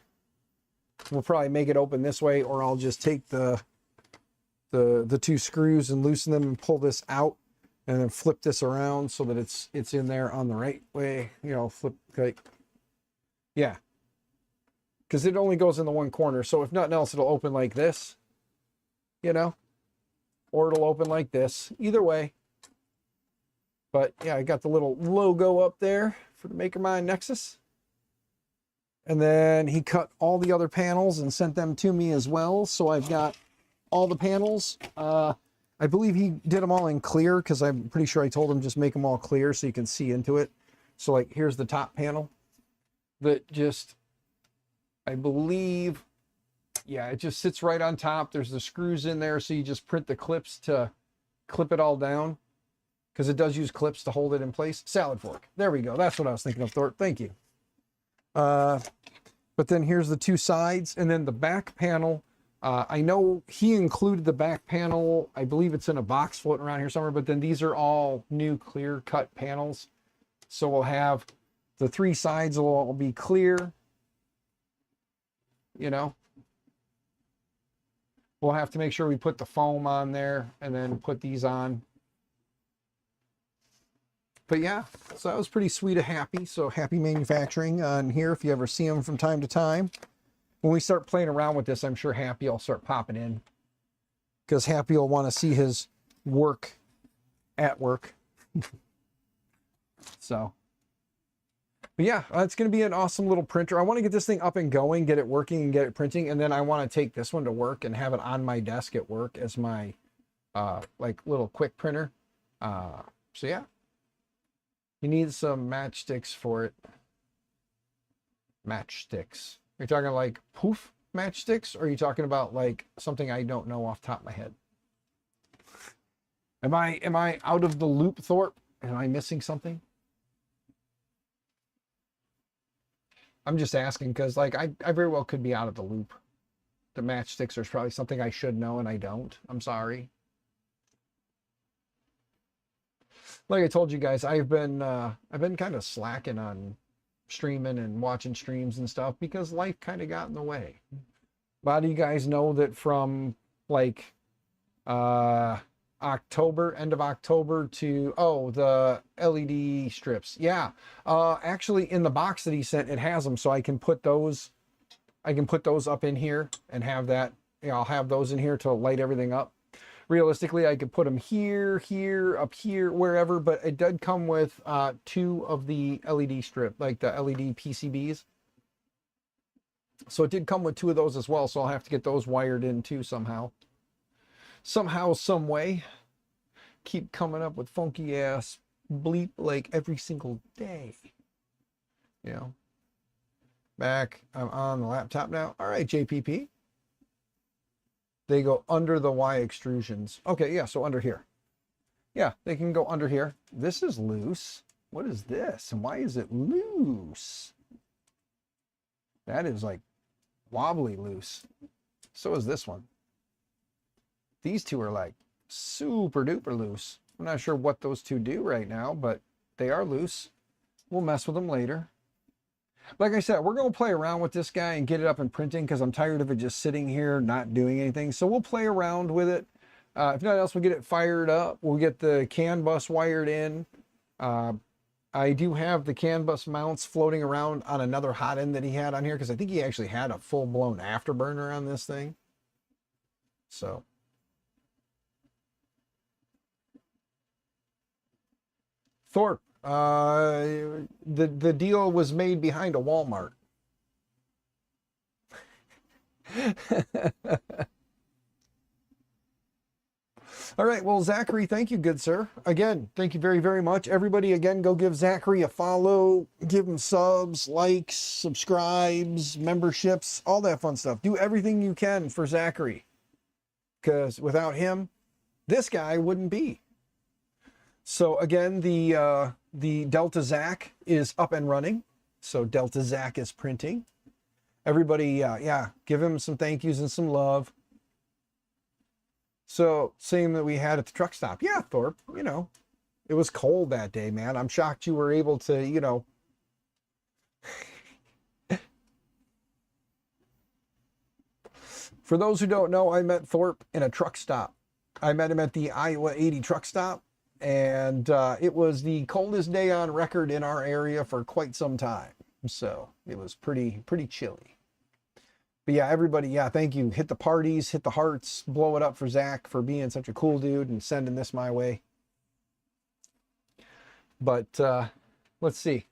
We'll probably make it open this way, or I'll just take the 2 screws and loosen them and pull this out, and then flip this around so that it's in there on the right way. You know, flip, like, yeah. Because it only goes in the one corner, so if nothing else, it'll open like this, you know, or it'll open like this. Either way. But yeah, I got the little logo up there for the Maker My Nexus. And then he cut all the other panels and sent them to me as well. So I've got all the panels. I believe he did them all in clear, because I'm pretty sure I told him just make them all clear so you can see into it. So like, here's the top panel that just, I believe, yeah, it just sits right on top. There's the screws in there, so you just print the clips to clip it all down, because it does use clips to hold it in place. Salad fork. There we go. That's what I was thinking of, Thorpe. Thank you. But then here's the 2 sides, and then the back panel I know he included the back panel. I believe it's in a box floating around here somewhere, but then these are all new clear cut panels. So we'll have the three sides will all be clear, you know. We'll have to make sure we put the foam on there and then put these on. But yeah, so that was pretty sweet of Happy. So Happy Manufacturing on here, if you ever see them from time to time. When we start playing around with this, I'm sure Happy will start popping in. Because Happy will want to see his work at work. So, but yeah, it's going to be an awesome little printer. I want to get this thing up and going, get it working and get it printing. And then I want to take this one to work and have it on my desk at work as my like little quick printer. So yeah, you need some matchsticks for it. Matchsticks. Are you talking like poof matchsticks? Or are you talking about like something I don't know off the top of my head? Am I out of the loop, Thorpe? Am I missing something? I'm just asking because like I very well could be out of the loop. The matchsticks are probably something I should know and I don't. I'm sorry. Like I told you guys, I've been kind of slacking on streaming and watching streams and stuff because life kind of got in the way. A lot of you guys know that from like October, end of October to the LED strips. Yeah. Actually in the box that he sent, it has them, so I can put those up in here and have that, you know, I'll have those in here to light everything up. Realistically, I could put them here, up here, wherever, but it did come with 2 of the LED strip, like the LED PCBs. So it did come with 2 of those as well, so I'll have to get those wired in too somehow. Somehow, some way. Keep coming up with funky ass bleep like every single day. You know. Back, I'm on the laptop now. All right, JPP. They go under the Y extrusions. Okay, yeah, so under here. Yeah, they can go under here. This is loose. What is this? And why is it loose? That is like wobbly loose. So is this one. These two are like super duper loose. I'm not sure what those two do right now, but they are loose. We'll mess with them later. Like I said, we're going to play around with this guy and get it up and printing because I'm tired of it just sitting here not doing anything. So we'll play around with it. If not else, we'll get it fired up. We'll get the CAN bus wired in. I do have the CAN bus mounts floating around on another hot end that he had on here because I think he actually had a full-blown afterburner on this thing. So. Thorpe. The deal was made behind a Walmart. All right, well, Zachary, thank you, good sir. Again, thank you very, very much. Everybody, again, go give Zachary a follow. Give him subs, likes, subscribes, memberships, all that fun stuff. Do everything you can for Zachary. Because without him, this guy wouldn't be. So again, the Delta Zach is up and running. So Delta Zach is printing. Everybody, yeah, give him some thank yous and some love. So same that we had at the truck stop. Yeah, Thorpe, you know, it was cold that day, man. I'm shocked you were able to, you know. For those who don't know, I met Thorpe in a truck stop. I met him at the Iowa 80 truck stop. And it was the coldest day on record in our area for quite some time. So it was pretty chilly. But yeah, everybody, yeah, thank you. Hit the parties, hit the hearts, blow it up for Zach for being such a cool dude and sending this my way. But let's see.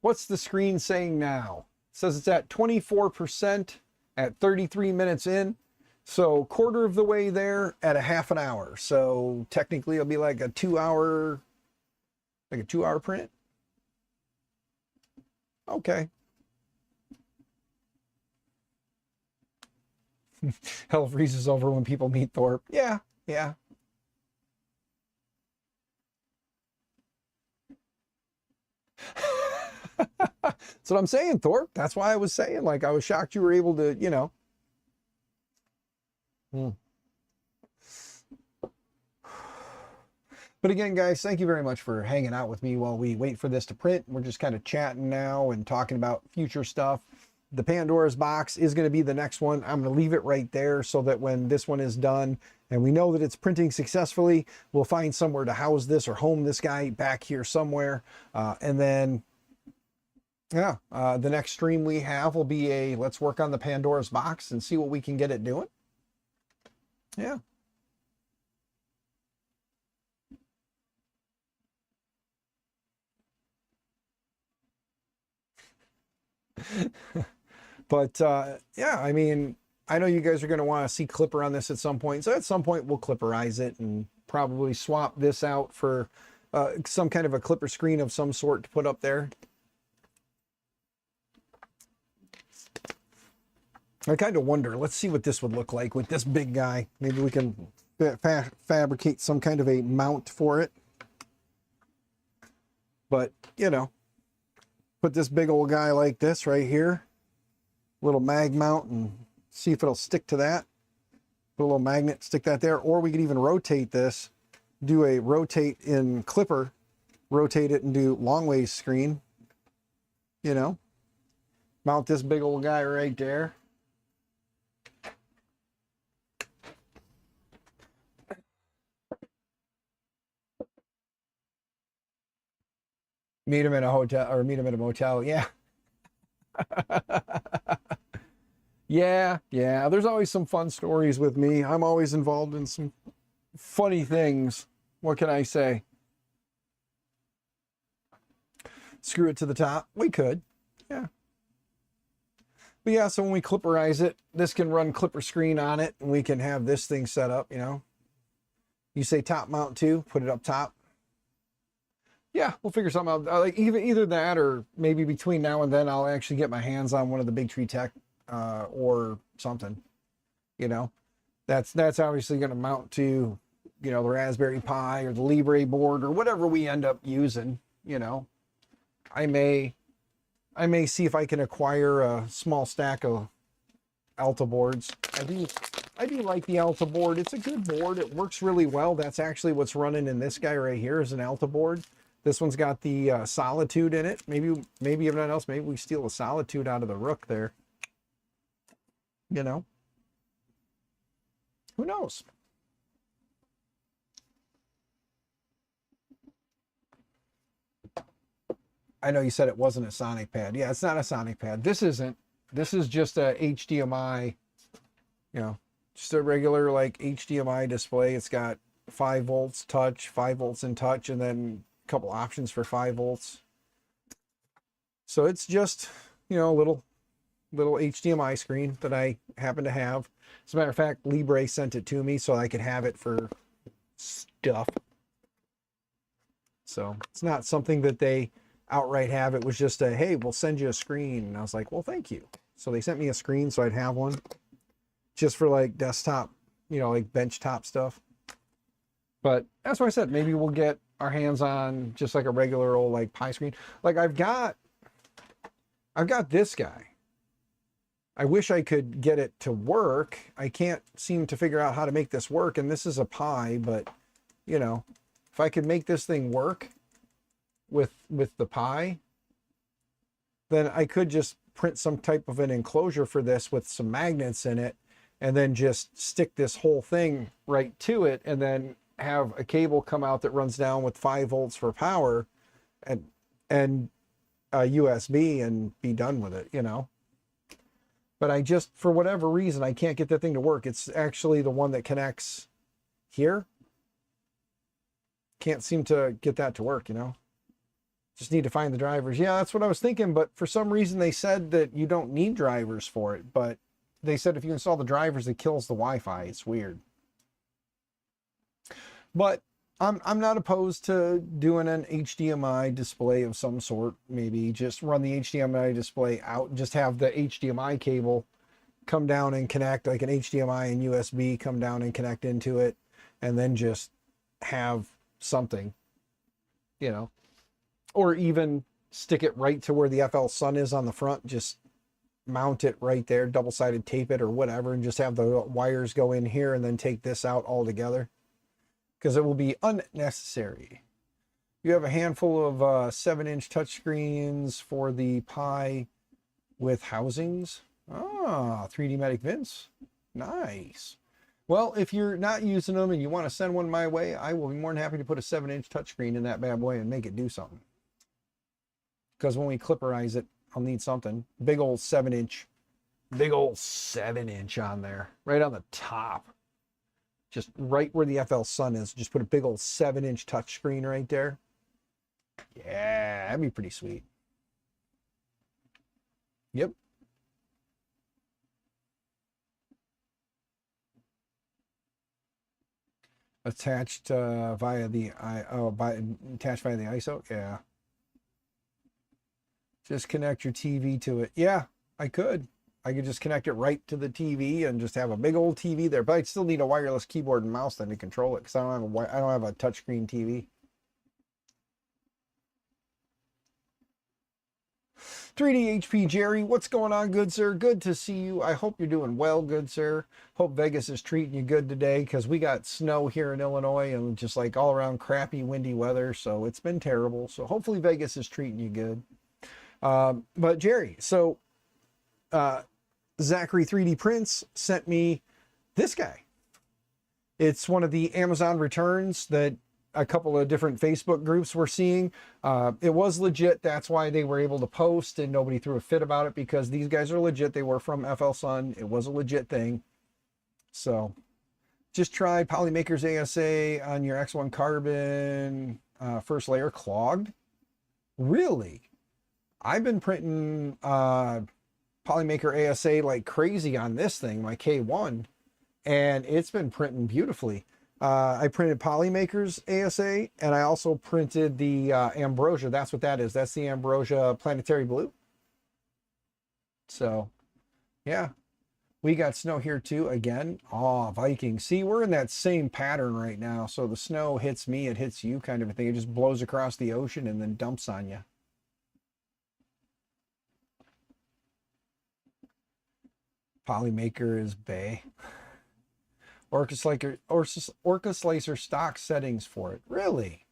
What's the screen saying now? It says it's at 24% at 33 minutes in. So quarter of the way there at a half an hour. So technically it'll be like a 2-hour print. Okay. Hell freezes over when people meet Thorpe. Yeah, yeah. That's what I'm saying, Thorpe. That's why I was saying, like, I was shocked you were able to, you know. But again, guys, thank you very much for hanging out with me while we wait for this to print. We're just kind of chatting now and talking about future stuff. The Pandora's box is going to be the next one. I'm going to leave it right there so that when this one is done and we know that it's printing successfully, we'll find somewhere to house this or home this guy back here somewhere. And then, yeah, the next stream we have will be a let's work on the Pandora's box and see what we can get it doing. Yeah. But yeah, I mean, I know you guys are going to want to see Clipper on this at some point. So at some point we'll Clipperize it and probably swap this out for some kind of a Clipper screen of some sort to put up there. I kind of wonder, let's see what this would look like with this big guy. Maybe we can fabricate some kind of a mount for it. But, you know, put this big old guy like this right here, little mag mount, and see if it'll stick to that. Put a little magnet, stick that there. Or we could even rotate this, do a rotate in Clipper, rotate it and do long ways screen, you know, mount this big old guy right there. Meet him in a hotel or meet him at a motel. Yeah. Yeah. There's always some fun stories with me. I'm always involved in some funny things. What can I say? Screw it to the top. We could. Yeah. But yeah, so when we Clipperize it, this can run Clipper screen on it and we can have this thing set up, you know. You say top mount too, put it up top. Yeah, we'll figure something out. Like either that or maybe between now and then I'll actually get my hands on one of the Big Tree Tech or something. You know, that's obviously going to mount to, you know, the Raspberry Pi or the Libre board or whatever we end up using. You know, I may see if I can acquire a small stack of Alta boards. I do like the Alta board. It's a good board. It works really well. That's actually what's running in this guy right here is an Alta board. This one's got the Solitude in it. Maybe if nothing else, maybe we steal the Solitude out of the Rook there. You know, who knows? I know you said it wasn't a Sonic pad. Yeah, it's not a Sonic pad. This isn't. This is just a HDMI, you know, just a regular like HDMI display. It's got 5 volts touch, 5 volts in touch, and then couple options for 5 volts. So it's just, you know, a little HDMI screen that I happen to have. As a matter of fact, Libre sent it to me so I could have it for stuff. So it's not something that they outright have. It was just a, hey, we'll send you a screen. And I was like, well, thank you. So they sent me a screen so I'd have one just for like desktop, you know, like benchtop stuff. But that's why I said maybe we'll get our hands on just like a regular old like Pi screen. Like I've got this guy. I wish I could get it to work. I can't seem to figure out how to make this work. And this is a Pi, but you know, if I could make this thing work with the Pi, then I could just print some type of an enclosure for this with some magnets in it and then just stick this whole thing right to it and then have a cable come out that runs down with 5 volts for power and USB and be done with it, you know. But I just, for whatever reason, I can't get that thing to work. It's actually the one that connects here. Can't seem to get that to work, you know. Just need to find the drivers. Yeah, that's what I was thinking, but for some reason they said that you don't need drivers for it, but they said if you install the drivers, it kills the Wi-Fi. It's weird. But I'm not opposed to doing an HDMI display of some sort. Maybe just run the HDMI display out and just have the HDMI cable come down and connect, like an HDMI and USB come down and connect into it, and then just have something, you know, or even stick it right to where the FL Sun is on the front. Just mount it right there, double-sided tape it or whatever, and just have the wires go in here and then take this out altogether, because it will be unnecessary. You have a handful of 7-inch touchscreens for the Pi with housings. Ah, 3D Medic Vince. Nice. Well, if you're not using them and you want to send one my way, I will be more than happy to put a 7-inch touchscreen in that bad boy and make it do something. Because when we clipperize it, I'll need something. Big old 7-inch on there, right on the top. Just right where the FL Sun is. Just put a big old 7-inch touchscreen right there. Yeah, that'd be pretty sweet. Yep. Attached via the attached via the ISO. Yeah. Just connect your TV to it. Yeah, I could just connect it right to the TV and just have a big old TV there. But I'd still need a wireless keyboard and mouse then to control it, because I don't have a touchscreen TV. 3D HP Jerry, what's going on, good sir? Good to see you. I hope you're doing well, good sir. Hope Vegas is treating you good today, because we got snow here in Illinois and just like all around crappy, windy weather. So it's been terrible. So hopefully Vegas is treating you good. But Jerry, so Zachary 3D Prints sent me this guy. It's one of the Amazon returns that a couple of different Facebook groups were seeing. It was legit. That's why they were able to post and nobody threw a fit about it, because these guys are legit. They were from FL Sun. It was a legit thing. So just try Polymaker's ASA on your X1 Carbon first layer clogged. Really? I've been printing Polymaker ASA like crazy on this thing, my K1, and it's been printing beautifully. I printed Polymaker's ASA, and I also printed the Ambrosia. That's what that is. That's the Ambrosia Planetary Blue. So, yeah. We got snow here too, again. Oh, Vikings. See, we're in that same pattern right now. So the snow hits me, it hits you kind of a thing. It just blows across the ocean and then dumps on you. Polymaker is Bay. Orca Slicer stock settings for it. Really?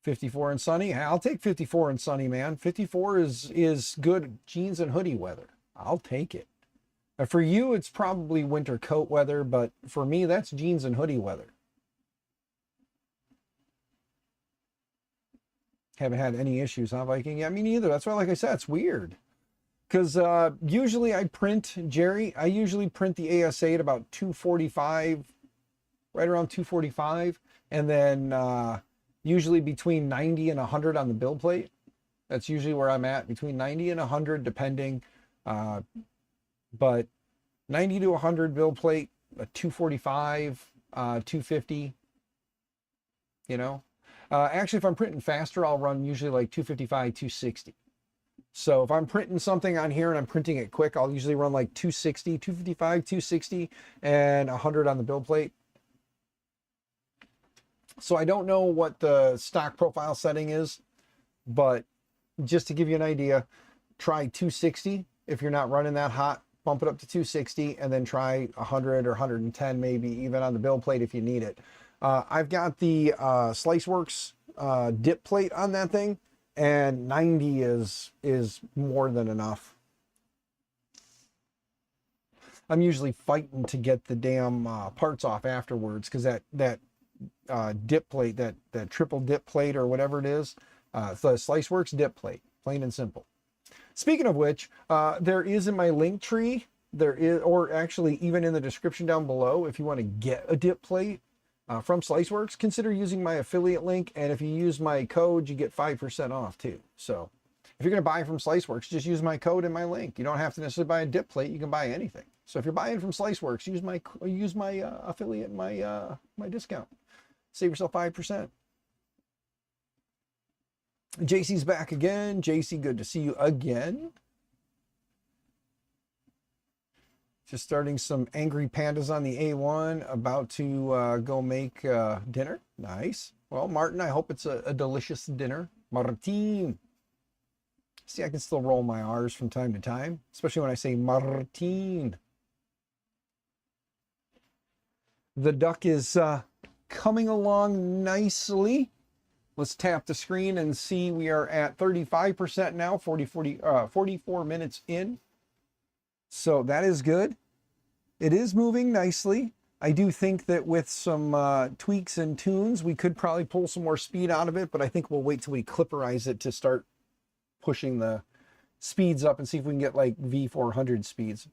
54 and sunny? I'll take 54 and sunny, man. 54 is good jeans and hoodie weather. I'll take it. And for you, it's probably winter coat weather, but for me, that's jeans and hoodie weather. Haven't had any issues, huh, Viking? Yeah, me neither. That's why, like I said, it's weird. Because usually I print, Jerry, I usually print the ASA at about 245, right around 245, and then usually between 90 and 100 on the build plate. That's usually where I'm at, between 90 and 100, depending. But 90 to 100 build plate, a 245, 250, you know. Actually, if I'm printing faster, I'll run usually like 255, 260. So if I'm printing something on here and I'm printing it quick, I'll usually run like 260, 255, 260, and 100 on the build plate. So I don't know what the stock profile setting is, but just to give you an idea, try 260. If you're not running that hot, bump it up to 260, and then try 100 or 110 maybe even on the build plate if you need it. I've got the Sliceworks dip plate on that thing, and 90 is more than enough. I'm usually fighting to get the damn parts off afterwards, because that dip plate, that triple dip plate or whatever it is, the Sliceworks dip plate, plain and simple. Speaking of which, there is in my Linktree, there is, or actually even in the description down below, if you want to get a dip plate from Sliceworks, consider using my affiliate link, and if you use my code, you get 5% off too. So if you're going to buy from Sliceworks, just use my code and my link. You don't have to necessarily buy a dip plate. You can buy anything. So if you're buying from Sliceworks, use my affiliate, my discount. Save yourself 5%. JC's back again. JC, good to see you again. Just starting some Angry Pandas on the A1, about to go make dinner. Nice. Well, Martin, I hope it's a delicious dinner. Martin. See, I can still roll my R's from time to time, especially when I say Martin. The duck is coming along nicely. Let's tap the screen and see we are at 35% now, 44 minutes in. So that is good. It is moving nicely. I do think that with some tweaks and tunes, we could probably pull some more speed out of it, but I think we'll wait till we clipperize it to start pushing the speeds up and see if we can get like V400 speeds.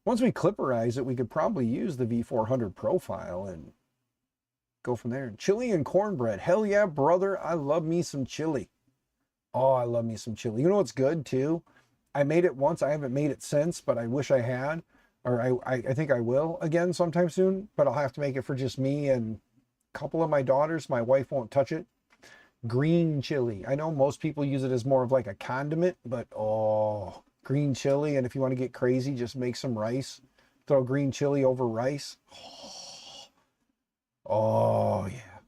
Once we clipperize it, we could probably use the V400 profile and go from there. Chili and cornbread. Hell yeah, brother. I love me some chili. Oh, I love me some chili. You know what's good too? I made it once. I haven't made it since, but I wish I had. Or I think I will again sometime soon, but I'll have to make it for just me and a couple of my daughters. My wife won't touch it. Green chili. I know most people use it as more of like a condiment, but oh, green chili. And if you want to get crazy, just make some rice. Throw green chili over rice. Oh yeah.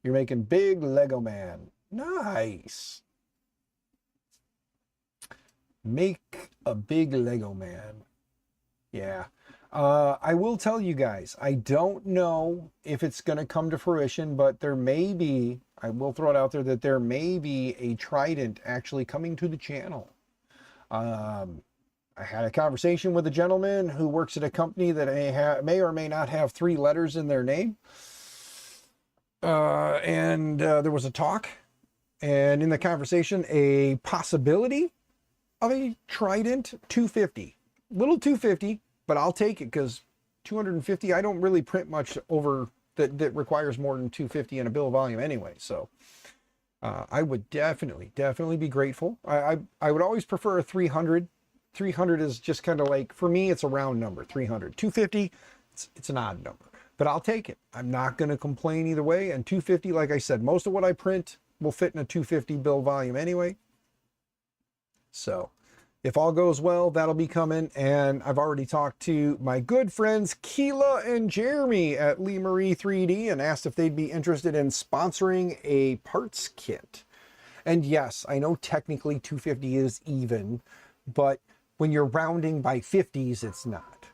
You're making big Lego man. Nice. Make a big Lego man. Yeah. I will tell you guys, I don't know if it's going to come to fruition, but there may be, I will throw it out there that there may be a trident actually coming to the channel. I had a conversation with a gentleman who works at a company that may or may not have 3 letters in their name. There was a talk, and in the conversation, a possibility of a trident 250. Little 250, but I'll take it because 250, I don't really print much over that requires more than 250 in a bill volume anyway. So I would definitely be grateful. I would always prefer a 300. 300 is just kind of like, for me, it's a round number, 300. 250, it's an odd number, but I'll take it. I'm not going to complain either way. And 250, like I said, most of what I print will fit in a 250 bill volume anyway. So if all goes well, that'll be coming. And I've already talked to my good friends Keela and Jeremy at Lee Marie 3D and asked if they'd be interested in sponsoring a parts kit. And yes, I know technically 250 is even, but when you're rounding by 50s, it's not.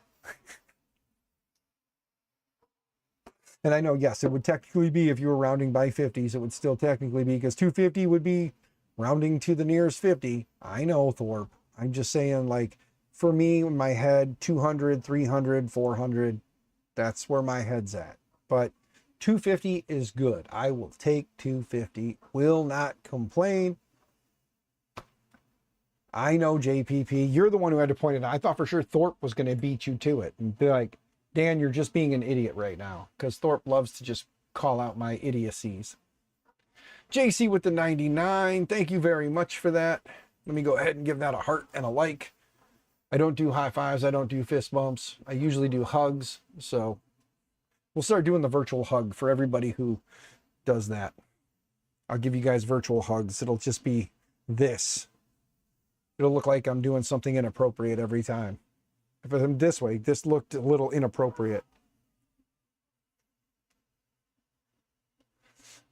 And I know, yes, it would technically be, if you were rounding by 50s, it would still technically be, because 250 would be rounding to the nearest 50. I know, Thorpe. I'm just saying, like, for me, in my head, 200, 300, 400, that's where my head's at. But 250 is good. I will take 250. Will not complain. I know, JPP, you're the one who had to point it out. I thought for sure Thorpe was going to beat you to it and be like, Dan, you're just being an idiot right now, because Thorpe loves to just call out my idiocies. JC with the 99. Thank you very much for that. Let me go ahead and give that a heart and a like. I don't do high fives. I don't do fist bumps. I usually do hugs. So we'll start doing the virtual hug for everybody who does that. I'll give you guys virtual hugs. It'll just be this. It'll look like I'm doing something inappropriate every time. If I'm this way, this looked a little inappropriate.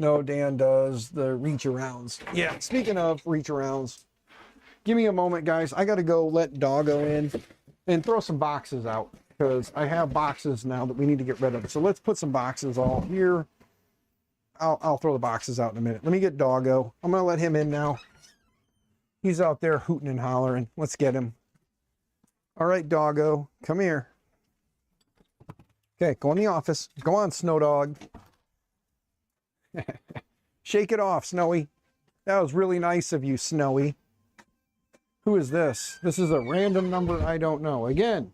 No, Dan does the reach arounds. Yeah, speaking of reach arounds, give me a moment, guys. I got to go let Doggo in and throw some boxes out, because I have boxes now that we need to get rid of. So let's put some boxes all here. I'll throw the boxes out in a minute. Let me get Doggo. I'm going to let him in now. He's out there hooting and hollering. Let's get him. All right, Doggo, come here. Okay, go in the office. Go on, Snow Dog. Shake it off, Snowy. That was really nice of you, Snowy. Who is this? This is a random number I don't know. Again,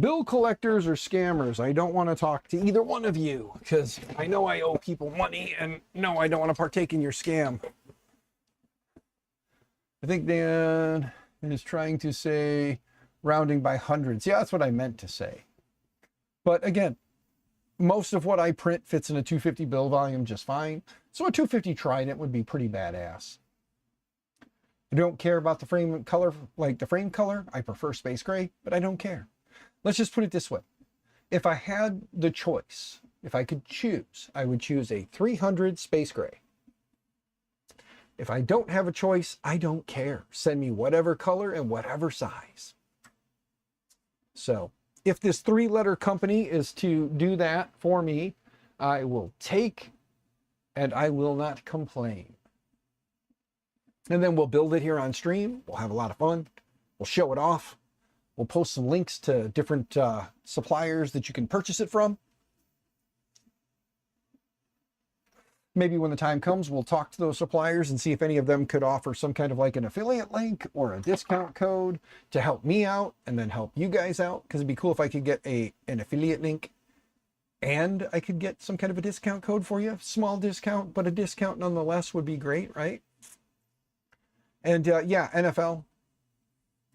bill collectors or scammers. I don't want to talk to either one of you, because I know I owe people money, and no, I don't want to partake in your scam. I think Dan is trying to say rounding by hundreds. Yeah, that's what I meant to say. But again, most of what I print fits in a 250 bill volume just fine. So a 250 Trident would be pretty badass. I don't care about the frame color, like the frame color. I prefer space gray, but I don't care. Let's just put it this way. If I had the choice, if I could choose, I would choose a 300 space gray, If I don't have a choice, I don't care. Send me whatever color and whatever size. So if this 3-letter company is to do that for me, I will take and I will not complain. And then we'll build it here on stream. We'll have a lot of fun. We'll show it off. We'll post some links to different suppliers that you can purchase it from. Maybe when the time comes, we'll talk to those suppliers and see if any of them could offer some kind of like an affiliate link or a discount code to help me out and then help you guys out. Because it'd be cool if I could get an affiliate link and I could get some kind of a discount code for you. Small discount, but a discount nonetheless would be great, right? And yeah, NFL,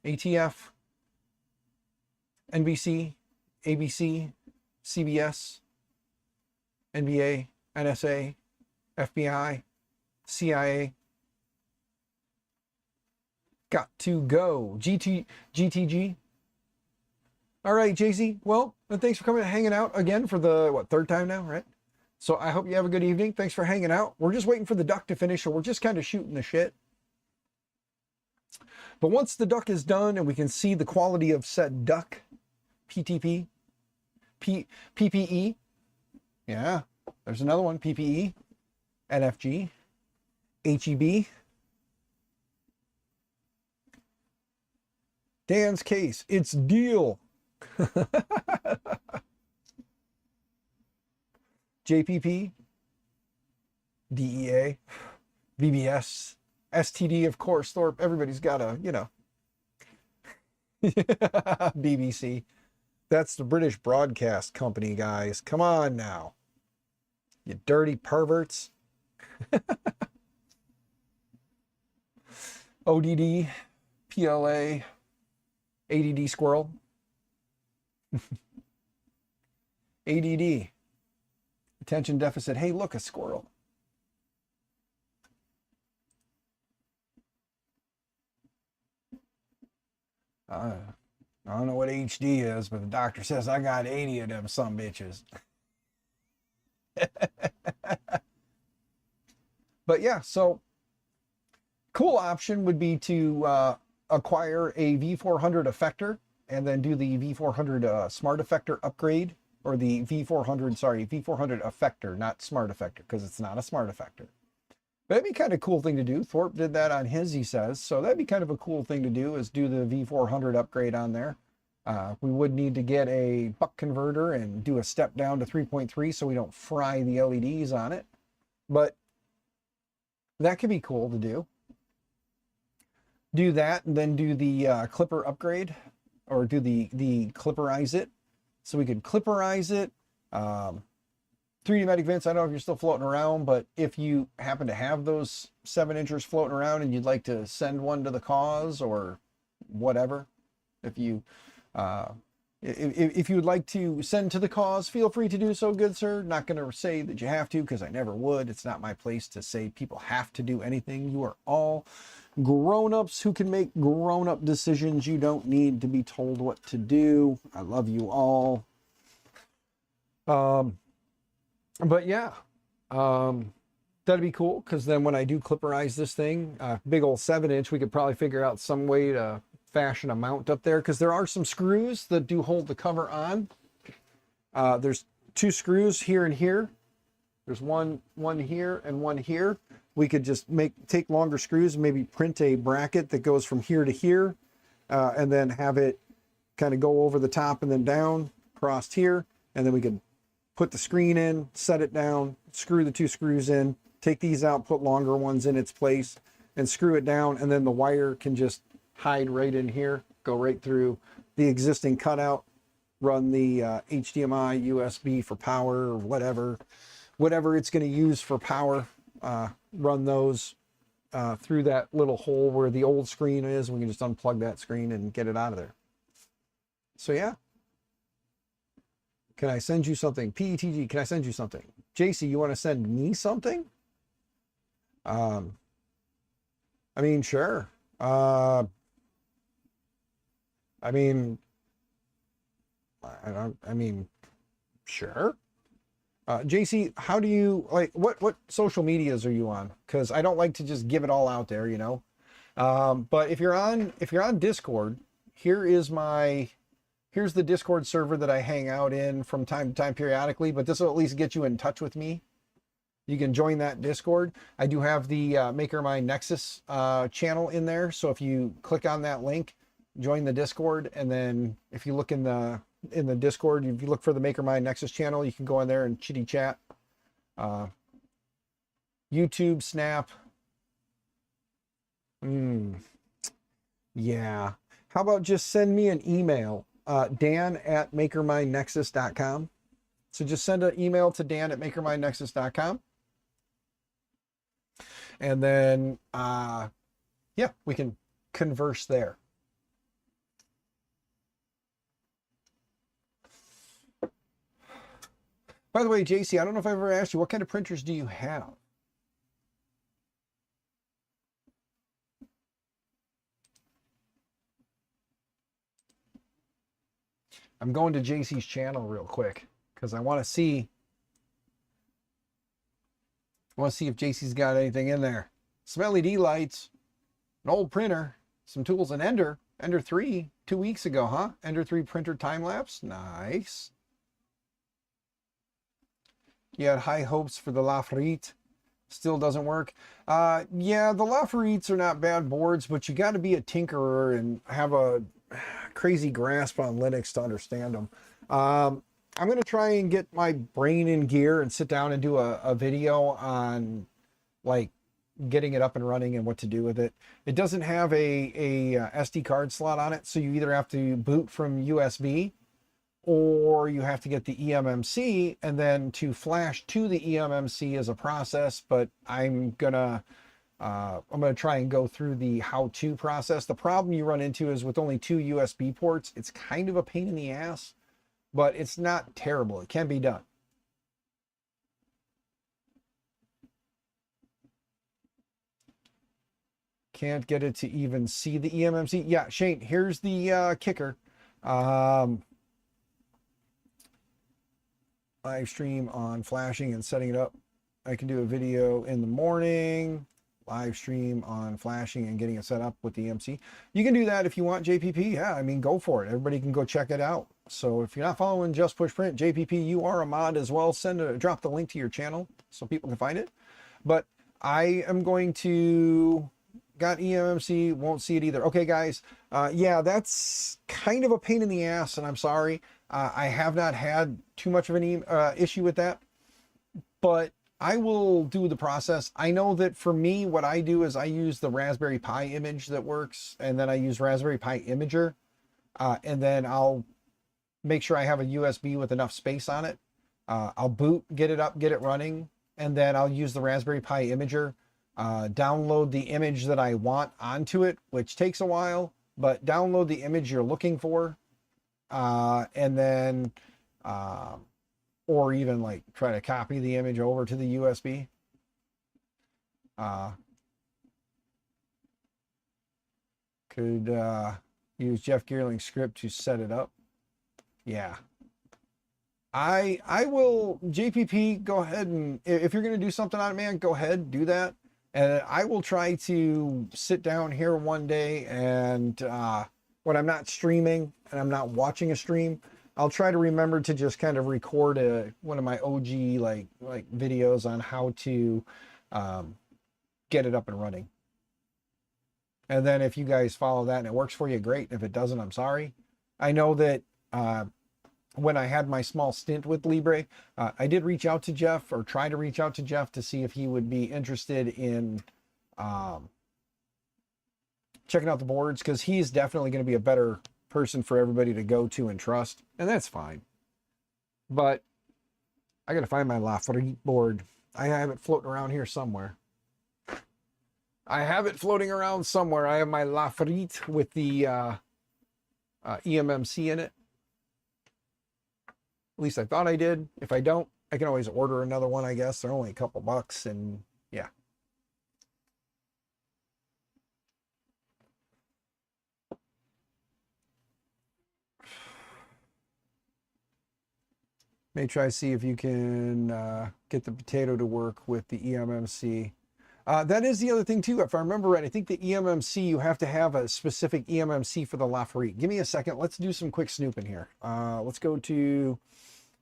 ATF, NBC, ABC, CBS, NBA, NSA, FBI, CIA. Got to go. GTG. All right, JC. Well, thanks for coming and hanging out again for the, third time now, right? So I hope you have a good evening. Thanks for hanging out. We're just waiting for the duck to finish, so we're just kind of shooting the shit. But once the duck is done and we can see the quality of said duck, PTP, PPE, yeah, there's another one, PPE, NFG, HEB. Dan's case, it's deal. JPP, DEA, VBS, STD, of course, Thorpe, everybody's got a, you know. BBC. That's the British Broadcast Company, guys. Come on now. You dirty perverts. ODD, PLA, ADD squirrel. ADD. Attention deficit. Hey, look, a squirrel. I don't know what HD is, but the doctor says I got 80 of them some bitches. But yeah, so cool option would be to acquire a V400 effector and then do the V400 smart effector upgrade, or the V400, sorry, V400 effector, not smart effector, because it's not a smart effector. That'd be kind of a cool thing to do. Thorpe did that on his, he says. So that'd be kind of a cool thing to do, is do the V400 upgrade on there. We would need to get a buck converter and do a step down to 3.3 so we don't fry the LEDs on it. But that could be cool to do. Do that and then do the clipper upgrade, or do the clipperize it. So we could clipperize it. 3D Medic Vince, I don't know if you're still floating around, but if you happen to have those 7-inchers floating around and you'd like to send one to the cause or whatever, if you would like to send to the cause, feel free to do so, good sir. Not going to say that you have to, because I never would. It's not my place to say people have to do anything. You are all grown-ups who can make grown-up decisions. You don't need to be told what to do. I love you all. But yeah, that'd be cool, because then when I do clipperize this thing, big old 7-inch, we could probably figure out some way to fashion a mount up there, because there are some screws that do hold the cover on. There's 2 screws here and here. There's one here and one here. We could just take longer screws and maybe print a bracket that goes from here to here, and then have it kind of go over the top and then down across here, and then we could put the screen in, set it down, screw the 2 screws in, take these out, put longer ones in its place, and screw it down, and then the wire can just hide right in here, go right through the existing cutout, run the HDMI, USB for power, or whatever it's going to use for power, run those through that little hole where the old screen is. We can just unplug that screen and get it out of there. So yeah. Can I send you something? PETG, can I send you something? JC, you want to send me something? I mean, sure. I mean, sure. JC, how do you like what social medias are you on? Because I don't like to just give it all out there, you know. But if you're on Discord, here is here's the Discord server that I hang out in from time to time periodically. But this will at least get you in touch with me. You can join that Discord. I do have the Maker My Nexus channel in there. So if you click on that link, join the Discord, and then if you look in the Discord, if you look for the Maker My Nexus channel, you can go in there and chitty chat. YouTube, Snap. Yeah. How about just send me an email, dan@makermynexus.com. So just send an email to dan@makermynexus.com. And then, yeah, we can converse there. By the way, JC, I don't know if I ever asked you, what kind of printers do you have? I'm going to JC's channel real quick because I want to see if JC's got anything in there. Some LED lights, an old printer, some tools, an Ender 3 2 weeks ago, huh? Ender 3 printer time lapse. Nice. You had high hopes for the Lafayette. Still doesn't work. Yeah, the Lafayettes are not bad boards, but you got to be a tinkerer and have a crazy grasp on Linux to understand them. I'm going to try and get my brain in gear and sit down and do a video on like getting it up and running and what to do with it. It doesn't have a SD card slot on it, so you either have to boot from USB or you have to get the eMMC, and then to flash to the eMMC is a process, but I'm gonna try and go through the how-to process. The problem you run into is with only 2 USB ports, it's kind of a pain in the ass, but it's not terrible. It can be done. Can't get it to even see the eMMC. Yeah, Shane, here's the kicker. Live stream on flashing and setting it up. I can do a video in the morning, live stream on flashing and getting it set up with the EMC. You can do that if you want, JPP. Yeah, I mean, go for it. Everybody can go check it out. So if you're not following Just Push Print, JPP, you are a mod as well. Drop the link to your channel so people can find it. But I am going to... Got eMMC, won't see it either. Okay, guys. Yeah, that's kind of a pain in the ass, and I'm sorry. I have not had too much of an issue with that, but I will do the process. I know that for me, what I do is I use the Raspberry Pi image that works, and then I use Raspberry Pi Imager, and then I'll make sure I have a USB with enough space on it. I'll boot, get it up, get it running, and then I'll use the Raspberry Pi Imager, download the image that I want onto it, which takes a while, but download the image you're looking for, and then, or even like try to copy the image over to the USB. Could use Jeff Gearling's script to set it up. Yeah. I will, JPP, go ahead and, if you're going to do something on it, man, go ahead, do that. And I will try to sit down here one day and when I'm not streaming and I'm not watching a stream, I'll try to remember to just kind of record one of my OG like videos on how to get it up and running. And then if you guys follow that and it works for you, great. If it doesn't, I'm sorry. I know that when I had my small stint with Libre, I did reach out to Jeff, or try to reach out to Jeff to see if he would be interested in checking out the boards, because he's definitely going to be a better person for everybody to go to and trust, and that's fine. But I got to find my Lafayette board. I have it floating around here somewhere. I have it floating around somewhere. I have my Lafayette with the eMMC in it. At least I thought I did. If I don't, I can always order another one, I guess. They're only a couple bucks, and yeah. May try to see if you can get the potato to work with the EMMC. That is the other thing too. If I remember right, I think the EMMC, you have to have a specific EMMC for the Laferite. Give me a second. Let's do some quick snooping here. Let's go to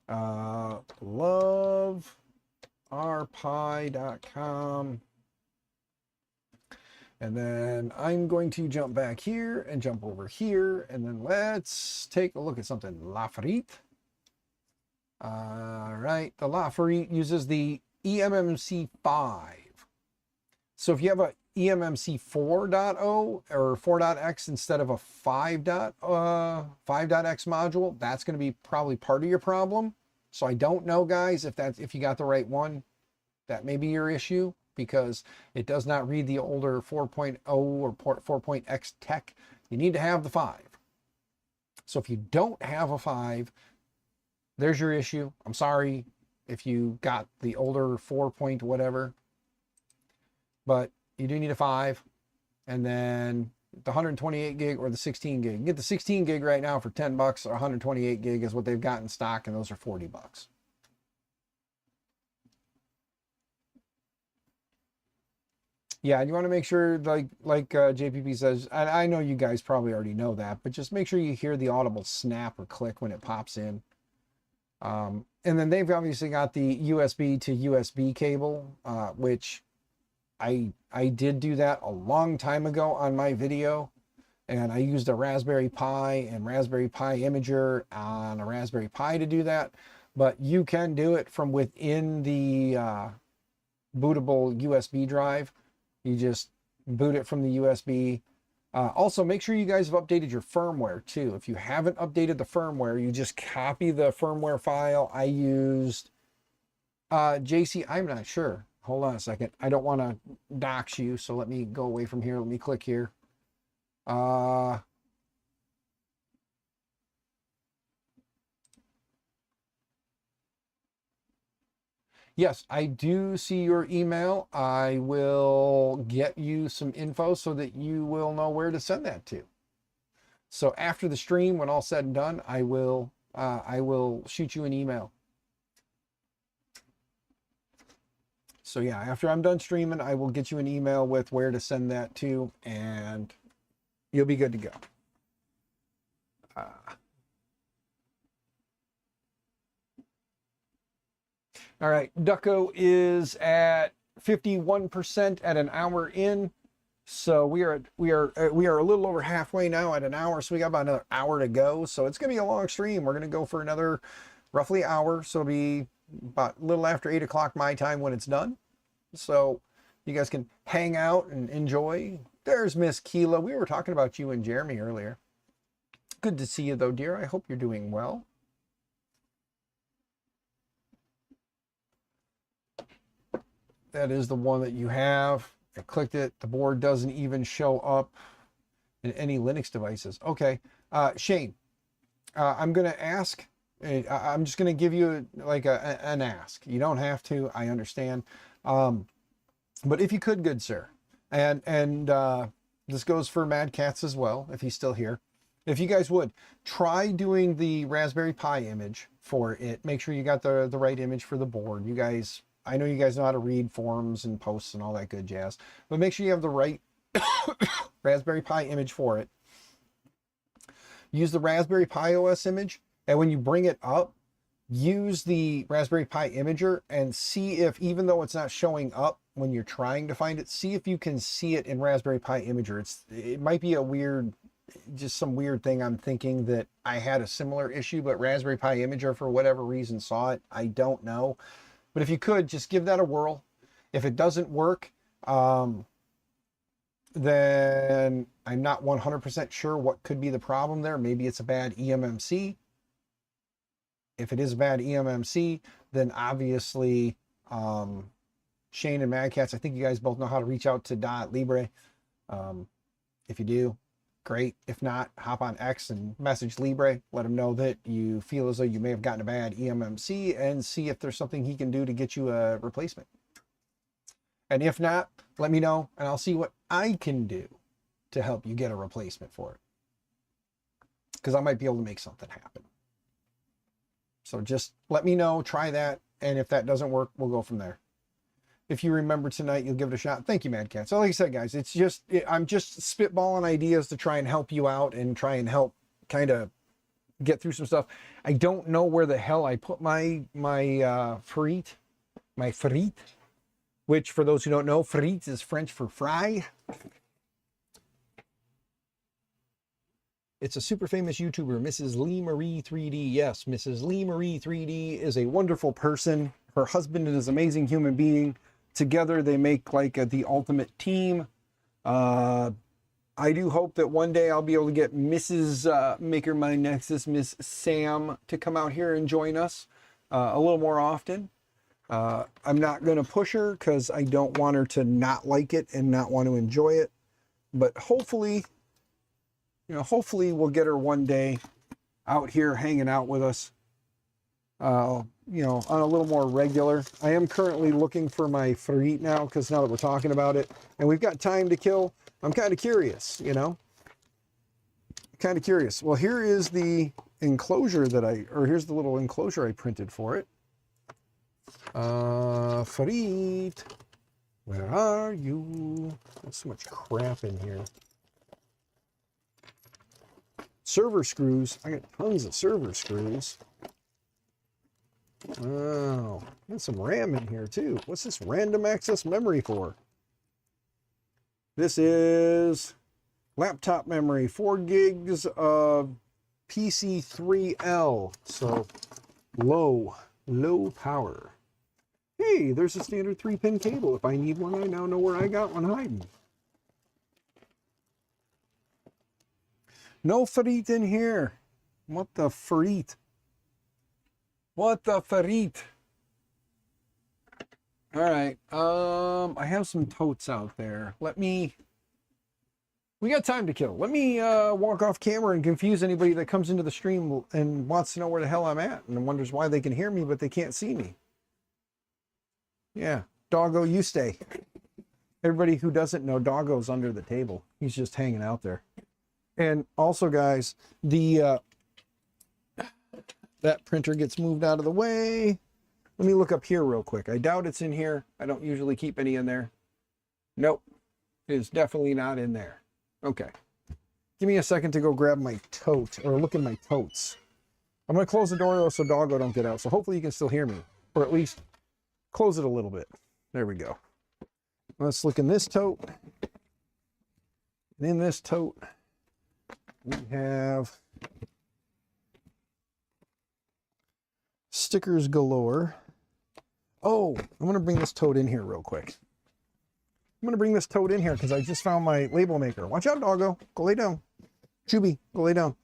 loveourpie.com. And then I'm going to jump back here and jump over here. And then let's take a look at something. Laferite. All right. The Laferite uses the EMMC 5. So if you have a EMMC 4.0 or 4.x instead of a 5.x module, that's going to be probably part of your problem. So I don't know, guys, if you got the right one. That may be your issue, because it does not read the older 4.0 or 4.x tech. You need to have the 5. So if you don't have a 5, there's your issue. I'm sorry if you got the older 4 point whatever, but you do need a 5. And then the 128 gig or the 16 gig. You get the 16 gig right now for $10, or 128 gig is what they've got in stock, and those are $40. Yeah, and you want to make sure, like JPP says, and I know you guys probably already know that, but just make sure you hear the audible snap or click when it pops in. And then they've obviously got the USB to USB cable, which I did do that a long time ago on my video, and I used a Raspberry Pi and Raspberry Pi Imager on a Raspberry Pi to do that. But you can do it from within the bootable USB drive. You just boot it from the USB. Also, make sure you guys have updated your firmware too. If you haven't updated the firmware, you just copy the firmware file. I used JC, I'm not sure. Hold on a second. I don't want to dox you, so let me go away from here. Let me click here. Yes, I do see your email. I will get you some info so that you will know where to send that to. So after the stream, when all said and done, I will shoot you an email. So yeah, after I'm done streaming, I will get you an email with where to send that to, and you'll be good to go. All right, Ducko is at 51% at an hour in. So we are a little over halfway now at an hour. So we got about another hour to go. So it's going to be a long stream. We're going to go for another roughly hour. So it'll be about a little after 8 o'clock my time when it's done. So you guys can hang out and enjoy. There's Miss Keela. We were talking about you and Jeremy earlier. Good to see you though, dear. I hope you're doing well. That is the one that you have. I clicked it. The board doesn't even show up in any Linux devices. Okay. Shane, I'm going to ask. I'm just going to give you like an ask. You don't have to. I understand. But if you could, good sir. And this goes for Mad Cats as well, if he's still here. If you guys would, try doing the Raspberry Pi image for it. Make sure you got the right image for the board. You guys... I know you guys know how to read forums and posts and all that good jazz, but make sure you have the right Raspberry Pi image for it. Use the Raspberry Pi OS image, and when you bring it up, use the Raspberry Pi imager and see if, even though it's not showing up when you're trying to find it, see if you can see it in Raspberry Pi imager. It might be a weird, just some weird thing. I'm thinking that I had a similar issue, but Raspberry Pi imager for whatever reason saw it. I don't know. But if you could, just give that a whirl. If it doesn't work, then I'm not 100% sure what could be the problem there. Maybe it's a bad EMMC. If it is a bad EMMC, then obviously Shane and Mad Cats, I think you guys both know how to reach out to Libre. If you do, great. If not, hop on X and message Libre. Let him know that you feel as though you may have gotten a bad EMMC and see if there's something he can do to get you a replacement. And if not, let me know and I'll see what I can do to help you get a replacement for it. Because I might be able to make something happen. So just let me know, try that. And if that doesn't work, we'll go from there. If you remember tonight, you'll give it a shot. Thank you, Mad Cat. So like I said, guys, I'm just spitballing ideas to try and help you out and try and help kind of get through some stuff. I don't know where the hell I put my frite, which for those who don't know, frites is French for fry. It's a super famous YouTuber, Mrs. Lee Marie 3D. Yes, Mrs. Lee Marie 3D is a wonderful person. Her husband is an amazing human being. Together, they make like the ultimate team. I do hope that one day I'll be able to get Mrs. Maker My Nexus, Miss Sam, to come out here and join us a little more often. I'm not going to push her because I don't want her to not like it and not want to enjoy it. But hopefully, hopefully we'll get her one day out here hanging out with us, on a little more regular. I am currently looking for my frite now because now that we're talking about it and we've got time to kill, I'm kind of curious, kind of curious. Well, here is the enclosure here's the little enclosure I printed for it. Frite, where are you? There's so much crap in here. Server screws. I got tons of server screws. Oh, there's some RAM in here too. What's this random access memory for? This is laptop memory, 4 gigs of PC3L. So low power. Hey, there's a standard 3-pin cable. If I need one, I now know where I got one hiding. No frite in here. What the frite? What the frite? All right. I have some totes out there. We got time to kill. Let me walk off camera and confuse anybody that comes into the stream and wants to know where the hell I'm at and wonders why they can hear me but they can't see me. Yeah, Doggo, you stay. Everybody who doesn't know, Doggo's under the table. He's just hanging out there. And also, guys, that printer gets moved out of the way. Let me look up here real quick. I doubt it's in here. I don't usually keep any in there. Nope, it is definitely not in there. Okay. Give me a second to go grab my tote, or look in my totes. I'm going to close the door, though, so Doggo don't get out. So hopefully you can still hear me, or at least close it a little bit. There we go. Let's look in this tote. And in this tote, we have stickers galore. Oh, I'm going to bring this tote in here real quick. I'm going to bring this tote in here because I just found my label maker. Watch out, Doggo. Go lay down. Chubby, go lay down.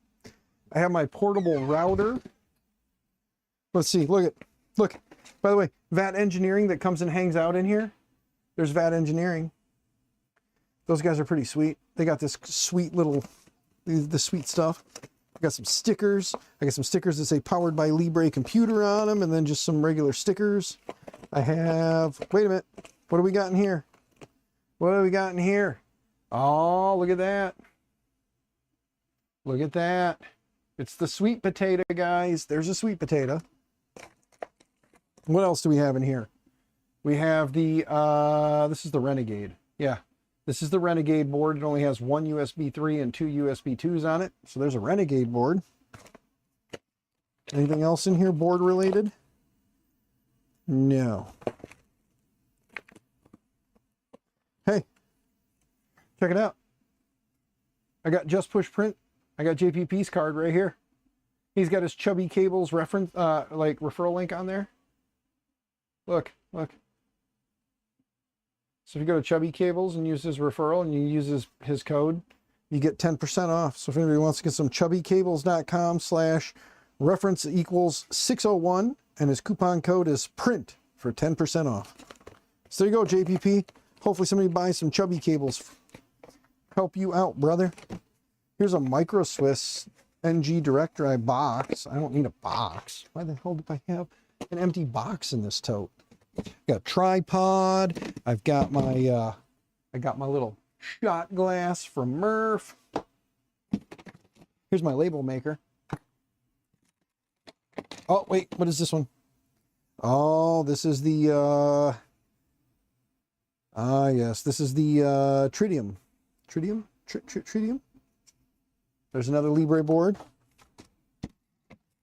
I have my portable router. Let's see. Look. By the way, VAT Engineering that comes and hangs out in here. There's VAT Engineering. Those guys are pretty sweet. They got this sweet little, the sweet stuff. I got some stickers. I got some stickers that say powered by Libre computer on them, and then just some regular stickers. I have, wait a minute. What do we got in here? What do we got in here? Oh, look at that. Look at that. It's the sweet potato, guys. There's a sweet potato. What else do we have in here? We have the, this is the Renegade. Yeah, this is the Renegade board. It only has one USB 3 and 2 USB 2s on it. So there's a Renegade board. Anything else in here board related? No. Hey, check it out. I got Just Push Print. I got JPP's card right here. He's got his Chubby Cables reference, like referral link on there. Look. So if you go to Chubby Cables and use his referral and you use his code, you get 10% off. So if anybody wants to get some chubbycables.com/reference equals 601 and his coupon code is print for 10% off. So there you go, JPP. Hopefully somebody buys some Chubby Cables. Help you out, brother. Here's a Micro Swiss NG Direct Drive box. I don't need a box. Why the hell do I have an empty box in this tote? Got a tripod. I've got my I got my little shot glass from Murph. Here's my label maker. Oh, wait, what is this one? Oh, this is the, yes, this is the, tritium. Tritium? Tritium? There's another Libre board.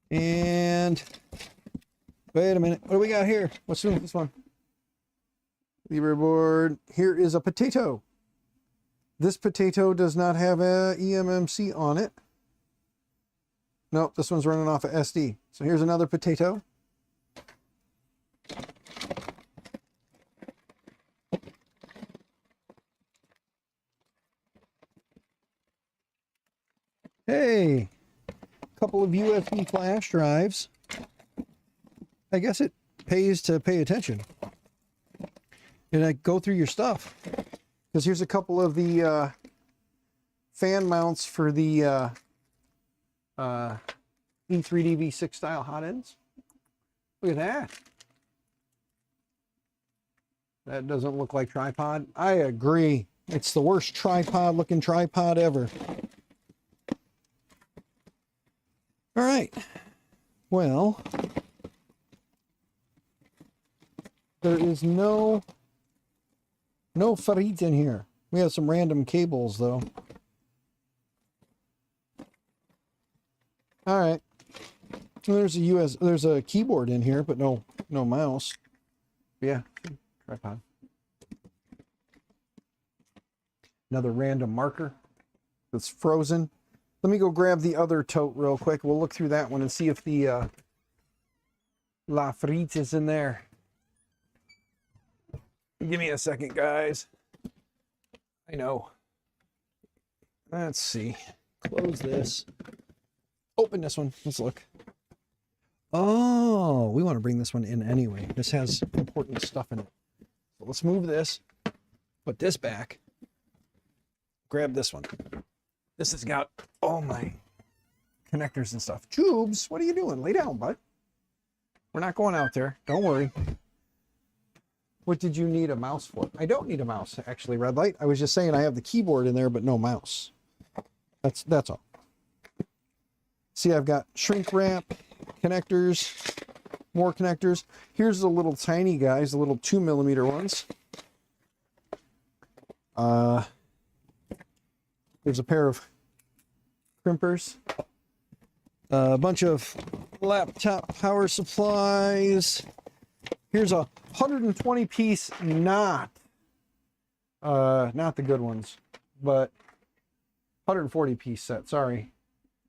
And, wait a minute, what do we got here? What's this one? Libre board. Here is a potato. This potato does not have a eMMC on it. Nope, this one's running off of SD. So here's another potato. Hey, a couple of USB flash drives. I guess it pays to pay attention. And I go through your stuff. Because here's a couple of the fan mounts for the E3DV6 style hot ends. Look at that. That doesn't look like tripod. I agree. It's the worst tripod looking tripod ever. All right. Well, there is no farit in here. We have some random cables though. All right. There's a keyboard in here, but no mouse. Yeah, tripod. Another random marker that's frozen. Let me go grab the other tote real quick. We'll look through that one and see if the La Frite is in there. Give me a second, guys. I know. Let's see. Close this. Open this one. Let's look. Oh, we want to bring this one in anyway. This has important stuff in it. So let's move this. Put this back. Grab this one. This has got all my connectors and stuff. Tubes, what are you doing? Lay down, bud. We're not going out there. Don't worry. What did you need a mouse for? I don't need a mouse, actually, Red Light. I was just saying I have the keyboard in there, but no mouse. That's all. See, I've got shrink wrap, connectors, more connectors. Here's the little tiny guys, the little 2mm ones. There's a pair of crimpers. A bunch of laptop power supplies. Here's a 120 piece not the good ones, but 140 piece set, sorry,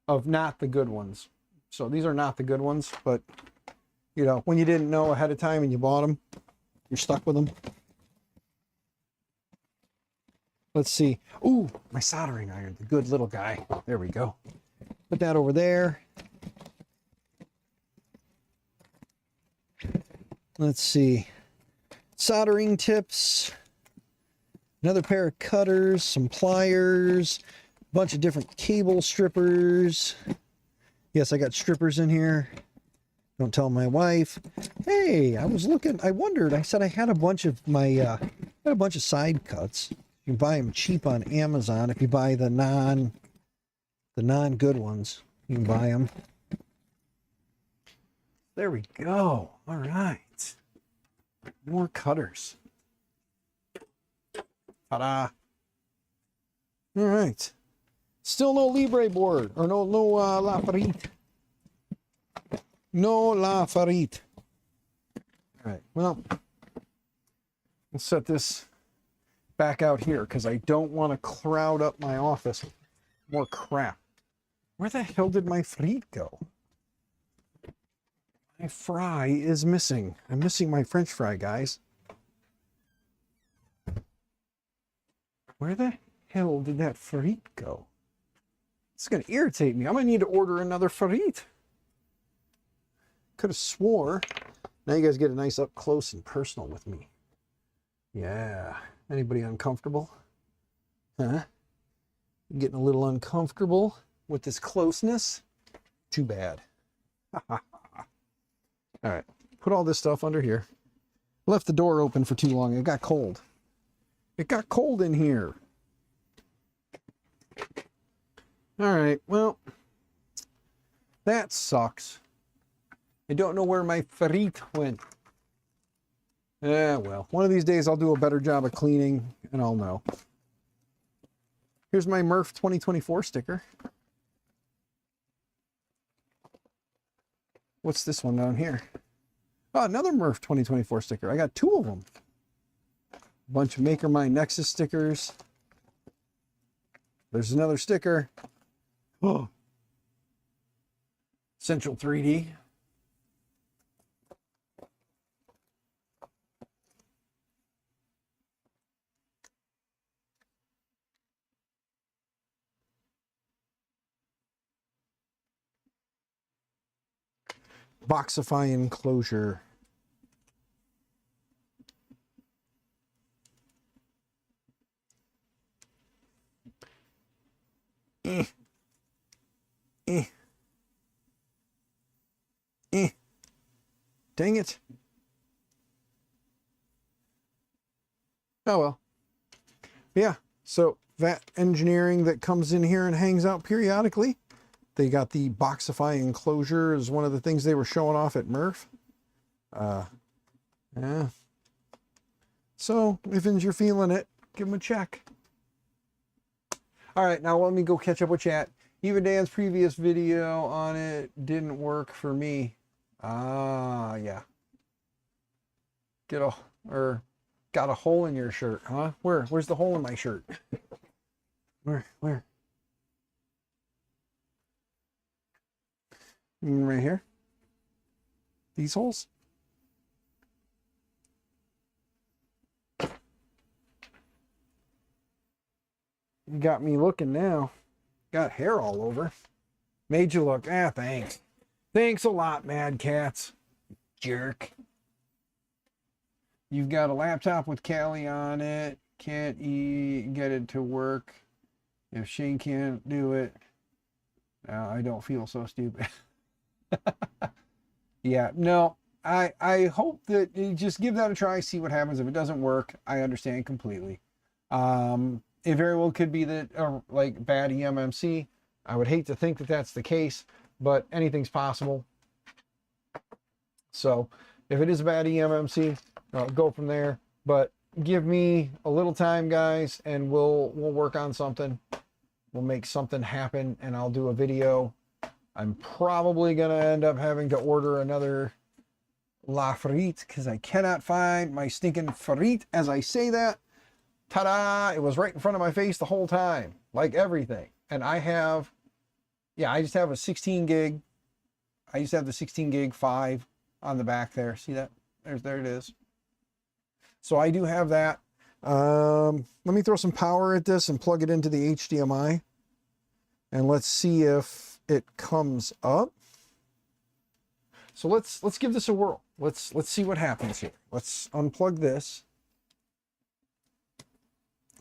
of not the good ones. So these are not the good ones, but you know, when you didn't know ahead of time and you bought them, you're stuck with them. Let's see. Ooh, my soldering iron, the good little guy. There we go. Put that over there. Let's see. Soldering tips. Another pair of cutters, some pliers, a bunch of different cable strippers. Yes, I got strippers in here. Don't tell my wife. Hey, I was looking, I wondered, I said I had a bunch of my, had a bunch of side cuts. You can buy them cheap on Amazon. If you buy the non-good ones, you can buy them. There we go. All right. More cutters. Ta-da. All right. Still no Libre board, or no La Frite. No La Frite. All right. Well, we'll set this back out here because I don't want to crowd up my office with more crap. Where the hell did my frite go? My fry is missing. I'm missing my French fry, guys. Where the hell did that frite go? It's going to irritate me. I'm going to need to order another frite. Could have swore. Now you guys get a nice up close and personal with me. Yeah. Anybody uncomfortable? Huh? Getting a little uncomfortable with this closeness? Too bad. All right. Put all this stuff under here. Left the door open for too long. It got cold. It got cold in here. All right. Well, that sucks. I don't know where my ferrite went. Well, one of these days I'll do a better job of cleaning and I'll know. Here's my Murph 2024 sticker. What's this one down here? Oh, another Murph 2024 sticker. I got 2 of them. A bunch of Maker My Nexus stickers. There's another sticker. Oh. Central 3D. Boxify enclosure. Eh. Dang it. Oh well. Yeah, so that engineering that comes in here and hangs out periodically. They got the Boxify enclosure as one of the things they were showing off at Murph. Yeah. So, if you're feeling it, give them a check. All right, now let me go catch up with chat. Even Dan's previous video on it didn't work for me. Yeah. Got a hole in your shirt, huh? Where's the hole in my shirt? Where? Right here. These holes. You got me looking now. Got hair all over. Made you look. Thanks. Thanks a lot, Mad Cats. Jerk. You've got a laptop with Callie on it. Can't get it to work. If Shane can't do it, I don't feel so stupid. Yeah, no, I hope that you just give that a try, see what happens. If it doesn't work, I understand completely. It very well could be that like bad eMMC. I would hate to think that that's the case, but anything's possible. So if it is a bad eMMC, I'll go from there. But give me a little time, guys, and we'll work on something. We'll make something happen, and I'll do a video. I'm probably going to end up having to order another La Frite because I cannot find my stinking Frite as I say that. Ta-da! It was right in front of my face the whole time, like everything. And I just have a 16 gig. I used to have the 16 gig 5 on the back there. See that? There it is. So I do have that. Let me throw some power at this and plug it into the HDMI. And let's see if it comes up. So let's give this a whirl. Let's see what happens here. Let's unplug this.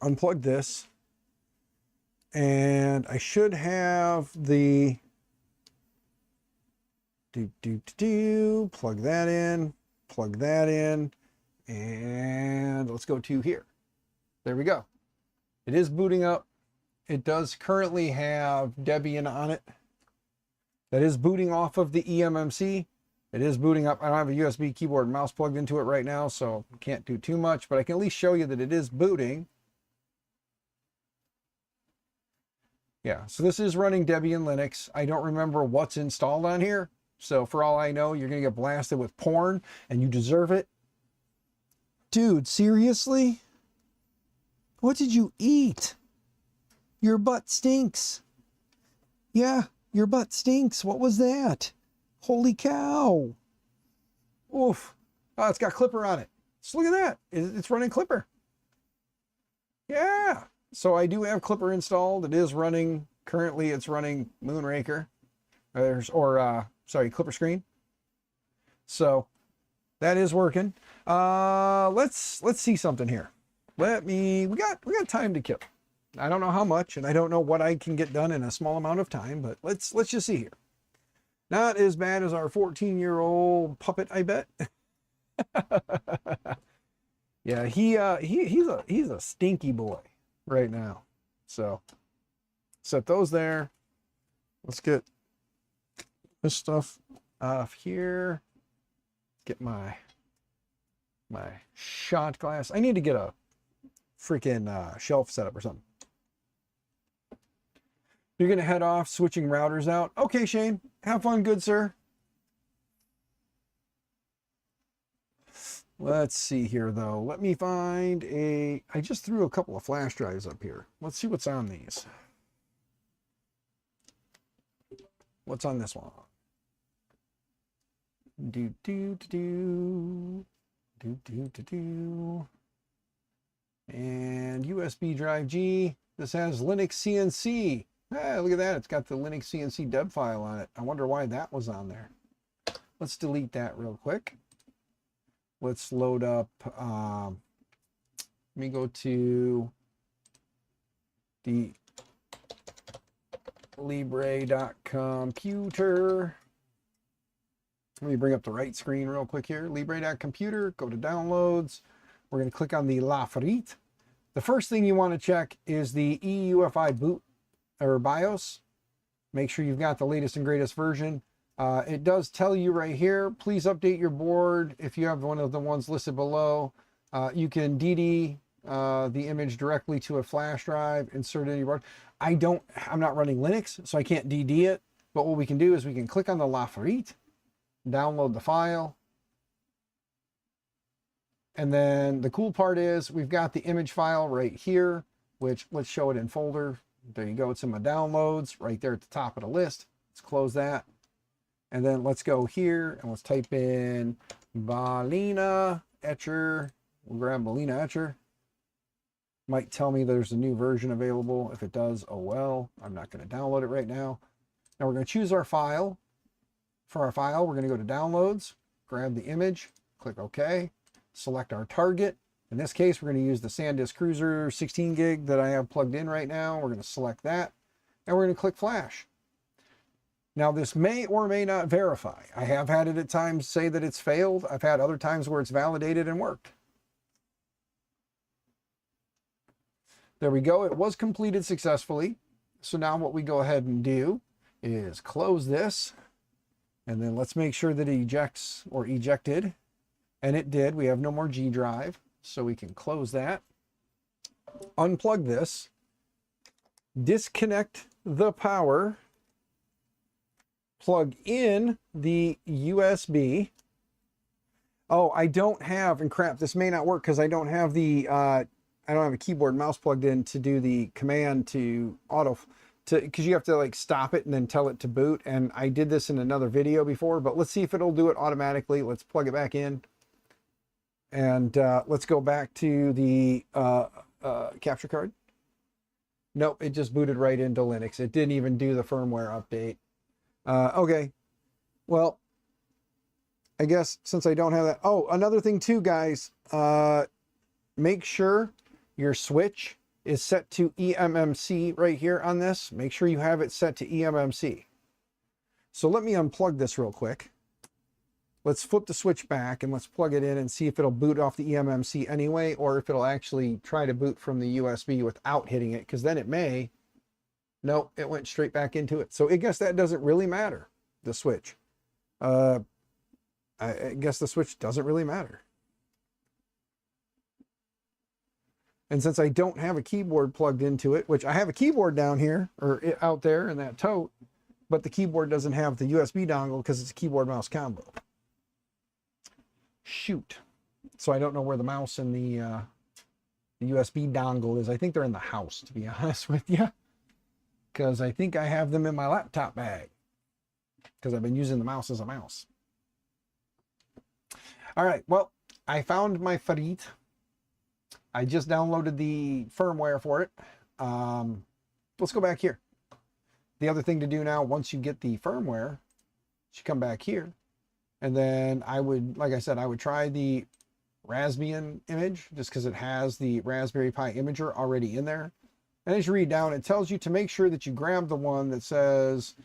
Unplug this. And I should have the plug that in, and let's go to here. There we go. It is booting up. It does currently have Debian on it. That is booting off of the eMMC. It is booting up. I don't have a USB keyboard and mouse plugged into it right now, so can't do too much, but I can at least show you that it is booting. Yeah, so this is running Debian Linux. I don't remember what's installed on here. So for all I know, you're going to get blasted with porn, and you deserve it. Dude, seriously? What did you eat? Your butt stinks. Yeah, your butt stinks. What was that? Holy cow. Oof. Oh, it's got Clipper on it. Just look at that. It's running Clipper. Yeah. So I do have Clipper installed. It is running, currently it's running Moonraker. Clipper Screen. So that is working. Let's see something here. We got time to kill. I don't know how much, and I don't know what I can get done in a small amount of time, but let's just see here. Not as bad as our 14-year-old puppet, I bet. Yeah, he's a stinky boy right now. So set those there. Let's get this stuff off here. Get my shot glass. I need to get a freaking shelf set up or something. You're going to head off, switching routers out. Okay, Shane. Have fun, good sir. Let's see here, though. Let me find a... I just threw a couple of flash drives up here. Let's see what's on these. What's on this one? Do. And USB drive G. This has Linux CNC. Ah, look at that. It's got the Linux CNC deb file on it. I wonder why that was on there. Let's delete that real quick. Let's load up. Let me go to the Libre.computer. Let me bring up the right screen real quick here. Libre.computer, go to downloads. We're going to click on the Lafayette. The first thing you want to check is the EUFI boot or BIOS. Make sure you've got the latest and greatest version. It does tell you right here, please update your board if you have one of the ones listed below. You can DD the image directly to a flash drive, insert it in your board. I'm not running Linux, so I can't DD it. But what we can do is we can click on the Lafayette, download the file. And then the cool part is we've got the image file right here, which let's show it in folder. There you go. It's in my downloads right there at the top of the list. Let's close that. And then let's go here and let's type in Balina Etcher. We'll grab Balina Etcher. Might tell me there's a new version available. If it does, oh well. I'm not going to download it right now. Now we're going to choose our file. For our file, we're going to go to Downloads, grab the image, click OK, select our target. In this case, we're going to use the SanDisk Cruiser 16 gig that I have plugged in right now. We're going to select that, and we're going to click Flash. Now, this may or may not verify. I have had it at times say that it's failed. I've had other times where it's validated and worked. There we go. It was completed successfully. So now what we go ahead and do is close this. And then let's make sure that it ejects or ejected. And it did. We have no more G drive. So we can close that. Unplug this. Disconnect the power. Plug in the USB. Oh, I don't have, and crap, this may not work because I don't have the, I don't have a keyboard mouse plugged in to do the command to because you have to like stop it and then tell it to boot. And I did this in another video before, but let's see if it'll do it automatically. Let's plug it back in. And let's go back to the capture card. Nope, it just booted right into Linux. It didn't even do the firmware update. Okay, well, I guess since I don't have that. Oh, another thing too, guys, make sure your switch is set to eMMC right here on this. Make sure you have it set to eMMC. So let me unplug this real quick. Let's flip the switch back and let's plug it in and see if it'll boot off the eMMC anyway, or if it'll actually try to boot from the USB without hitting it, because then it may. No, it went straight back into it. So I guess that doesn't really matter, the switch. I guess the switch doesn't really matter. And since I don't have a keyboard plugged into it, which I have a keyboard down here, or out there in that tote, but the keyboard doesn't have the USB dongle because it's a keyboard mouse combo. Shoot. So I don't know where the mouse and the USB dongle is. I think they're in the house, to be honest with you. Because I think I have them in my laptop bag. Because I've been using the mouse as a mouse. All right, well, I found my Farid. I just downloaded the firmware for it. Let's go back here. The other thing to do now, once you get the firmware, you come back here. And then I would, like I said, I would try the Raspbian image, just because it has the Raspberry Pi imager already in there. And as you read down, it tells you to make sure that you grab the one that says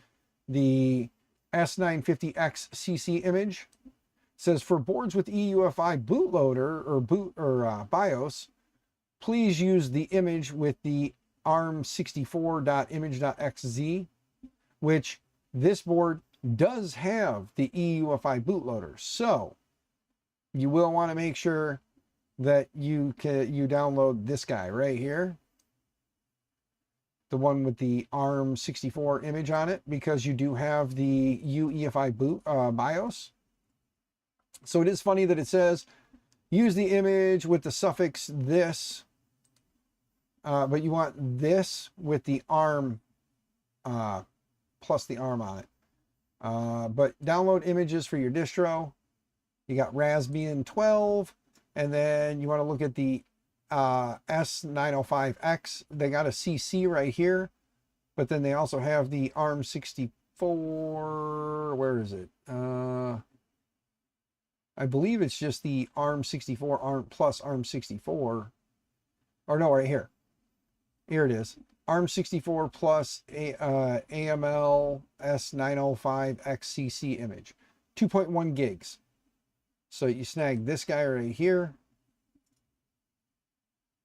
the S950X CC image. It says for boards with EUFI bootloader or BIOS, please use the image with the ARM64.image.xz, which this board does have the EUFI bootloader. So you will want to make sure that you download this guy right here, the one with the ARM64 image on it, because you do have the UEFI boot BIOS. So it is funny that it says use the image with the suffix this, but you want this with the ARM plus the ARM on it. But download images for your distro. You got Raspbian 12, and then you want to look at the S905X. They got a CC right here, but then they also have the ARM64. Where is it? I believe it's just the ARM64, ARM plus ARM64. Or no, right here. Here it is. ARM64 plus AML S905XCC image. 2.1 gigs. So you snag this guy right here.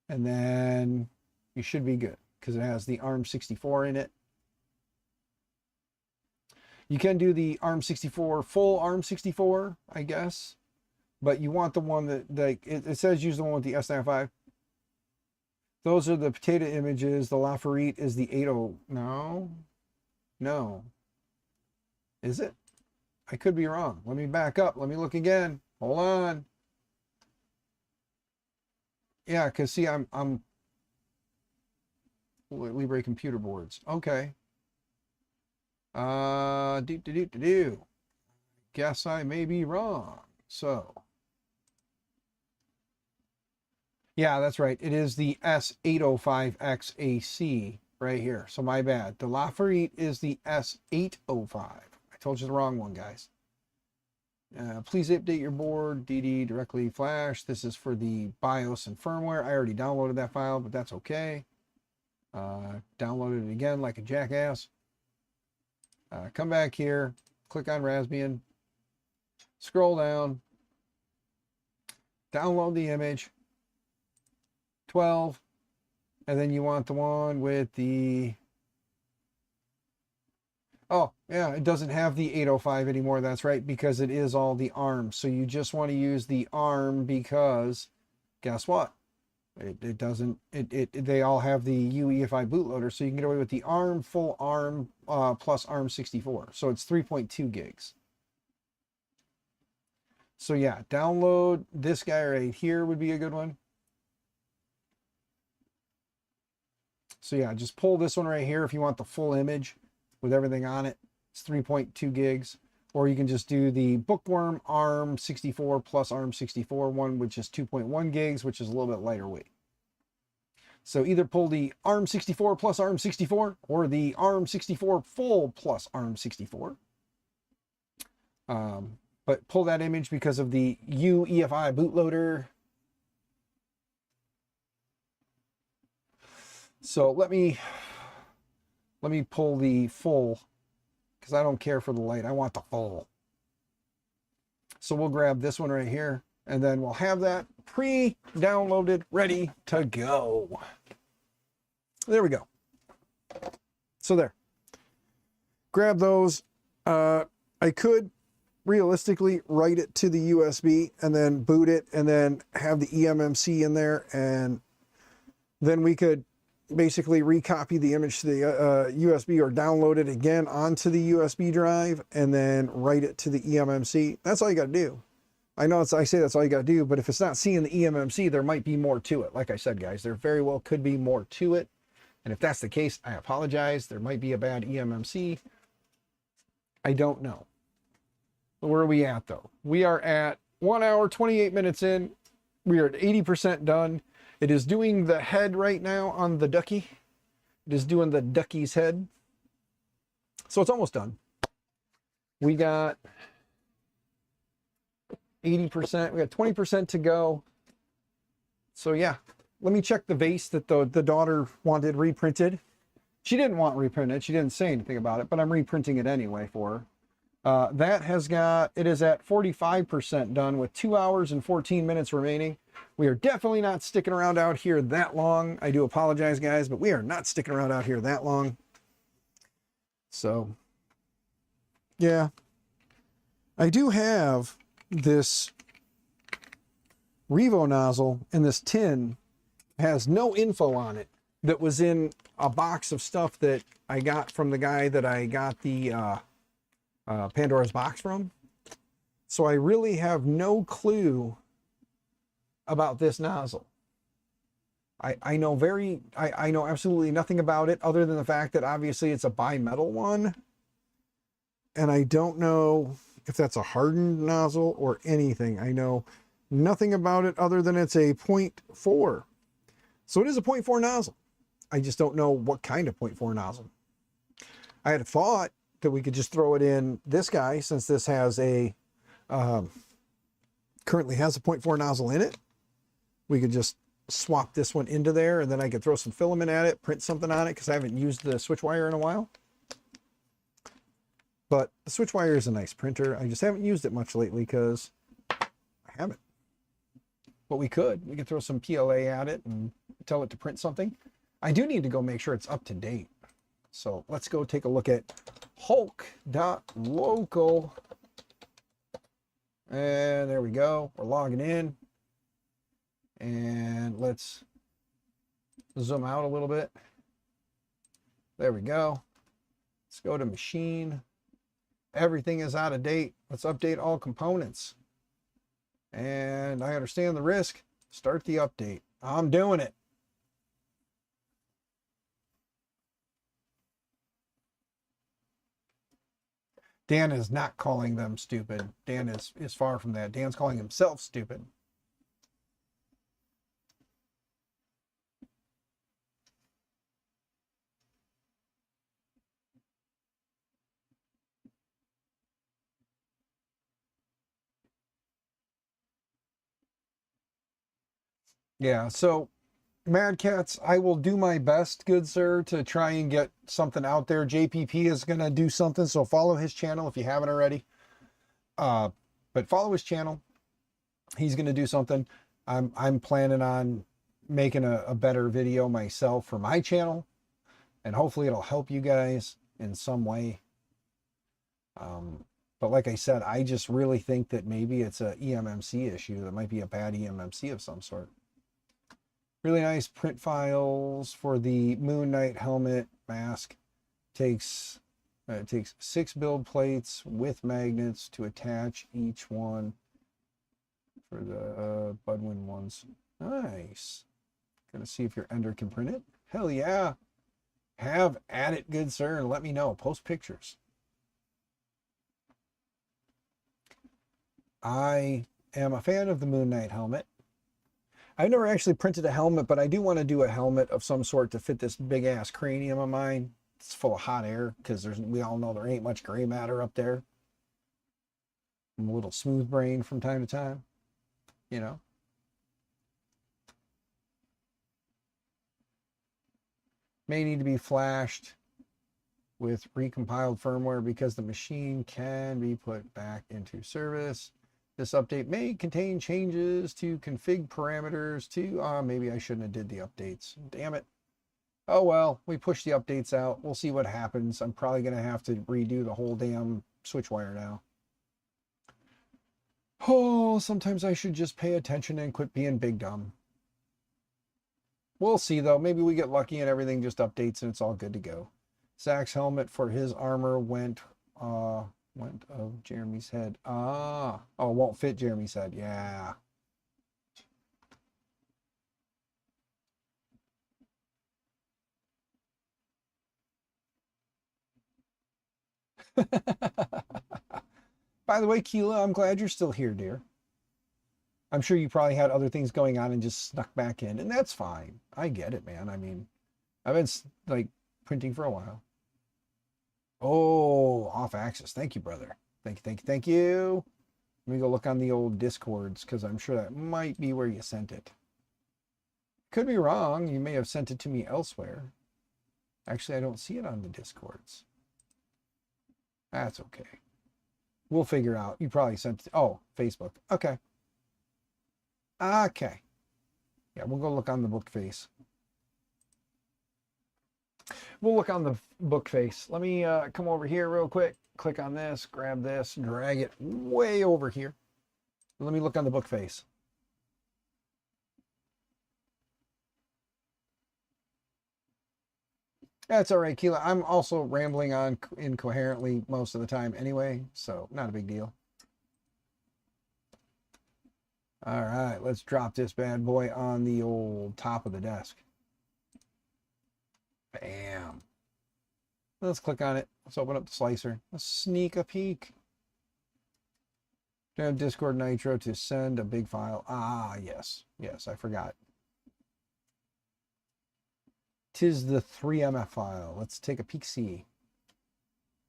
And then you should be good because it has the ARM64 in it. You can do the ARM64, full ARM64, I guess. But you want the one that, like, it says use the one with the S95. Those are the potato images. The Laferite is the 80. No. Is it? I could be wrong. Let me back up. Let me look again. Hold on. Yeah, because see, I'm Libre computer boards. Okay. Guess I may be wrong. So. Yeah, that's right. It is the S805XAC right here. So my bad. The Laferite is the S805. I told you the wrong one, guys. Please update your board. DD directly flash. This is for the BIOS and firmware. I already downloaded that file, but that's okay. Downloaded it again like a jackass. Come back here. Click on Raspbian. Scroll down. Download the image. 12, and then you want the one with the, oh yeah, it doesn't have the 805 anymore. That's right, because it is all the ARM. So you just want to use the ARM because guess what, it doesn't, they all have the UEFI bootloader, so you can get away with the ARM, full ARM plus ARM64. So it's 3.2 gigs. So yeah, download this guy right here would be a good one. So yeah, just pull this one right here if you want the full image with everything on it. It's 3.2 gigs. Or you can just do the Bookworm ARM64 plus ARM64 one, which is 2.1 gigs, which is a little bit lighter weight. So either pull the ARM64 plus ARM64 or the ARM64 full plus ARM64. But pull that image because of the UEFI bootloader. So let me pull the full because I don't care for the light. I want the full. So we'll grab this one right here and then we'll have that pre-downloaded, ready to go. There we go. So there. Grab those. I could realistically write it to the USB and then boot it and then have the eMMC in there, and then we could basically recopy the image to the USB or download it again onto the USB drive and then write it to the eMMC. That's all you got to do. I know I say that's all you got to do, but if it's not seeing the eMMC, there might be more to it. Like I said, guys, there very well could be more to it. And if that's the case, I apologize. There might be a bad eMMC. I don't know. Where are we at, though? We are at 1 hour, 28 minutes in. We are at 80% done. It is doing the head right now on the ducky. It is doing the ducky's head. So it's almost done. We got 80%. We got 20% to go. So yeah, let me check the vase that the daughter wanted reprinted. She didn't want reprinted. She didn't say anything about it, but I'm reprinting it anyway for her. That has got, it is at 45% done with 2 hours and 14 minutes remaining. We are definitely not sticking around out here that long. I do apologize, guys, but we are not sticking around out here that long. So Yeah. I do have this Revo nozzle, and this tin has no info on it that was in a box of stuff that I got from the guy that I got the Pandora's box from. So I really have no clue about this nozzle. I know absolutely nothing about it other than the fact that obviously it's a bimetal one. And I don't know if that's a hardened nozzle or anything. I know nothing about it other than it's a 0.4. So it is a 0.4 nozzle. I just don't know what kind of 0.4 nozzle. I had thought that we could just throw it in this guy, since this has a currently has a 0.4 nozzle in it. We could just swap this one into there, and then I could throw some filament at it, print something on it, because I haven't used the switch wire in a while. But the switch wire is a nice printer. I just haven't used it much lately because I haven't. But we could throw some PLA at it and tell it to print something. I do need to go make sure it's up to date. So let's go take a look at Hulk.local. And there we go. We're logging in. And let's zoom out a little bit. There we go. Let's go to machine. Everything is out of date. Let's update all components. And I understand the risk. Start the update. I'm doing it. Dan is not calling them stupid. Dan is far from that. Dan's calling himself stupid. Yeah, so Mad Cats, I will do my best, good sir, to try and get something out there. JPP is going to do something, so follow his channel if you haven't already. But follow his channel. He's going to do something. I'm planning on making a better video myself for my channel, and hopefully it'll help you guys in some way. But like I said, I just really think that maybe it's a eMMC issue. That might be a bad eMMC of some sort. Really nice print files for the Moon Knight helmet mask. It takes 6 build plates with magnets to attach each one for the Budwin ones. Nice. Gonna see if your Ender can print it. Hell yeah. Have at it, good sir, and let me know. Post pictures. I am a fan of the Moon Knight helmet. I've never actually printed a helmet, but I do want to do a helmet of some sort to fit this big ass cranium of mine. It's full of hot air because we all know there ain't much gray matter up there. I'm a little smooth brain from time to time, you know. May need to be flashed with recompiled firmware because the machine can be put back into service. This update may contain changes to config parameters to, maybe I shouldn't have did the updates. Damn it. Oh well, we push the updates out. We'll see what happens. I'm probably going to have to redo the whole damn switch wire now. Oh, sometimes I should just pay attention and quit being big dumb. We'll see though. Maybe we get lucky and everything just updates and it's all good to go. Zach's helmet for his armor went of Jeremy's head. Oh, it won't fit Jeremy's head. Yeah. By the way, Keela, I'm glad you're still here, dear. I'm sure you probably had other things going on and just snuck back in, and that's fine. I get it, man. I mean, I've been like printing for a while. Oh, off axis. Thank you, brother. Thank you. Let me go look on the old Discords because I'm sure that might be where you sent it. Could be wrong. You may have sent it to me elsewhere. Actually, I don't see it on the Discords. That's okay. We'll figure out. You probably sent it. Oh, Facebook. Okay. Okay. Yeah, we'll go look on the book face. We'll look on the book face. Let me come over here real quick. click on this, grab this, drag it way over here. Let me look on the book face. That's all right, Keela. I'm also rambling on incoherently most of the time anyway, so not a big deal. All right, let's drop this bad boy on the old top of the desk. Bam. Let's click on it. Let's open up the slicer. Let's sneak a peek. Do I have Discord Nitro to send a big file? Ah, yes. Yes, I forgot. Tis the 3MF file. Let's take a peek see.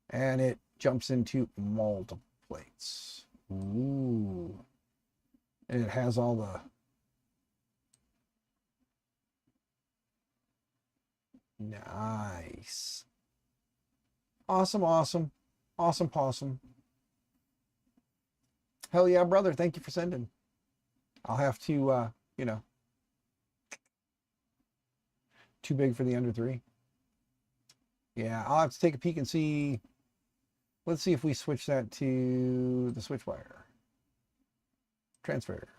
And it jumps into multiple plates. Ooh. And it has all the nice. Awesome, awesome. Awesome possum. Hell yeah, brother. Thank you for sending. I'll have to, you know, too big for the under 3. Yeah, I'll have to take a peek and see. Let's see if we switch that to the switch wire. Transfer.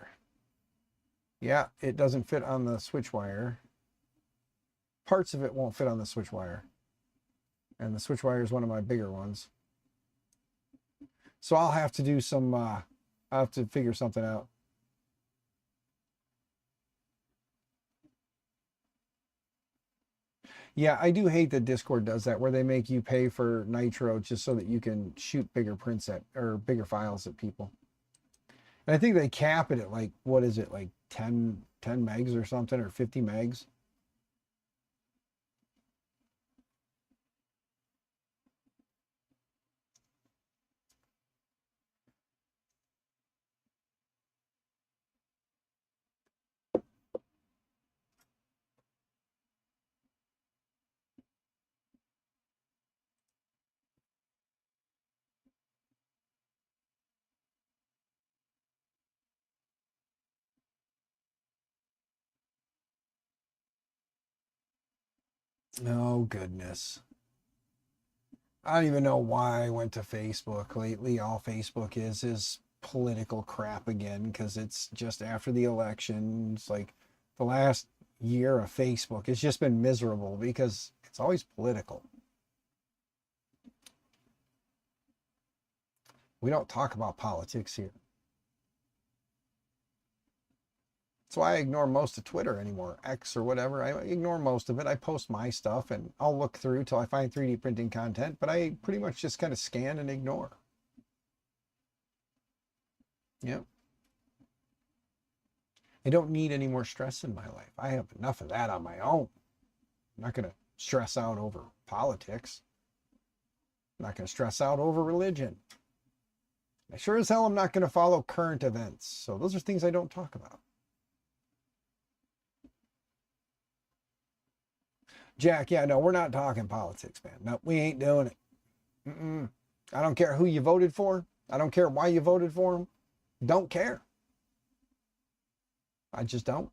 Yeah, it doesn't fit on the switch wire. Parts of it won't fit on the switch wire. And the switch wire is one of my bigger ones. So I'll have to do some, I'll have to figure something out. Yeah, I do hate that Discord does that, where they make you pay for Nitro just so that you can shoot bigger prints at, or bigger files at people. And I think they cap it at like, what is it, like 10 megs or something, or 50 megs. Oh, goodness. I don't even know why I went to Facebook lately. All Facebook is political crap again, because it's just after the election. It's like the last year of Facebook has just been miserable because it's always political. We don't talk about politics here. That's why I ignore most of Twitter anymore, X or whatever. I ignore most of it. I post my stuff and I'll look through till I find 3D printing content, but I pretty much just kind of scan and ignore. Yep. I don't need any more stress in my life. I have enough of that on my own. I'm not going to stress out over politics. I'm not going to stress out over religion. I sure as hell am not going to follow current events. So those are things I don't talk about. Jack, yeah, no, we're not talking politics, man. No, we ain't doing it. I don't care who you voted for. I don't care why you voted for them. Don't care. I just don't.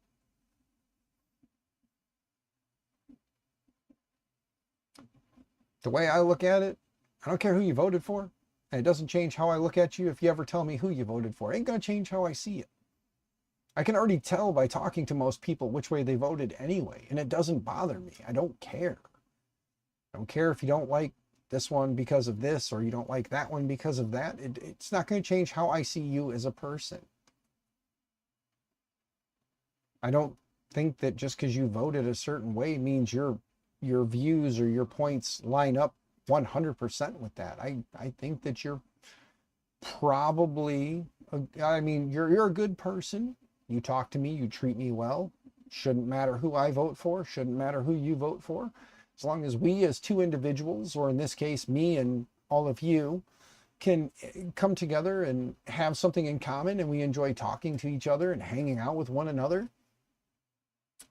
The way I look at it, I don't care who you voted for. And it doesn't change how I look at you if you ever tell me who you voted for. It ain't going to change how I see it. I can already tell by talking to most people which way they voted anyway, and it doesn't bother me. I don't care. I don't care if you don't like this one because of this, or you don't like that one because of that. It's not going to change how I see you as a person. I don't think that just because you voted a certain way means your views or your points line up 100% with that. I think that you're probably, you're a good person. You talk to me, you treat me well. Shouldn't matter who I vote for, shouldn't matter who you vote for. As long as we as two individuals, or in this case, me and all of you, can come together and have something in common and we enjoy talking to each other and hanging out with one another,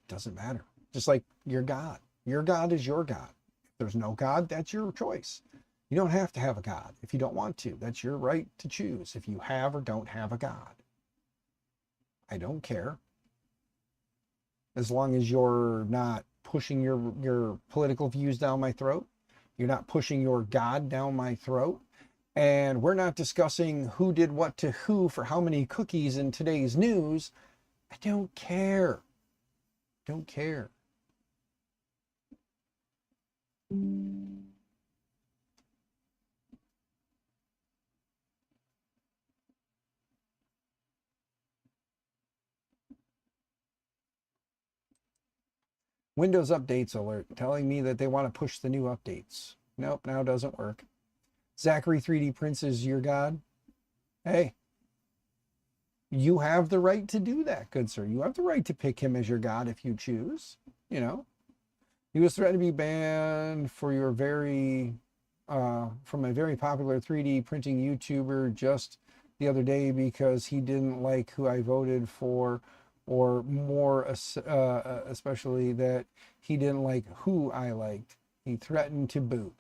doesn't matter. Just like your God. Your God is your God. If there's no God, that's your choice. You don't have to have a God if you don't want to. That's your right to choose if you have or don't have a God. I don't care. As long as you're not pushing your political views down my throat, you're not pushing your God down my throat, and we're not discussing who did what to who for how many cookies in today's news, I don't care. Don't care. Windows updates alert telling me that they want to push the new updates. Nope, now doesn't work. Zachary 3D prints is your god. Hey, you have the right to do that, good sir. You have the right to pick him as your god if you choose. You know, he was threatened to be banned for your from a very popular 3D printing YouTuber just the other day because he didn't like who I voted for, or more especially that he didn't like who I liked. He threatened to boot.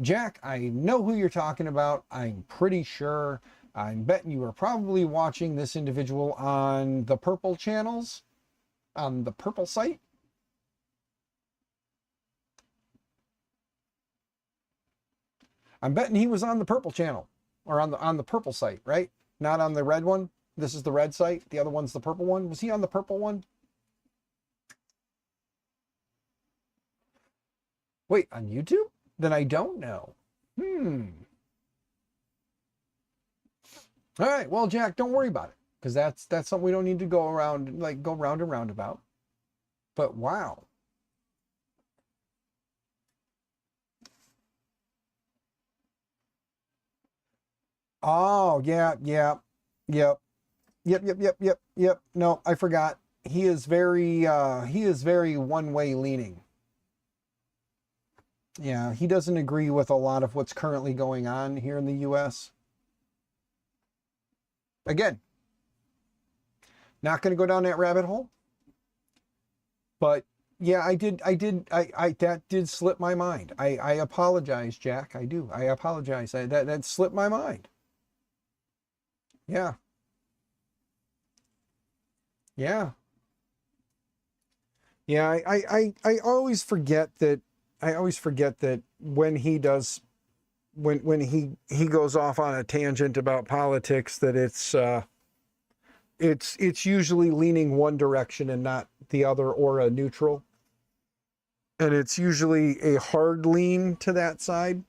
Jack, I know who you're talking about. I'm pretty sure. I'm betting you are probably watching this individual on the purple channels, on the purple site. I'm betting he was on the purple channel, or on the purple site, right? Not on the red one. This is the red site. The other one's the purple one. Was he on the purple one? Wait, on YouTube? Then I don't know. All right, well, Jack, don't worry about it, because that's something we don't need to go round and round about. But wow. Oh, yeah. Yep. No, I forgot. He is very one-way leaning. Yeah, he doesn't agree with a lot of what's currently going on here in the US. Again, not going to go down that rabbit hole. But yeah, that did slip my mind. I apologize, Jack. I do. I apologize. That slipped my mind. Yeah. Yeah. Yeah, I always forget that when he does when he goes off on a tangent about politics, that it's usually leaning one direction and not the other, or a neutral. And it's usually a hard lean to that side.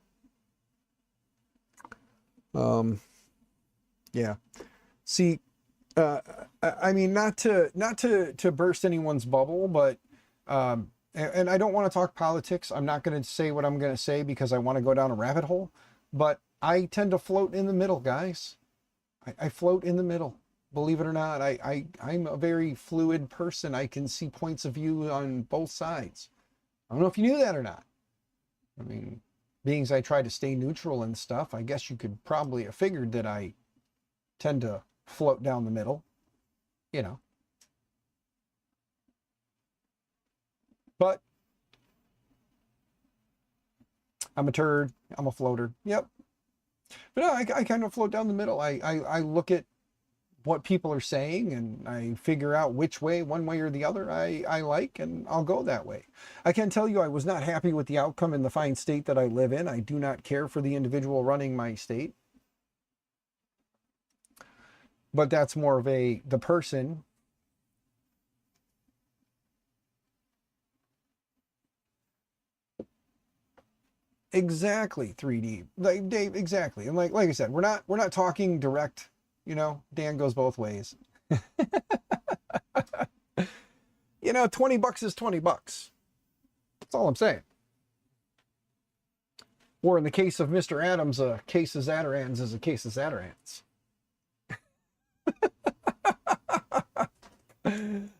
Yeah. See, I mean, not to burst anyone's bubble, but and I don't want to talk politics. I'm not going to say what I'm going to say because I want to go down a rabbit hole. But I tend to float in the middle, guys. I float in the middle. Believe it or not, I'm a very fluid person. I can see points of view on both sides. I don't know if you knew that or not. I mean, being as I try to stay neutral and stuff, I guess you could probably have figured that I tend to float down the middle, you know. But I'm a turd. I'm a floater. Yep. But no, I kind of float down the middle. I look at what people are saying and I figure out which way, one way or the other, I like, and I'll go that way. I can tell you I was not happy with the outcome in the fine state that I live in. I do not care for the individual running my state. But that's more of the person. Exactly, 3D. Like Dave, exactly. And like I said, we're not talking direct, you know, Dan goes both ways. You know, $20 is $20. That's all I'm saying. Or in the case of Mr. Adams, a case of Zatarans is a case of Zatarans.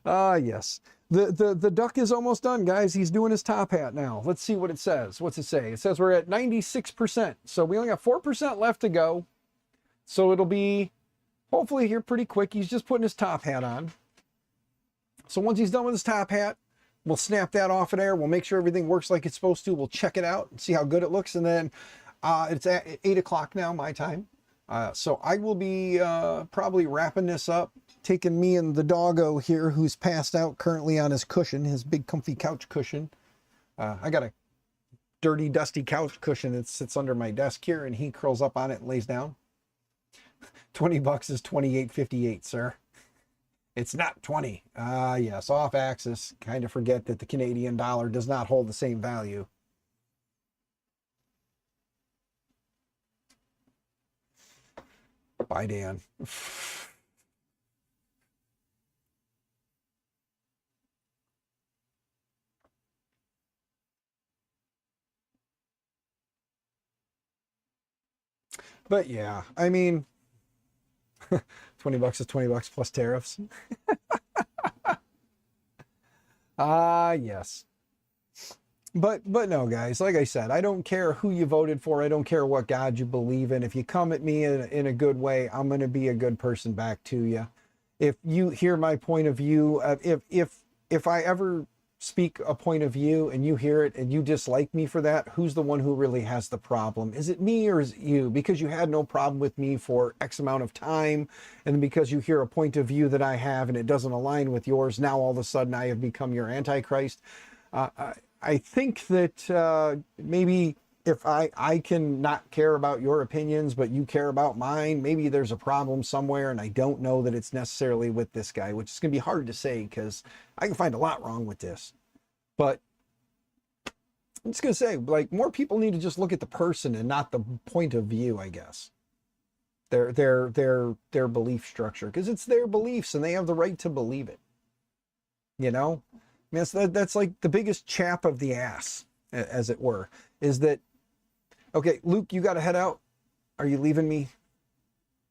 Ah, yes. The duck is almost done, guys. He's doing his top hat now. Let's see what it says. What's it say? It says we're at 96%. So we only got 4% left to go. So it'll be hopefully here pretty quick. He's just putting his top hat on. So once he's done with his top hat, we'll snap that off of there. We'll make sure everything works like it's supposed to. We'll check it out and see how good it looks. And then it's at 8 o'clock now, my time. So I will be probably wrapping this up, taking me and the doggo here, who's passed out currently on his cushion, his big comfy couch cushion. I got a dirty, dusty couch cushion that sits under my desk here, and he curls up on it and lays down. $20 is $28.58, sir. It's not 20. Yes, off axis. Kind of forget that the Canadian dollar does not hold the same value. Bye, Dan. But yeah, I mean, $20 is $20 plus tariffs. Yes. But no, guys, like I said, I don't care who you voted for. I don't care what God you believe in. If you come at me in a good way, I'm going to be a good person back to you. If you hear my point of view, if I ever speak a point of view and you hear it and you dislike me for that, who's the one who really has the problem? Is it me or is it you? Because you had no problem with me for X amount of time, and because you hear a point of view that I have and it doesn't align with yours, now all of a sudden I have become your Antichrist. I think that maybe if I can not care about your opinions, but you care about mine, maybe there's a problem somewhere, and I don't know that it's necessarily with this guy, which is going to be hard to say because I can find a lot wrong with this. But I'm just going to say, like, more people need to just look at the person and not the point of view, I guess. Their belief structure, because it's their beliefs and they have the right to believe it. You know? I mean, that's like the biggest chap of the ass, as it were, is that, okay, Luke, you got to head out. Are you leaving me?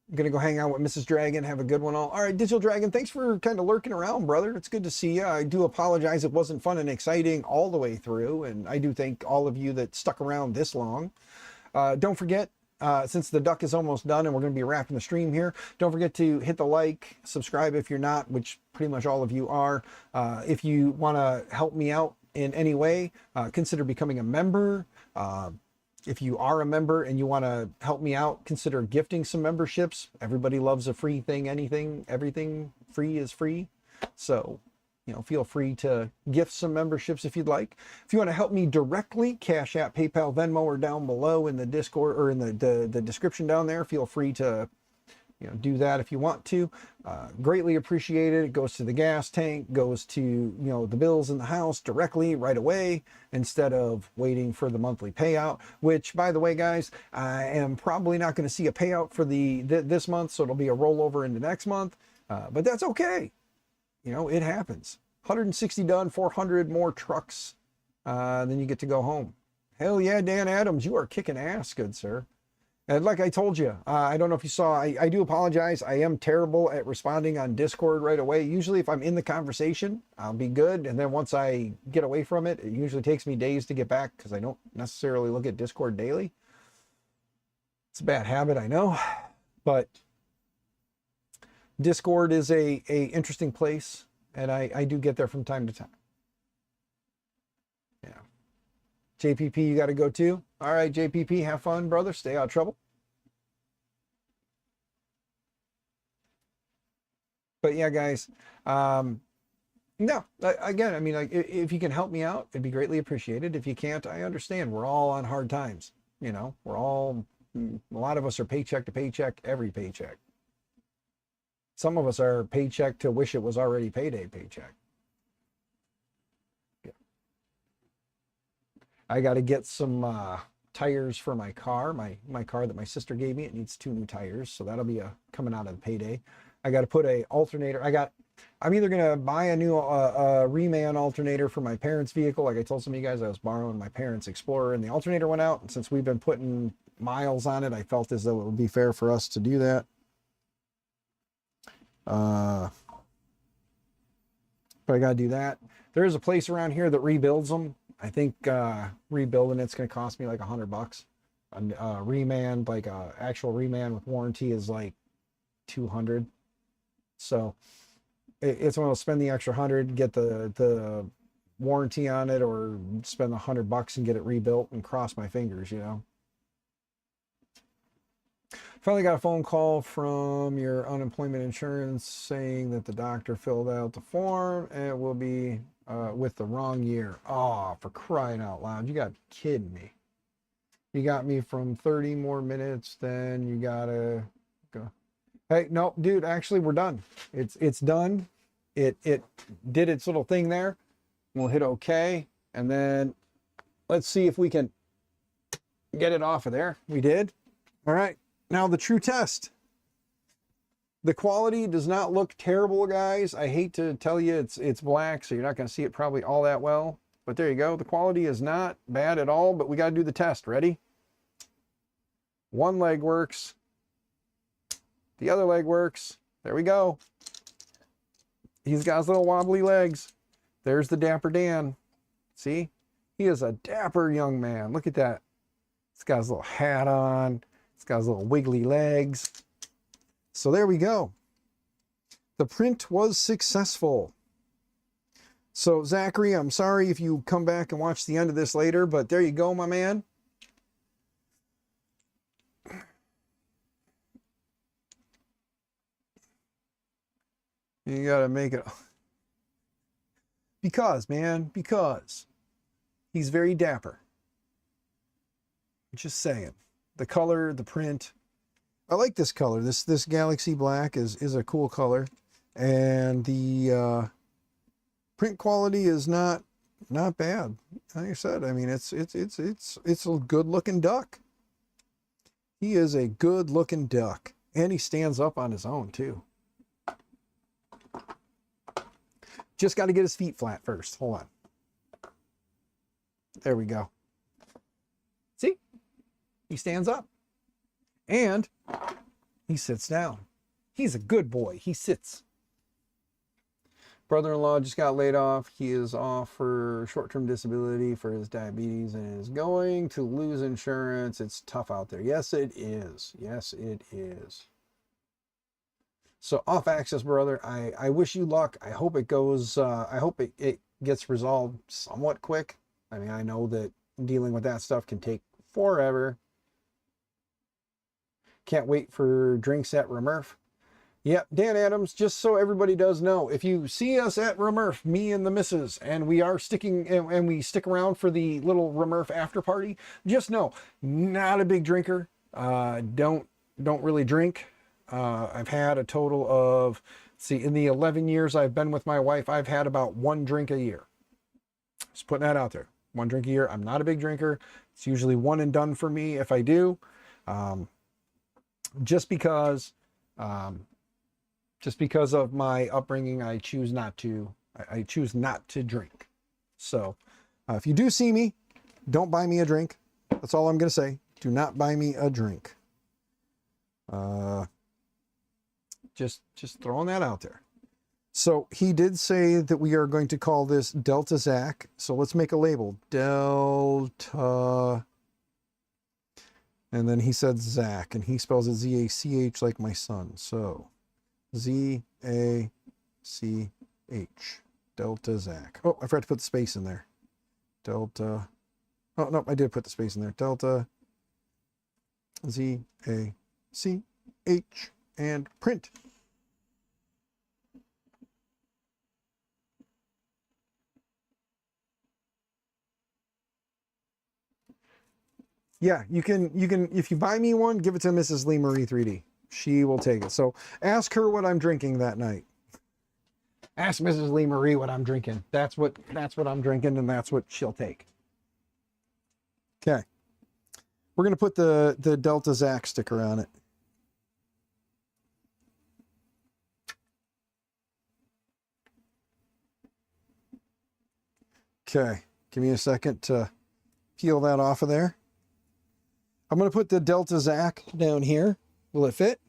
I'm going to go hang out with Mrs. Dragon. Have a good one all. All right, Digital Dragon, thanks for kind of lurking around, brother. It's good to see you. I do apologize. It wasn't fun and exciting all the way through. And I do thank all of you that stuck around this long. Don't forget, since the duck is almost done and we're going to be wrapping the stream here, don't forget to hit the like, subscribe if you're not, which pretty much all of you are. If you want to help me out in any way, consider becoming a member. If you are a member and you want to help me out, consider gifting some memberships. Everybody loves a free thing, everything free is free. So, you know, feel free to gift some memberships if you'd like. If you want to help me directly, Cash App, PayPal, Venmo are down below in the Discord or in the description down there. Feel free to, you know, do that if you want to. Greatly appreciated. It goes to the gas tank, goes to, you know, the bills in the house directly right away instead of waiting for the monthly payout, which, by the way, guys, I am probably not going to see a payout for this month, so it'll be a rollover into next month, but that's okay. You know, it happens. 160 done, 400 more trucks, then you get to go home. Hell yeah, Dan Adams, you are kicking ass, good sir. And like I told you, I don't know if you saw, I do apologize. I am terrible at responding on Discord right away. Usually if I'm in the conversation, I'll be good. And then once I get away from it, it usually takes me days to get back because I don't necessarily look at Discord daily. It's a bad habit, I know. But Discord is a interesting place. And I do get there from time to time. Yeah. JPP, you got to go too? All right, JPP, have fun, brother. Stay out of trouble. But yeah, guys, no, again, I mean, like, if you can help me out, it'd be greatly appreciated. If you can't, I understand. We're all on hard times. You know, a lot of us are paycheck to paycheck, every paycheck. Some of us are paycheck to wish it was already payday paycheck. I got to get some tires for my car, my car that my sister gave me. It needs 2 new tires, so that'll be coming out of the payday. I got to put a alternator. I'm either gonna buy a new reman alternator for my parents' vehicle. Like I told some of you guys, I was borrowing my parents' Explorer, and the alternator went out. And since we've been putting miles on it, I felt as though it would be fair for us to do that. But I got to do that. There is a place around here that rebuilds them. I think rebuilding it's going to cost me like $100. A reman, like a actual reman with warranty, is like $200. So it's one of those, spend the extra $100, get the warranty on it, or spend $100 and get it rebuilt and cross my fingers, you know. Finally got a phone call from your unemployment insurance saying that the doctor filled out the form and it will be with the wrong year. Oh, for crying out loud. You got kidding me. You got me from 30 more minutes, then you gotta go. Hey, no, dude, actually we're done. It's done. It did its little thing there. We'll hit OK, and then let's see if we can get it off of there. We did. All right, now the true test. The quality does not look terrible, guys. I hate to tell you it's black, so you're not going to see it probably all that well. But there you go. The quality is not bad at all, but we got to do the test. Ready? One leg works. The other leg works. There we go. He's got his little wobbly legs. There's the Dapper Dan. See? He is a dapper young man. Look at that. He's got his little hat on. He's got his little wiggly legs. So there we go. The print was successful. So Zachary, I'm sorry if you come back and watch the end of this later, but there you go, my man. You gotta make it. Because, man, because he's very dapper. Just saying. The color, the print. I like this color. This Galaxy Black is a cool color. And the print quality is not bad. Like I said, I mean it's a good looking duck. He is a good looking duck. And he stands up on his own too. Just got to get his feet flat first. Hold on. There we go. See? He stands up. And he sits down. He's a good boy. He sits. Brother-in-law just got laid off. He is off for short-term disability for his diabetes and is going to lose insurance. It's tough out there. Yes, it is. Yes, it is. So off access, brother. I wish you luck. I hope it goes, I hope it gets resolved somewhat quick. I mean, I know that dealing with that stuff can take forever. Can't wait for drinks at Remurf. Yep, Dan Adams, just so everybody does know, if you see us at Remurf, me and the missus, and we are sticking, and we stick around for the little Remurf after party, just know, not a big drinker. Don't really drink. I've had a total of, see, in the 11 years I've been with my wife, I've had about 1 drink a year. Just putting that out there. 1 drink a year. I'm not a big drinker. It's usually one and done for me if I do. Just because of my upbringing, I choose not to drink. So if you do see me, don't buy me a drink. That's all I'm going to say. Do not buy me a drink. Just throwing that out there. So he did say that we are going to call this Delta Zach. So let's make a label. Delta. And then he said Zach, and he spells it Z-A-C-H like my son. So Z-A-C-H. Delta Zach. Oh, I forgot to put the space in there. Delta. Oh, no, I did put the space in there. Delta Z-A-C-H and print. Yeah, you can, if you buy me one, give it to Mrs. Lee Marie 3D. She will take it. So ask her what I'm drinking that night. Ask Mrs. Lee Marie what I'm drinking. That's what I'm drinking, and that's what she'll take. Okay. We're going to put the Delta Zach sticker on it. Okay. Give me a second to peel that off of there. I'm going to put the Delta Zach down here. Will it fit?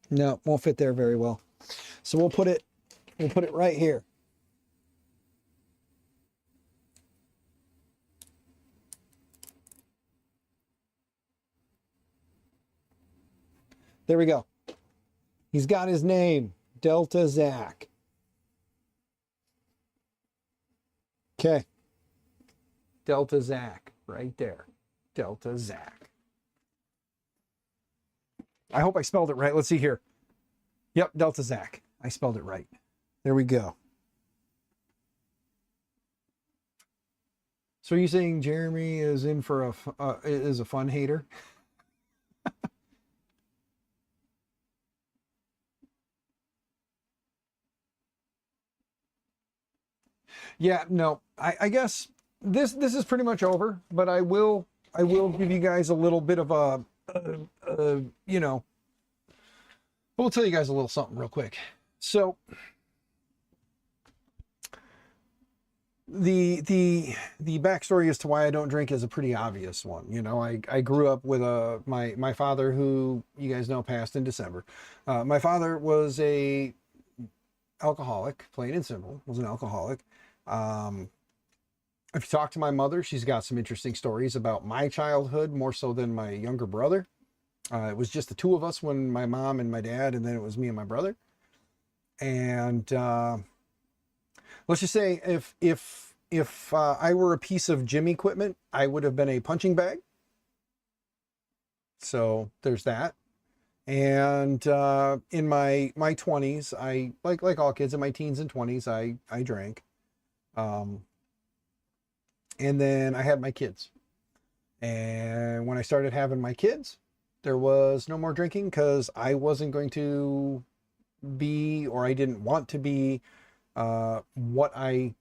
No, won't fit there very well. So we'll put it right here. There we go. He's got his name, Delta Zach. Okay. Delta Zach, right there. Delta Zach. I hope I spelled it right. Let's see here. Yep, Delta Zach. I spelled it right. There we go. So are you saying Jeremy is in for is a fun hater? Yeah, no. I guess this is pretty much over, but I will give you guys a little bit of you know, we'll tell you guys a little something real quick. So the backstory as to why I don't drink is a pretty obvious one. You know, I grew up with my father, who you guys know passed in December. My father was a alcoholic, plain and simple, was an alcoholic. If you talk to my mother, she's got some interesting stories about my childhood, more so than my younger brother. It was just the two of us when my mom and my dad, and then it was me and my brother. And let's just say if I were a piece of gym equipment, I would have been a punching bag. So there's that. And in my 20s, I like all kids in my teens and 20s, I drank. And then I had my kids. And when I started having my kids, there was no more drinking because I wasn't going to be, or I didn't want to be, what I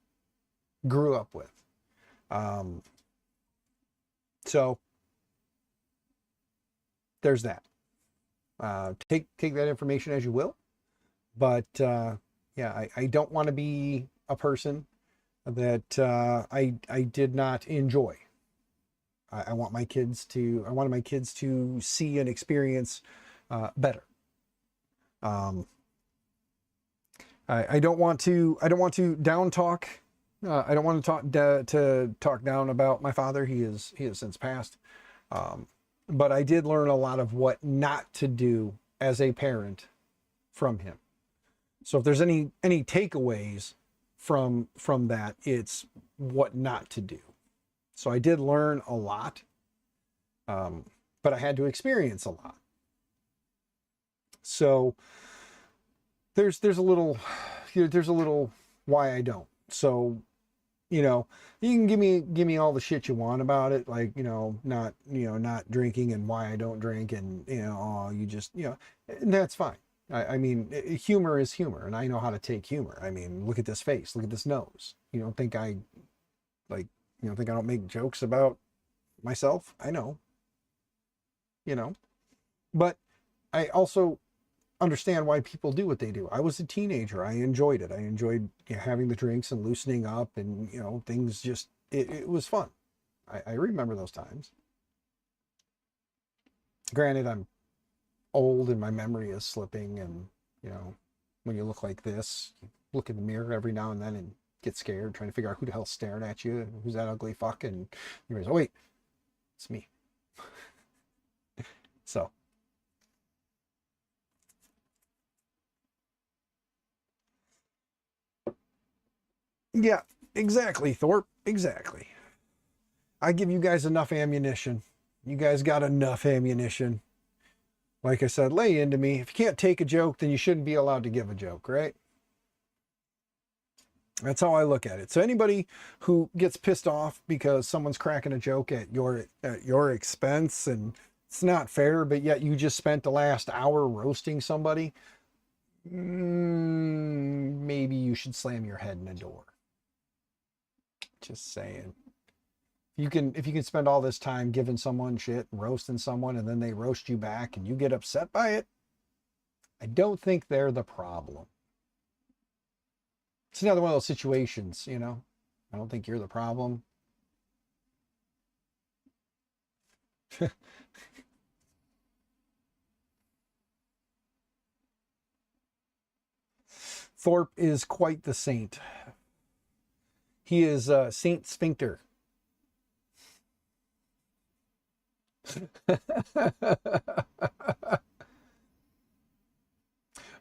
grew up with. So there's that. Take that information as you will. But yeah, I don't want to be a person that I did not enjoy. I want my kids to, I wanted my kids to see and experience better. I don't want to down talk. I don't want to talk down about my father. He has since passed. But I did learn a lot of what not to do as a parent from him. So if there's any takeaways from that, it's what not to do. So I did learn a lot, but I had to experience a lot. So there's a little why I don't. So, you know, you can give me all the shit you want about it, like, not drinking and why I don't drink, and oh, you just, and that's fine. I mean, humor is humor, and I know how to take humor. I mean, look at this face, look at this nose. You don't think I don't make jokes about myself? I know, but I also understand why people do what they do. I was a teenager. I enjoyed it. I enjoyed having the drinks and loosening up, and things just, it was fun. I remember those times. Granted, I'm old and my memory is slipping, and when you look like this, you look in the mirror every now and then and get scared trying to figure out who the hell's staring at you and who's that ugly fuck, and you realize, oh wait, it's me. So yeah, exactly, Thorpe, exactly. I give you guys enough ammunition. You guys got enough ammunition. Like I said, lay into me. If you can't take a joke, then you shouldn't be allowed to give a joke, right? That's how I look at it. So anybody who gets pissed off because someone's cracking a joke at your expense, and it's not fair, but yet you just spent the last hour roasting somebody, maybe you should slam your head in a door. Just saying. If you can spend all this time giving someone shit and roasting someone, and then they roast you back and you get upset by it, I don't think they're the problem. It's another one of those situations, I don't think you're the problem. Thorpe is quite the saint. He is Saint Sphincter.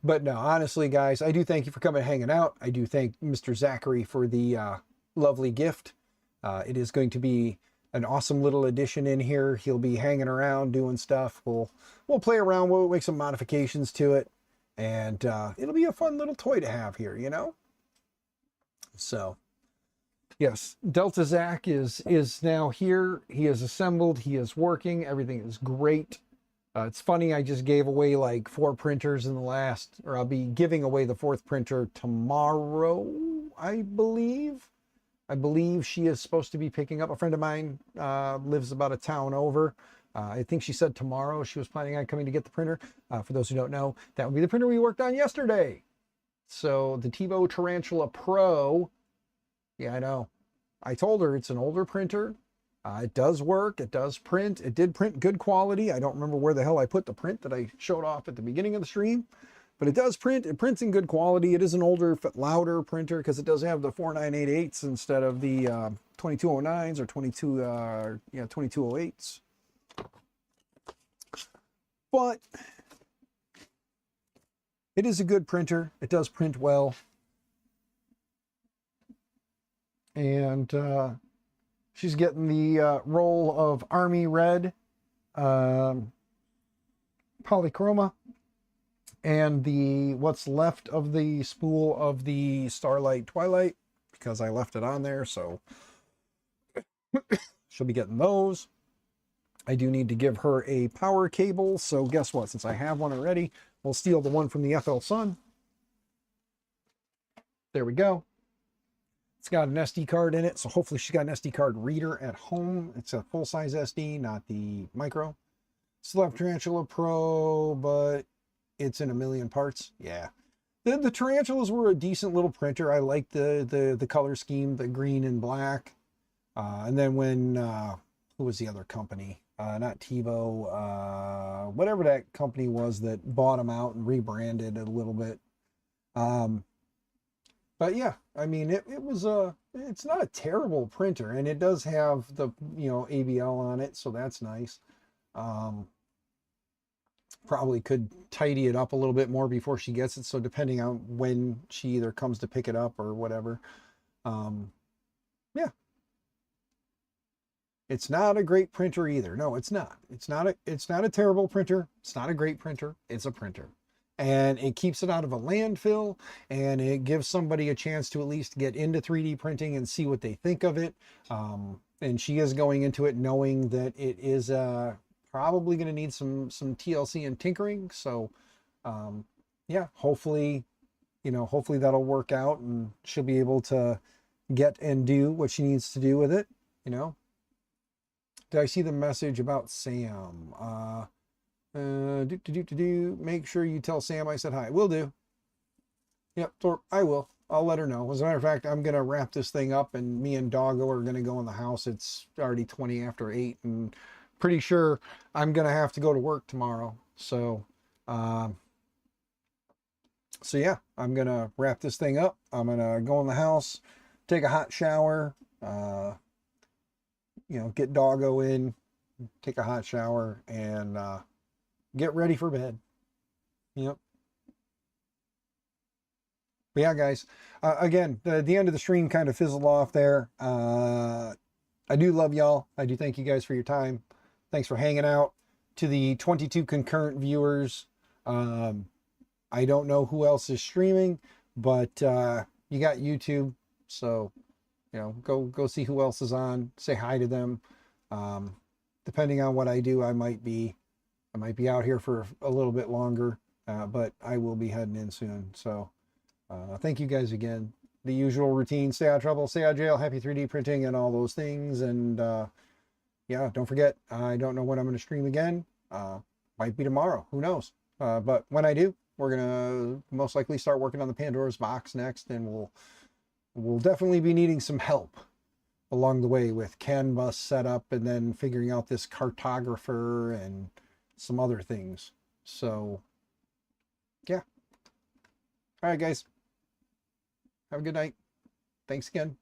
But no, honestly, guys, I do thank you for coming and hanging out. I do thank Mr. Zachary for the lovely gift. It is going to be an awesome little addition in here. He'll be hanging around doing stuff. We'll play around. We'll make some modifications to it. And it'll be a fun little toy to have here, you know? So, yes, Delta Zach is now here. He is assembled. He is working. Everything is great. It's funny, I just gave away like 4 printers in the last, or I'll be giving away the 4th printer tomorrow, I believe. I believe she is supposed to be picking up. A friend of mine lives about a town over. I think she said tomorrow she was planning on coming to get the printer. For those who don't know, that would be the printer we worked on yesterday. So the TiVo Tarantula Pro. Yeah, I know. I told her it's an older printer. It does work. It does print. It did print good quality. I don't remember where the hell I put the print that I showed off at the beginning of the stream, but it does print. It prints in good quality. It is an older, louder printer because it does have the 4988s instead of the 2209s or 2208s. But it is a good printer. It does print well. And she's getting the roll of Army Red polychroma and the what's left of the spool of the Starlight Twilight because I left it on there, so she'll be getting those. I do need to give her a power cable, so guess what? Since I have one already, we'll steal the one from the FL Sun. There we go. It's got an SD card in it, so hopefully she's got an SD card reader at home. It's a full-size SD, not the micro. Still have Tarantula Pro, but it's in a million parts. Yeah. The Tarantulas were a decent little printer. I liked the color scheme, the green and black. And then when, who was the other company? Not TiVo, whatever that company was that bought them out and rebranded a little bit. But yeah, I mean, it's not a terrible printer, and it does have the, ABL on it, so that's nice. Probably could tidy it up a little bit more before she gets it, so depending on when she either comes to pick it up or whatever. Yeah. It's not a great printer either. No, it's not. It's not a terrible printer. It's not a great printer. It's a printer. And it keeps it out of a landfill, and it gives somebody a chance to at least get into 3D printing and see what they think of it. And she is going into it knowing that it is probably going to need some TLC and tinkering. So yeah, hopefully that'll work out and she'll be able to get and do what she needs to do with it. Did I see the message about Sam? Make sure you tell Sam I said hi. Will do. Yep, I will. I'll let her know. As a matter of fact, I'm going to wrap this thing up, and me and Doggo are going to go in the house. It's already 20 after 8, and pretty sure I'm going to have to go to work tomorrow. So yeah, I'm going to wrap this thing up. I'm going to go in the house, take a hot shower, get Doggo in, take a hot shower, and get ready for bed. Yep. But yeah, guys, again, the end of the stream kind of fizzled off there. I do love y'all. I do thank you guys for your time. Thanks for hanging out. To the 22 concurrent viewers, I don't know who else is streaming, but you got YouTube, so go see who else is on. Say hi to them. Depending on what I do, I might be out here for a little bit longer, but I will be heading in soon. So thank you guys again. The usual routine: stay out of trouble, stay out of jail, happy 3D printing, and all those things. And yeah, don't forget, I don't know when I'm going to stream again. Might be tomorrow, who knows? But when I do, we're gonna most likely start working on the Pandora's box next, and we'll definitely be needing some help along the way with Canvas setup, and then figuring out this cartographer and some other things. So yeah. All right, guys, have a good night. Thanks again.